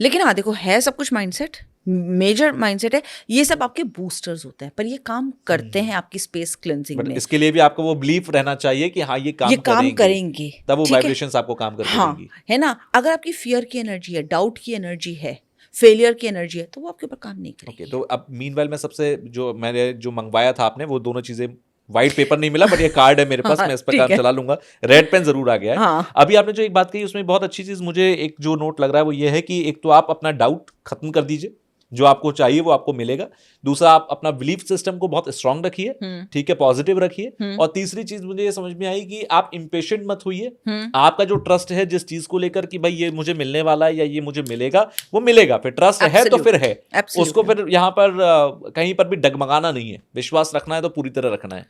लेकिन हाँ देखो, है सब कुछ माइंडसेट, मेजर माइंडसेट है, ये सब आपके बूस्टर्स होते हैं, पर ये काम करते हैं आपकी स्पेस क्लेंजिंग में। इसके लिए भी आपको वो बिलीफ रहना चाहिए कि हाँ ये काम करेंगे, तब वो वाइब्रेशंस आपको काम करके देंगी, है ना। अगर आपकी फियर की एनर्जी है, डाउट की एनर्जी है, फेलियर की एनर्जी है, तो वो आपके ऊपर काम नहीं करेगी। तो अब मीनवाइल मैं सबसे मैंने जो मंगवाया था आपने, वो दोनों चीजें, व्हाइट पेपर नहीं मिला बट ये कार्ड है मेरे पास, मैं इस पर काम चला लूंगा। रेड पेन जरूर आ गया है। हाँ। अभी आपने जो एक बात कही उसमें बहुत अच्छी चीज मुझे एक जो नोट लग रहा है वो ये है कि एक तो आप अपना डाउट खत्म कर दीजिए, जो आपको चाहिए वो आपको मिलेगा। दूसरा, आप अपना बिलीफ सिस्टम को बहुत स्ट्रांग रखिए, ठीक है, पॉजिटिव रखिए। और तीसरी चीज मुझे ये समझ में आई कि आप इम्पेशेंट मत होइए। आपका जो ट्रस्ट है जिस चीज को लेकर कि भाई ये मुझे मिलने वाला है या ये मुझे मिलेगा, वो मिलेगा। फिर ट्रस्ट है तो फिर है, उसको फिर यहाँ पर कहीं पर भी डगमगाना नहीं है, विश्वास रखना है तो पूरी तरह रखना है।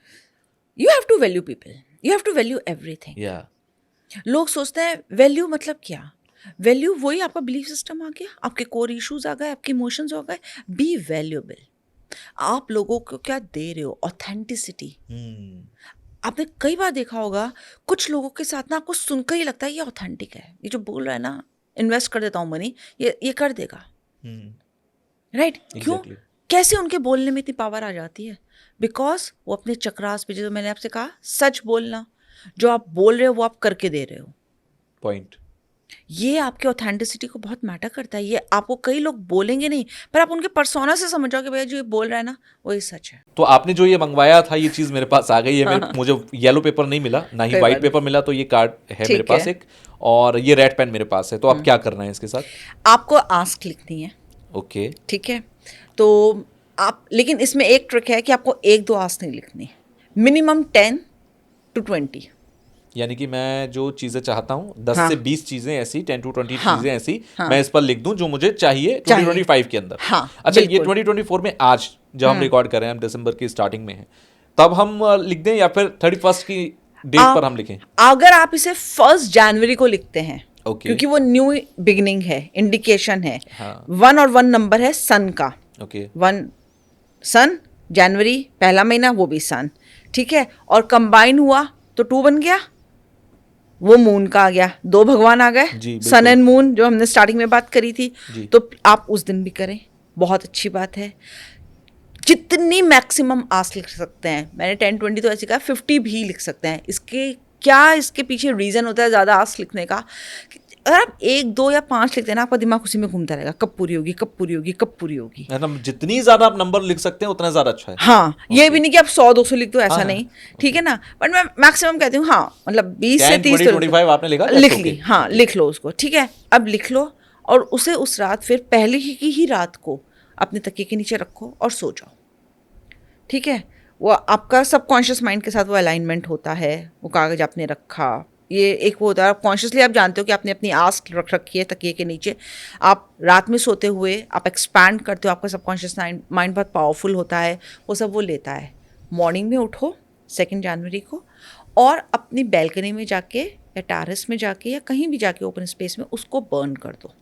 You have to value people. You have to value everything. लोग सोचते हैं वैल्यू मतलब क्या? वैल्यू वही आपका बिलीफ सिस्टम आ गया, आपके कोर इश्यूज आ गए, आपके इमोशंस हो गए। B valuable. आप लोगों को क्या दे रहे हो? ऑथेंटिसिटी। आपने कई बार देखा होगा, कुछ लोगों के साथ ना आपको सुनकर ही लगता है ये ऑथेंटिक है, ये जो बोल रहा है ना, इन्वेस्ट कर देता हूँ मनी, ये कर देगा। राइट? क्यों? कैसे उनके बोलने में इतनी पावर आ जाती है? बिकॉज वो अपने चक्रास पे, जो मैंने आपसे कहा, सच बोलना, जो आप बोल रहे हो वो आप करके दे रहे हो। पॉइंट। ये आपके ऑथेंटिसिटी को बहुत मैटर करता है। ये आपको कई लोग बोलेंगे नहीं, पर आप उनके पर्सोना से समझ जाओ कि भैया जो ये बोल रहा है ना वही सच है। तो आपने जो ये मंगवाया था ये चीज मेरे पास आ गई है। मुझे येलो पेपर नहीं मिला, ना ही कोई व्हाइट बात पेपर मिला, तो ये कार्ड है ठीक मेरे पास है। एक, और ये रेड पेन मेरे पास है। तो अब क्या करना है इसके साथ? आपको आस्क लिखनी है, ओके। ठीक है? तो आप, लेकिन इसमें एक ट्रिक है कि आपको 1-2 आस्क नहीं लिखनी, मिनिमम 10 to 20। यानी कि मैं जो चीजें चाहता हूँ 10 हाँ। से 20 चीजें ऐसी, 10 to 20 हाँ। चीजें ऐसी हाँ। मैं इस पर लिख दूं जो मुझे चाहिए चाहिए। 2025 के अंदर। हाँ, अच्छा, ये बिल्कुल। 2024 में आज जब हम रिकॉर्ड कर रहे हैं, हम दिसंबर की स्टार्टिंग में हैं, तब हम लिख दें या फिर 31 की डेट पर हम लिखें? अगर आप इसे 1 जनवरी को लिखते हैं, ओके। क्योंकि वो न्यू बिगिनिंग है, इंडिकेशन है। हाँ। 1 और 1 नंबर है सन का। ओके। 1 सन, जनवरी पहला महीना, वो भी सन, ठीक है? और कंबाइन हुआ तो 2 बन गया, वो मून का आ गया, 2 भगवान आ जी, गए, बिल्कुल। सन एंड मून, जो हमने स्टार्टिंग में बात करी थी। जी। तो आप उस दिन भी करें, बहुत अच्छी बात है। जितनी मैक्सिमम आस्क लिख सकते हैं, मैंने 10-20 तो ऐसे कहा, 50 भी लिख सकते हैं। इसके पीछे रीज़न होता है ज़्यादा आस्क लिखने का। अगर आप 1, 2 या 5 लिखते हैं ना, आपका दिमाग उसी में घूमता रहेगा, कब पूरी होगी, कब पूरी होगी, कब पूरी होगी। मतलब जितनी ज्यादा आप नंबर लिख सकते हैं उतना ज्यादा अच्छा है। हाँ, ये भी नहीं कि आप 100-200 लिख दो, ऐसा हाँ, नहीं, ठीक है ना? बट मैं मैक्सिमम कहती हूँ, हाँ, मतलब 20 से 10, 30 20, 25 आपने लिखा, that's लिख okay। ली, हाँ, लिख लो उसको, ठीक है? अब लिख लो और उसे उस रात, फिर पहले ही रात को अपने तकिए के नीचे रखो और सो जाओ, ठीक है? वो आपका सबकॉन्शियस माइंड के साथ वो अलाइनमेंट होता है। वो कागज आपने रखा, ये एक वो होता है, कॉन्शियसली आप जानते हो कि आपने अपनी आस्क रख रखी है तकिए के नीचे। आप रात में सोते हुए आप एक्सपैंड करते हो, आपका सबकॉन्शियस माइंड बहुत पावरफुल होता है, वो सब वो लेता है। मॉर्निंग में उठो 2 जनवरी को, और अपनी बैल्कनी में जाके या टेरेस में जाके या कहीं भी जाके ओपन स्पेस में उसको बर्न कर दो,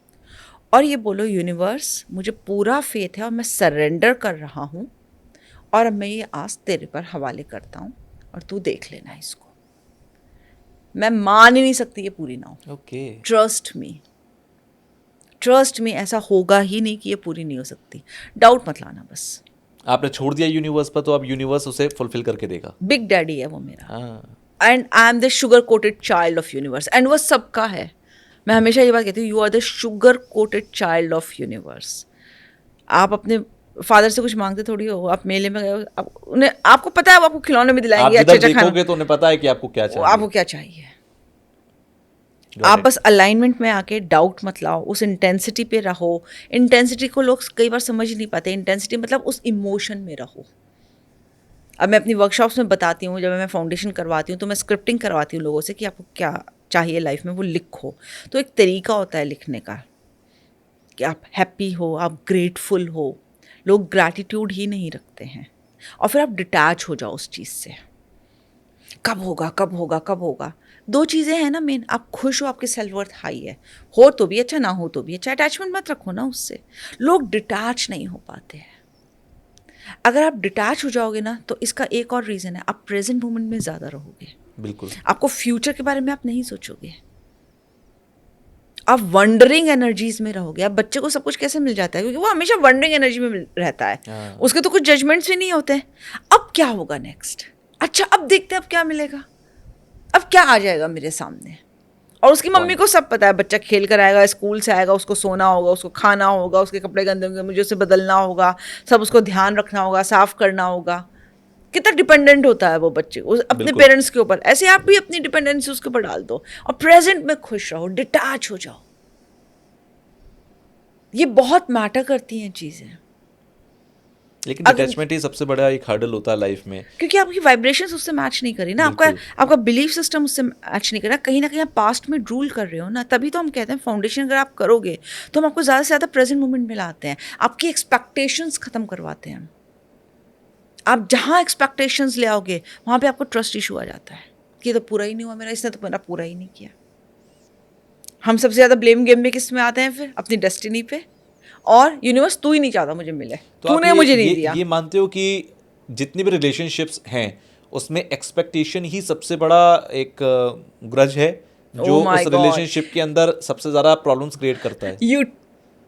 और ये बोलो, यूनिवर्स, मुझे पूरा फेथ है और मैं सरेंडर कर रहा हूँ, और अब मैं ये आस तेरे पर हवाले करता हूँ, और तू देख लेना इसको। मैं मान ही नहीं सकती ये पूरी ना हो। ओके। ट्रस्ट मी, ऐसा होगा ही नहीं कि ये पूरी नहीं हो सकती। डाउट मत लाना बस। आपने छोड़ दिया यूनिवर्स पर, तो अब यूनिवर्स उसे फुलफिल करके देगा। बिग डैडी है वो मेरा, हाँ। And I am the sugar coated child of universe, and वो सबका है। मैं हमेशा ये बात कहती हूँ, you are the sugar coated child of universe. आप अपने फादर से कुछ मांगते थोड़ी हो, आप मेले में गए हो, उन्हें, आपको पता है वो आपको खिलौने में आप दिलाएंगे, जिधर अच्छा देखोगे तो उन्हें पता है कि आपको क्या चाहिए। आपको क्या चाहिए। Got आप it। बस अलाइनमेंट में आके डाउट मत लाओ, उस इंटेंसिटी पे रहो। इंटेंसिटी को लोग कई बार समझ ही नहीं पाते। इंटेंसिटी मतलब उस इमोशन में रहो। अब मैं अपनी वर्कशॉप्स में बताती हूँ, जब मैं फाउंडेशन करवाती हूँ तो मैं स्क्रिप्टिंग करवाती हूँ लोगों से कि आपको क्या चाहिए लाइफ में, वो लिखो। तो एक तरीका होता है लिखने का कि आप हैप्पी हो, आप ग्रेटफुल हो। लोग ग्रैटिट्यूड ही नहीं रखते हैं, और फिर आप डिटैच हो जाओ उस चीज़ से। कब होगा, कब होगा, कब होगा। 2 चीज़ें हैं ना मेन, आप खुश हो, आपकी सेल्फ वर्थ हाई है, हो तो भी अच्छा, ना हो तो भी अच्छा। अटैचमेंट मत रखो ना उससे। लोग डिटैच नहीं हो पाते हैं। अगर आप डिटैच हो जाओगे ना, तो इसका एक और रीज़न है, आप प्रेजेंट मोमेंट में ज़्यादा रहोगे। बिल्कुल। आपको फ्यूचर के बारे में आप नहीं सोचोगे, आप वंडरिंग एनर्जीज में रहोगे। आप बच्चे को सब कुछ कैसे मिल जाता है, क्योंकि वो हमेशा वंडरिंग एनर्जी में रहता है। हाँ। उसके तो कुछ जजमेंट्स भी नहीं होते। अब क्या होगा नेक्स्ट, अच्छा अब देखते हैं अब क्या मिलेगा, अब क्या आ जाएगा मेरे सामने। और उसकी मम्मी को सब पता है, बच्चा खेल कर आएगा, स्कूल से आएगा, उसको सोना होगा, उसको खाना होगा, उसके कपड़े गंदे होंगे, मुझे उसे बदलना होगा, सब उसको ध्यान रखना होगा, साफ करना होगा। कितना डिपेंडेंट होता है वो बच्चे अपने बिल्कुल। पेरेंट्स के ऊपर। ऐसे आप भी अपनी डिपेंडेंसी उसके ऊपर डाल दो, और प्रेजेंट में खुश रहो, डिटैच हो जाओ। ये बहुत मैटर करती हैं चीज़ें, लेकिन अटैचमेंट ही सबसे बड़ा एक हर्डल होता है लाइफ में, क्योंकि आपकी वाइब्रेशंस उससे मैच नहीं करी ना, आपका बिलीफ सिस्टम उससे मैच नहीं करा। कहीं ना कहीं आप पास्ट में रूल कर रहे हो ना। तभी तो हम कहते हैं फाउंडेशन अगर आप करोगे तो हम आपको ज़्यादा से ज़्यादा प्रेजेंट मोमेंट में लाते हैं, आपकी एक्सपेक्टेशंस ख़त्म करवाते हैं। आप जहाँ एक्सपेक्टेशंस ले आओगे वहाँ पे आपको ट्रस्ट इशू आ जाता है कि ये तो पूरा ही नहीं हुआ मेरा, इसने तो मेरा पूरा ही नहीं किया। हम सबसे ज़्यादा ब्लेम गेम में किस में आते हैं फिर, अपनी डेस्टिनी पे। और यूनिवर्स तू ही नहीं चाहता मुझे मिले, तो तूने मुझे नहीं दिया। ये मानते हो कि जितनी भी रिलेशनशिप्स हैं उसमें एक्सपेक्टेशन ही सबसे बड़ा एक ग्रज है जो Oh my उस God. रिलेशनशिप के अंदर सबसे ज्यादा प्रॉब्लम्स क्रिएट करता है?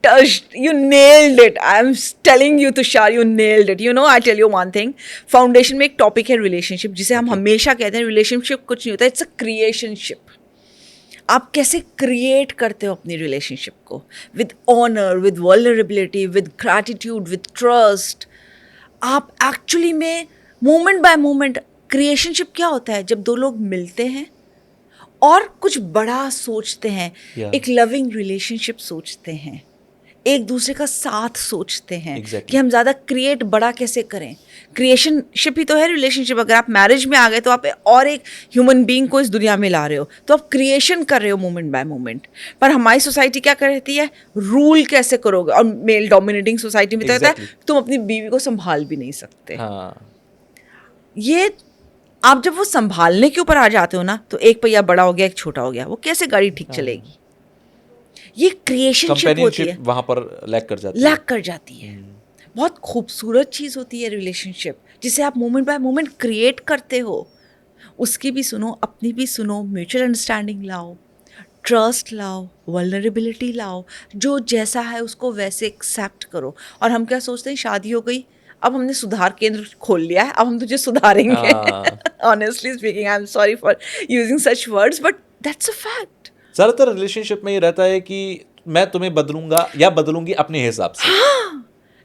You nailed it. I'm telling you, Tushar, you nailed it. You know, I tell you one thing. Foundation में एक टॉपिक है रिलेशनशिप, जिसे हम हमेशा कहते हैं रिलेशनशिप कुछ नहीं होता, इट्स अ क्रिएशनशिप। आप कैसे क्रिएट करते हो अपनी रिलेशनशिप को, with honour, with vulnerability, with gratitude, with trust. आप एक्चुअली में मोमेंट बाय मोमेंट, क्रिएशनशिप क्या होता है? जब दो लोग मिलते हैं और कुछ बड़ा सोचते हैं, Yeah. एक लविंग रिलेशनशिप सोचते हैं, एक दूसरे का साथ सोचते हैं Exactly. कि हम ज़्यादा क्रिएट बड़ा कैसे करें। क्रिएशनशिप ही तो है रिलेशनशिप। अगर आप मैरिज में आ गए तो आप और एक ह्यूमन बीइंग को इस दुनिया में ला रहे हो, तो आप क्रिएशन कर रहे हो मोमेंट बाय मोमेंट। पर हमारी सोसाइटी क्या करती है? रूल कैसे करोगे? और मेल डोमिनेटिंग सोसाइटी में तो होता है Exactly. तुम अपनी बीवी को संभाल भी नहीं सकते। हाँ, ये आप जब वो संभालने के ऊपर आ जाते हो ना, तो एक पहिया बड़ा हो गया, एक छोटा हो गया, वो कैसे गाड़ी ठीक चलेगी? ये क्रिएशनशिप होती है, कंपेनियनशिप वहां पर लैक कर जाती है। लैक कर जाती है। बहुत खूबसूरत चीज़ होती है रिलेशनशिप, जिसे आप मोमेंट बाय मोमेंट क्रिएट करते हो। उसकी भी सुनो, अपनी भी सुनो, म्यूचुअल अंडरस्टैंडिंग लाओ, ट्रस्ट लाओ, वल्नरेबिलिटी लाओ, जो जैसा है उसको वैसे एक्सेप्ट करो। और हम क्या सोचते हैं, शादी हो गई, अब हमने सुधार केंद्र खोल लिया है, अब हम तुझे सुधारेंगे। हाँ। Honestly speaking, I am sorry for using such words, but that's a fact. ज्यादातर रिलेशनशिप में ये रहता है कि मैं तुम्हें बदलूंगा या बदलूंगी अपने हिसाब से।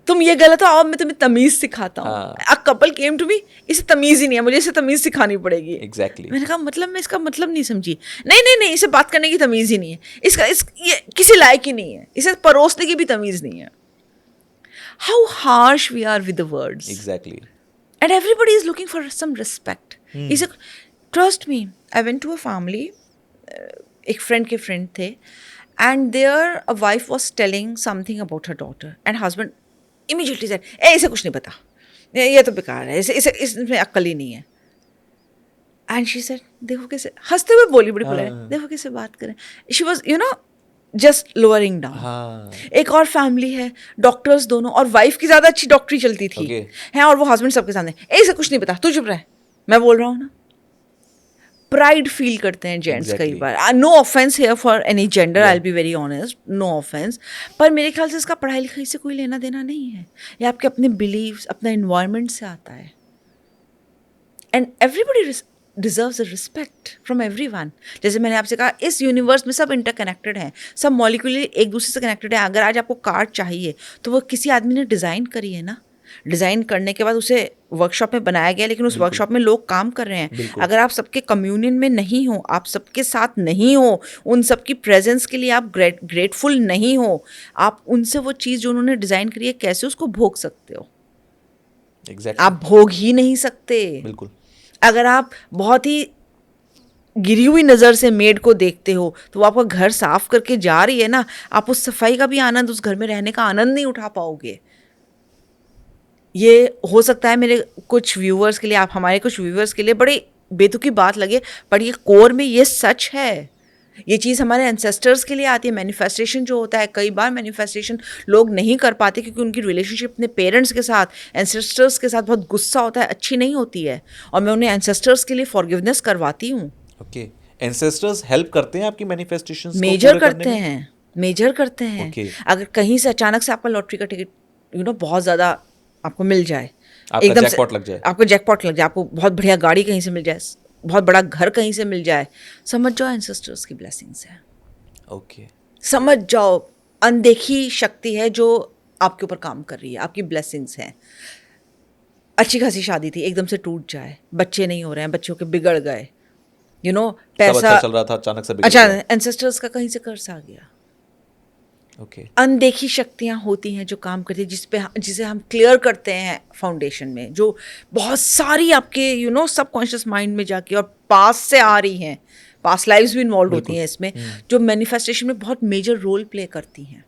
तुम ये गलत हो, आओ मैं तुम्हें तमीज सिखाता हूँ। हाँ। A couple came to me, इसे तमीज ही नहीं है, मुझे इसे तमीज सिखानी पड़ेगी। Exactly. मैंने कहा मतलब, मैं इसका मतलब नहीं समझी। नहीं नहीं नहीं, इसे बात करने की तमीज ही नहीं है, ये किसी लायक ही नहीं है, इसे परोसने की भी तमीज नहीं है। How harsh we are with the words. Exactly. And everybody is looking for some respect. He said, trust me, I went to a family, एक friend के friend थे, and there a wife was telling something about her daughter, and husband immediately said, इसे कुछ नहीं पता, ये तो बेकार है, इसमें अक्ल ही नहीं है। And she said, देखो कैसे हंसते हुए बोली, बड़ी polite, देखो कैसे बात करें। She was, just lowering down. हाँ, एक और फैमिली है, डॉक्टर्स दोनों, और वाइफ की ज्यादा अच्छी डॉक्टरी चलती थी। Okay. है, और वो हस्बैंड सबके सामने, इसे कुछ नहीं पता, तू चुप रह, मैं बोल रहा हूँ ना। प्राइड फील करते हैं जेंट्स कई Exactly. बार। No offence here for any gender, I will be very honest, no offence. पर मेरे ख्याल से इसका पढ़ाई लिखाई से कोई लेना देना नहीं है, ये आपके अपने बिलीव्स, अपना इन्वायरमेंट से आता है। And everybody deserves a respect from everyone. जैसे मैंने आपसे कहा, इस यूनिवर्स में सब इंटरकनेक्टेड हैं, सब मॉलिक्यूलरली एक दूसरे से कनेक्टेड है। अगर आज आपको कार चाहिए तो वो किसी आदमी ने डिज़ाइन करी है ना, डिज़ाइन करने के बाद उसे वर्कशॉप में बनाया गया, लेकिन उस वर्कशॉप में लोग काम कर रहे हैं। अगर आप सबके कम्युनियन में नहीं हो, आप सबके साथ नहीं हो, उन सबकी प्रेजेंस के लिए आप ग्रेटफुल नहीं हो, आप उनसे वो चीज़ जो उन्होंने डिज़ाइन करी है, कैसे उसको भोग सकते हो? Exactly. आप भोग ही नहीं सकते। बिल्कुल। अगर आप बहुत ही गिरी हुई नज़र से मेड को देखते हो, तो वो आपका घर साफ करके जा रही है ना, आप उस सफाई का भी आनंद, उस घर में रहने का आनंद नहीं उठा पाओगे। ये हो सकता है मेरे कुछ व्यूअर्स के लिए, आप हमारे कुछ व्यूअर्स के लिए बड़ी बेतुकी बात लगे, पर ये कोर में ये सच है। ये चीज़ हमारे एंसेस्टर्स के लिए आती है। मैनिफेस्टेशन जो होता है, कई बार मैनिफेस्टेशन लोग नहीं कर पाते क्योंकि उनकी रिलेशनशिप अपने पेरेंट्स के साथ, एंसेस्टर्स के साथ बहुत गुस्सा होता है, अच्छी नहीं होती है, और मैं उन्हें एंसेस्टर्स के लिए फॉरगिवनेस करवाती हूँ। ओके, एंसेस्टर्स हेल्प करते हैं आपकी मैनिफेस्टेशंस को मेजर पूरे करने करते में? हैं, मेजर करते हैं। Okay. अगर कहीं से अचानक से आपका लॉटरी का टिकट बहुत ज़्यादा आपको मिल जाए, आपका एकदम से जैकपॉट लग जाए। आपको जैकपॉट लग जाए, आपको बहुत बढ़िया गाड़ी कहीं से मिल जाए, बहुत बड़ा घर कहीं से मिल जाए, समझ जाओ एंसेस्टर्स की ब्लेसिंग्स है। ओके, समझ जाओ अनदेखी शक्ति है जो आपके ऊपर काम कर रही है, आपकी ब्लेसिंग्स हैं। अच्छी खासी शादी थी, एकदम से टूट जाए, बच्चे नहीं हो रहे हैं, बच्चों के बिगड़ गए, सब पैसा अच्छा चल रहा था, अचानक से बिगड़ अच्छा, गया। एंसेस्टर्स का कहीं से कर्ज आ गया। ओके, अनदेखी शक्तियाँ होती हैं जो काम करती है, जिसे हम क्लियर करते हैं फाउंडेशन में, जो बहुत सारी आपके सबकॉन्शियस माइंड में जाके और पास से आ रही हैं, पास्ट लाइव्स भी इन्वॉल्व होती हैं इसमें, जो मैनिफेस्टेशन में बहुत मेजर रोल प्ले करती हैं।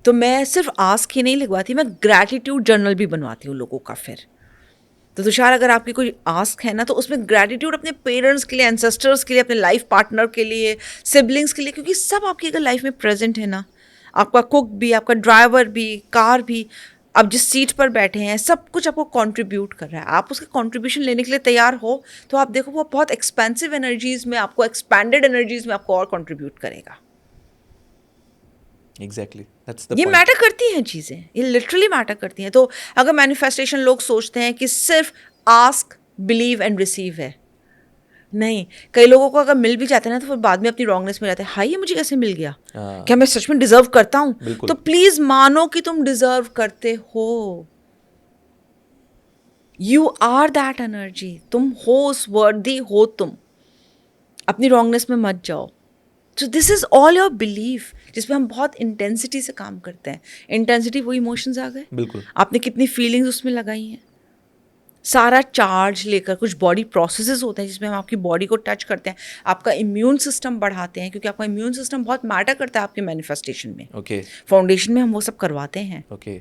तो मैं सिर्फ आस्क ही नहीं लिखवाती, मैं ग्रैटिट्यूड जर्नल भी बनवाती हूँ लोगों का। फिर तो तुषार, अगर आपकी कोई आस्क है ना, तो उसमें ग्रैटिट्यूड अपने पेरेंट्स के लिए, एंसेस्टर्स के लिए, अपने लाइफ पार्टनर के लिए, सिबलिंग्स के लिए, क्योंकि सब आपकी अगर लाइफ में प्रेजेंट है ना, आपका कुक भी, आपका ड्राइवर भी, कार भी, आप जिस सीट पर बैठे हैं, सब कुछ आपको कंट्रीब्यूट कर रहा है। आप उसके कंट्रीब्यूशन लेने के लिए तैयार हो, तो आप देखो वो बहुत एक्सपेंसिव एनर्जीज में आपको, एक्सपैंडेड एनर्जीज में आपको और कंट्रीब्यूट करेगा। एग्जैक्टली, दैट्स द ये पॉइंट। मैटर करती हैं चीज़ें, ये लिटरली मैटर करती हैं। तो अगर मैनिफेस्टेशन लोग सोचते हैं कि सिर्फ आस्क, बिलीव एंड रिसीव है, नहीं, कई लोगों को अगर मिल भी जाते हैं ना तो फिर बाद में अपनी रॉन्गनेस में जाते हैं, हाय ये मुझे कैसे मिल गया, हाँ। क्या मैं सच में डिजर्व करता हूँ? बिल्कुल। तो प्लीज मानो कि तुम डिजर्व करते हो, यू आर दैट एनर्जी, तुम हो, उस वर्दी हो तुम, अपनी रॉन्गनेस में मत जाओ। So this is all your belief, जिसमें हम बहुत इंटेंसिटी से काम करते हैं। इंटेंसिटी वो इमोशंस आ गए, बिल्कुल। आपने कितनी फीलिंग्स उसमें लगाई हैं, सारा चार्ज लेकर कुछ बॉडी प्रोसेसेस होते हैं जिसमें हम आपकी बॉडी को टच करते हैं, आपका इम्यून सिस्टम बढ़ाते हैं, क्योंकि आपका इम्यून सिस्टम बहुत मैटर करता है आपके मैनिफेस्टेशन में। ओके फाउंडेशन में हम वो सब करवाते हैं। Okay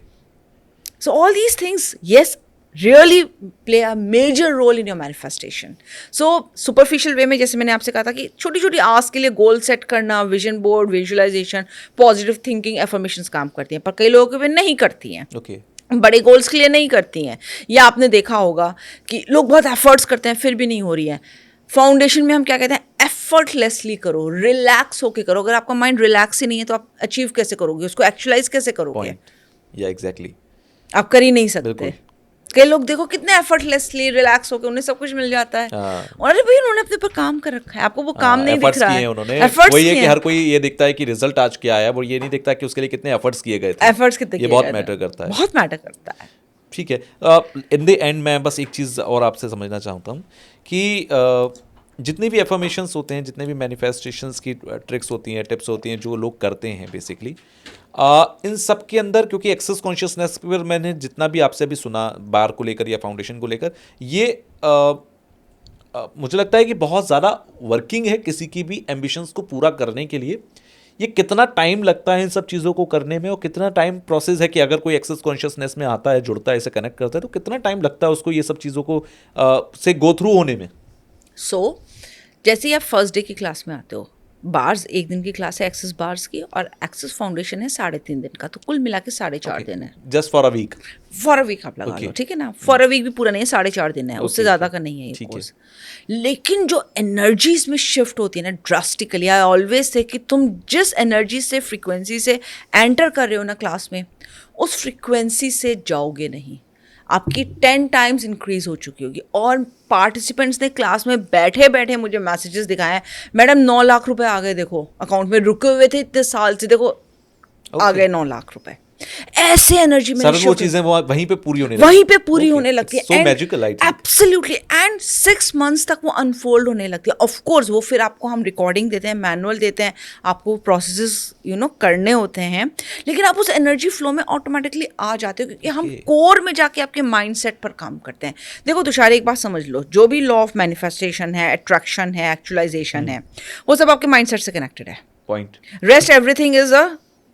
so all these things yes really play a major role in your manifestation. So superficial way में जैसे मैंने आपसे कहा था कि छोटी छोटी आस्क के लिए गोल सेट करना, vision board, visualisation, positive thinking, affirmations काम करती हैं, पर कई लोगों के वे नहीं करती हैं, ओके बड़े गोल्स के लिए नहीं करती हैं। या आपने देखा होगा कि लोग बहुत एफर्ट्स करते हैं फिर भी नहीं हो रही है। फाउंडेशन में हम क्या कहते हैं, एफर्टलेसली करो, रिलैक्स होके करो। अगर आपका माइंड रिलैक्स ही नहीं है तो आप अचीव कैसे करोगे, उसको एक्चुअलाइज कैसे करोगे? पॉइंट, या एग्जैक्टली, आप कर ही नहीं सकते। बिल्कुल। कई लोग देखो कितने एफर्टलेसली रिलैक्स होके उन्हें सब कुछ मिल जाता है। हाँ। और अरे भाई उन्होंने अपने ऊपर काम कर रखा है, आपको वो काम नहीं दिख एफर्ट्स रहा किए है। हैं उन्होंने। एफर्ट्स वही है किए कि हैं। हर कोई ये दिखता है कि रिजल्ट आज क्या आया, वो ये नहीं दिखता कि उसके लिए कितने एफर्ट्स किए गए थे। एफर्ट्स कितने ये किए बहुत गए थे। मैटर करता है। बहुत मैटर करता है। ठीक है। इन द एंड मैं बस एक चीज़ और आपसे समझना चाहता हूँ कि जितने भी एफर्मेशंस होते हैं, जितने भी मैनिफेस्टेशंस की ट्रिक्स होती हैं, टिप्स होती हैं जो लोग करते हैं बेसिकली, इन सब के अंदर, क्योंकि एक्सेस कॉन्शियसनेस पर मैंने जितना भी आपसे अभी सुना बार को लेकर या फाउंडेशन को लेकर, ये मुझे लगता है कि बहुत ज़्यादा वर्किंग है किसी की भी एम्बिशंस को पूरा करने के लिए। ये कितना टाइम लगता है इन सब चीज़ों को करने में, और कितना टाइम प्रोसेस है कि अगर कोई एक्सेस कॉन्शियसनेस में आता है, जुड़ता है, इसे कनेक्ट करता है, तो कितना टाइम लगता है उसको ये सब चीज़ों को से गो थ्रू होने में? सो जैसे ही आप फर्स्ट डे की क्लास में आते हो, बार्स एक दिन की क्लास है एक्सेस बार्स की, और एक्सेस फाउंडेशन है 3.5 दिन का, तो कुल मिला के 4.5 दिन है। Just for a week? For a week आप लगा लो, ठीक है ना। फॉर अ वीक भी पूरा नहीं है, 4.5 दिन है, उससे ज़्यादा का नहीं है ये कोर्स। लेकिन जो एनर्जीज में शिफ्ट होती है ना ड्रास्टिकली, आई ऑलवेज से कि तुम जिस एनर्जी से, फ्रीक्वेंसी से एंटर कर रहे हो ना क्लास में, उस फ्रीक्वेंसी से जाओगे नहीं। आपकी 10 टाइम्स इंक्रीज हो चुकी होगी। और पार्टिसिपेंट्स ने क्लास में बैठे बैठे मुझे मैसेजेस दिखाए हैं, मैडम 9 लाख रुपए आ गए, देखो अकाउंट में रुके हुए थे इतने साल से, देखो आ गए 9 लाख रुपए। ऐसे एनर्जी में वो चीजें वहीं पे पूरी होने वहीं पे पूरी होने लगती है। So magical, I think. Absolutely. And 6 months तक वो अनफोल्ड होने लगती है। ऑफ कोर्स वो फिर आपको हम रिकॉर्डिंग देते हैं, मैनुअल देते हैं, आपको प्रोसेसेस करने होते हैं, लेकिन आप उस एनर्जी फ्लो में ऑटोमेटिकली आ जाते हो, क्योंकि हम कोर में जाके आपके माइंडसेट पर काम करते हैं। देखो तुषार, एक बात समझ लो, जो भी लॉ ऑफ मैनिफेस्टेशन है, अट्रैक्शन है, एक्चुअलाइजेशन है, वो सब आपके माइंडसेट से कनेक्टेड है। Point. Rest everything is a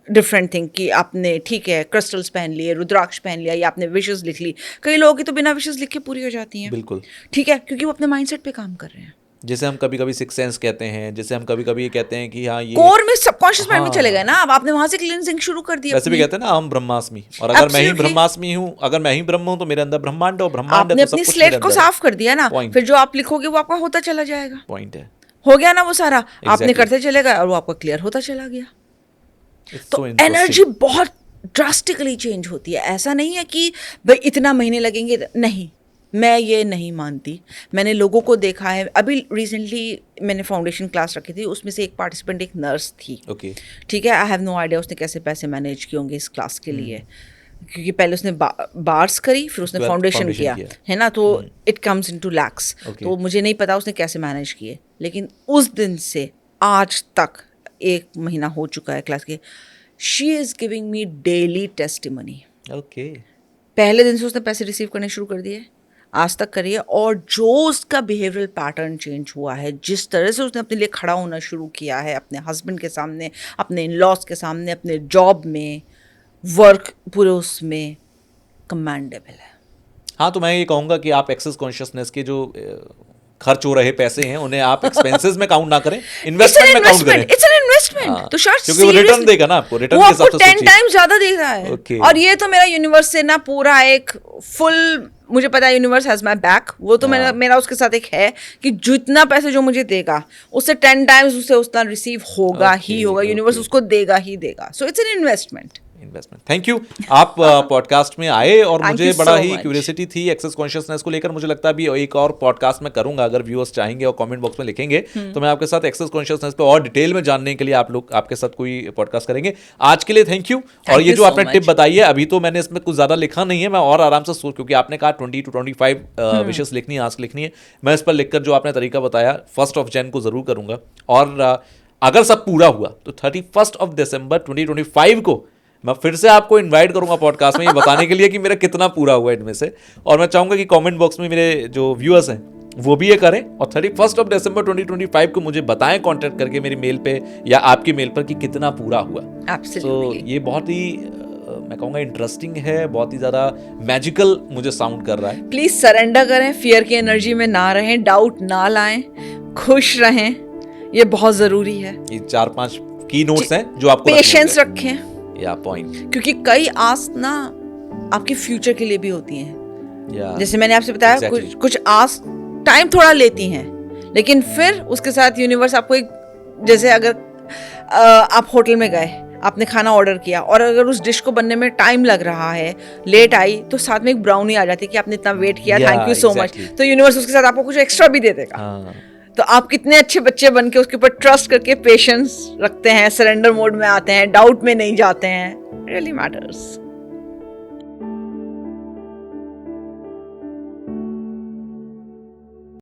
different thing. कि आपने ठीक है क्रिस्टल्स पहन लिए, रुद्राक्ष पहन लिया, या आपने विशेस लिख ली। कई लोगों की तो बिना विशेस लिख के पूरी हो जाती हैं। बिल्कुल। ठीक है, क्योंकि वो अपने माइंडसेट पे काम कर रहे हैं। जैसे हम कभी कभी सिक्स सेंस कहते हैं, जैसे हम कभी कभी कहते हैं कि हाँ ये कोर में सबकॉन्शियस माइंड में चले गए ना, अब आपने वहां से क्लींजिंग शुरू कर दी। वैसे भी कहते हैं ना हम ब्रह्मास्मि, और अगर मैं ही ब्रह्मास्मि हूँ, अगर मैं ही ब्रह्म हूँ तो मेरे अंदर ब्रह्मांड, और ब्रह्मांड आपने अपनी स्लेट को साफ कर दिया ना, फिर जो आप लिखोगे वो आपका होता चला जाएगा। पॉइंट है। हो गया ना वो सारा, आपने करते चले गए और वो आपका क्लियर होता चला गया। तो एनर्जी बहुत ड्रास्टिकली चेंज होती है। ऐसा नहीं है कि भाई इतना महीने लगेंगे, नहीं, मैं ये नहीं मानती। मैंने लोगों को देखा है, अभी रिसेंटली मैंने फाउंडेशन क्लास रखी थी, उसमें से एक पार्टिसिपेंट एक नर्स थी। ओके। ठीक है, आई हैव नो आइडिया उसने कैसे पैसे मैनेज किए होंगे इस क्लास के लिए, क्योंकि पहले उसने बार्स करी, फिर उसने फाउंडेशन किया है ना, तो इट कम्स इनटू लैक्स। तो मुझे नहीं पता उसने कैसे मैनेज किए, लेकिन उस दिन से आज तक 1 महीना हो चुका है क्लास के, she is giving me daily testimony. Okay. पहले दिन से उसने पैसे रिसीव करने शुरू कर दिए, आज तक करिए। और जो उसका बिहेवियरल पैटर्न चेंज हुआ है, जिस तरह से उसने अपने लिए खड़ा होना शुरू किया है, अपने हस्बैंड के सामने, अपने इन लॉज के सामने, अपने जॉब में, वर्क पूरे उसमें, कमेंडेबल है। हाँ, तो मैं ये कहूँगा कि आप एक्सेस कॉन्शियसनेस के जो खर्च हो रहे पैसे हैं उन्हें आप एक्सपेंसेस में काउंट ना करें, इन्वेस्टमेंट में काउंट करें। It's an investment. तो शायद क्योंकि वो रिटर्न देगा ना आपको, रिटर्न के हिसाब से 10 टाइम्स ज्यादा दे रहा है। Okay. और ये तो मेरा यूनिवर्स से ना पूरा एक फुल, मुझे पता है यूनिवर्स हैज माय बैक। वो तो मेरा उसके साथ एक है कि जितना पैसे जो मुझे देगा उससे 10 टाइम्स उसे उतना रिसीव होगा ही होगा। यूनिवर्स उसको देगा ही देगा। So it's an investment. Investment. Thank you, आप पॉडकास्ट में आए और Thank मुझे you बड़ा so ही much. क्यूरियोसिटी थी एक्सेस कॉन्शियसनेस को लेकर। मुझे लगता है अभी एक और पॉडकास्ट में करूंगा, अगर व्यूअर्स चाहेंगे और कमेंट बॉक्स में लिखेंगे तो मैं आपके साथ एक्सेस कॉन्शियसनेस पे और डिटेल में जानने के लिए आप लोग आपके साथ कोई पॉडकास्ट करेंगे। आज के लिए थैंक यू। और ये you जो so आपने much. टिप बताई है, अभी तो मैंने इसमें कुछ ज्यादा लिखा नहीं है, मैं और आराम से सोच, क्योंकि आपने कहा 20 to 25 विशेस लिखनी है, आस्क लिखनी है, मैं इस पर लिखकर जो आपने तरीका बताया 1 Jan को जरूर करूंगा। और अगर सब पूरा हुआ तो 31 दिसंबर 2025 को मैं फिर से आपको इनवाइट करूंगा पॉडकास्ट में, ये बताने के लिए कि मेरा कितना पूरा हुआ इनमें से। और मैं चाहूंगा कि कमेंट बॉक्स में मेरे जो व्यूअर्स हैं वो भी ये करें और 31 दिसंबर 2025 को मुझे बताएं कांटेक्ट करके मेरी मेल पे या आपकी मेल पर कि कितना पूरा हुआ। Absolutely. ये बहुत ही मैं कहूँगा इंटरेस्टिंग है, बहुत ही ज़्यादा मैजिकल मुझे साउंड कर रहा है। प्लीज सरेंडर करें, फियर की एनर्जी में ना रहें, डाउट ना लाएं, खुश रहें, ये बहुत जरूरी है। ये 4-5 की नोट्स हैं जो आपको पेशेंस रखें, या पॉइंट क्योंकि कई आस ना आपके फ्यूचर के लिए भी होती हैं। या जैसे मैंने आपसे बताया, Exactly. कुछ आस टाइम थोड़ा लेती हैं, लेकिन फिर उसके साथ यूनिवर्स आपको एक, जैसे अगर आप होटल में गए, आपने खाना ऑर्डर किया और अगर उस डिश को बनने में टाइम लग रहा है, लेट आई, तो साथ में एक ब्राउनी आ जाती है कि आपने इतना वेट किया, Yeah, thank you so much. exactly. तो यूनिवर्स उसके साथ आपको कुछ एक्स्ट्रा भी दे देगा। हाँ, तो आप कितने अच्छे बच्चे बन के उसके ऊपर ट्रस्ट करके पेशेंस रखते हैं, सरेंडर मोड में आते हैं, डाउट में नहीं जाते हैं, रियली मैटर्स।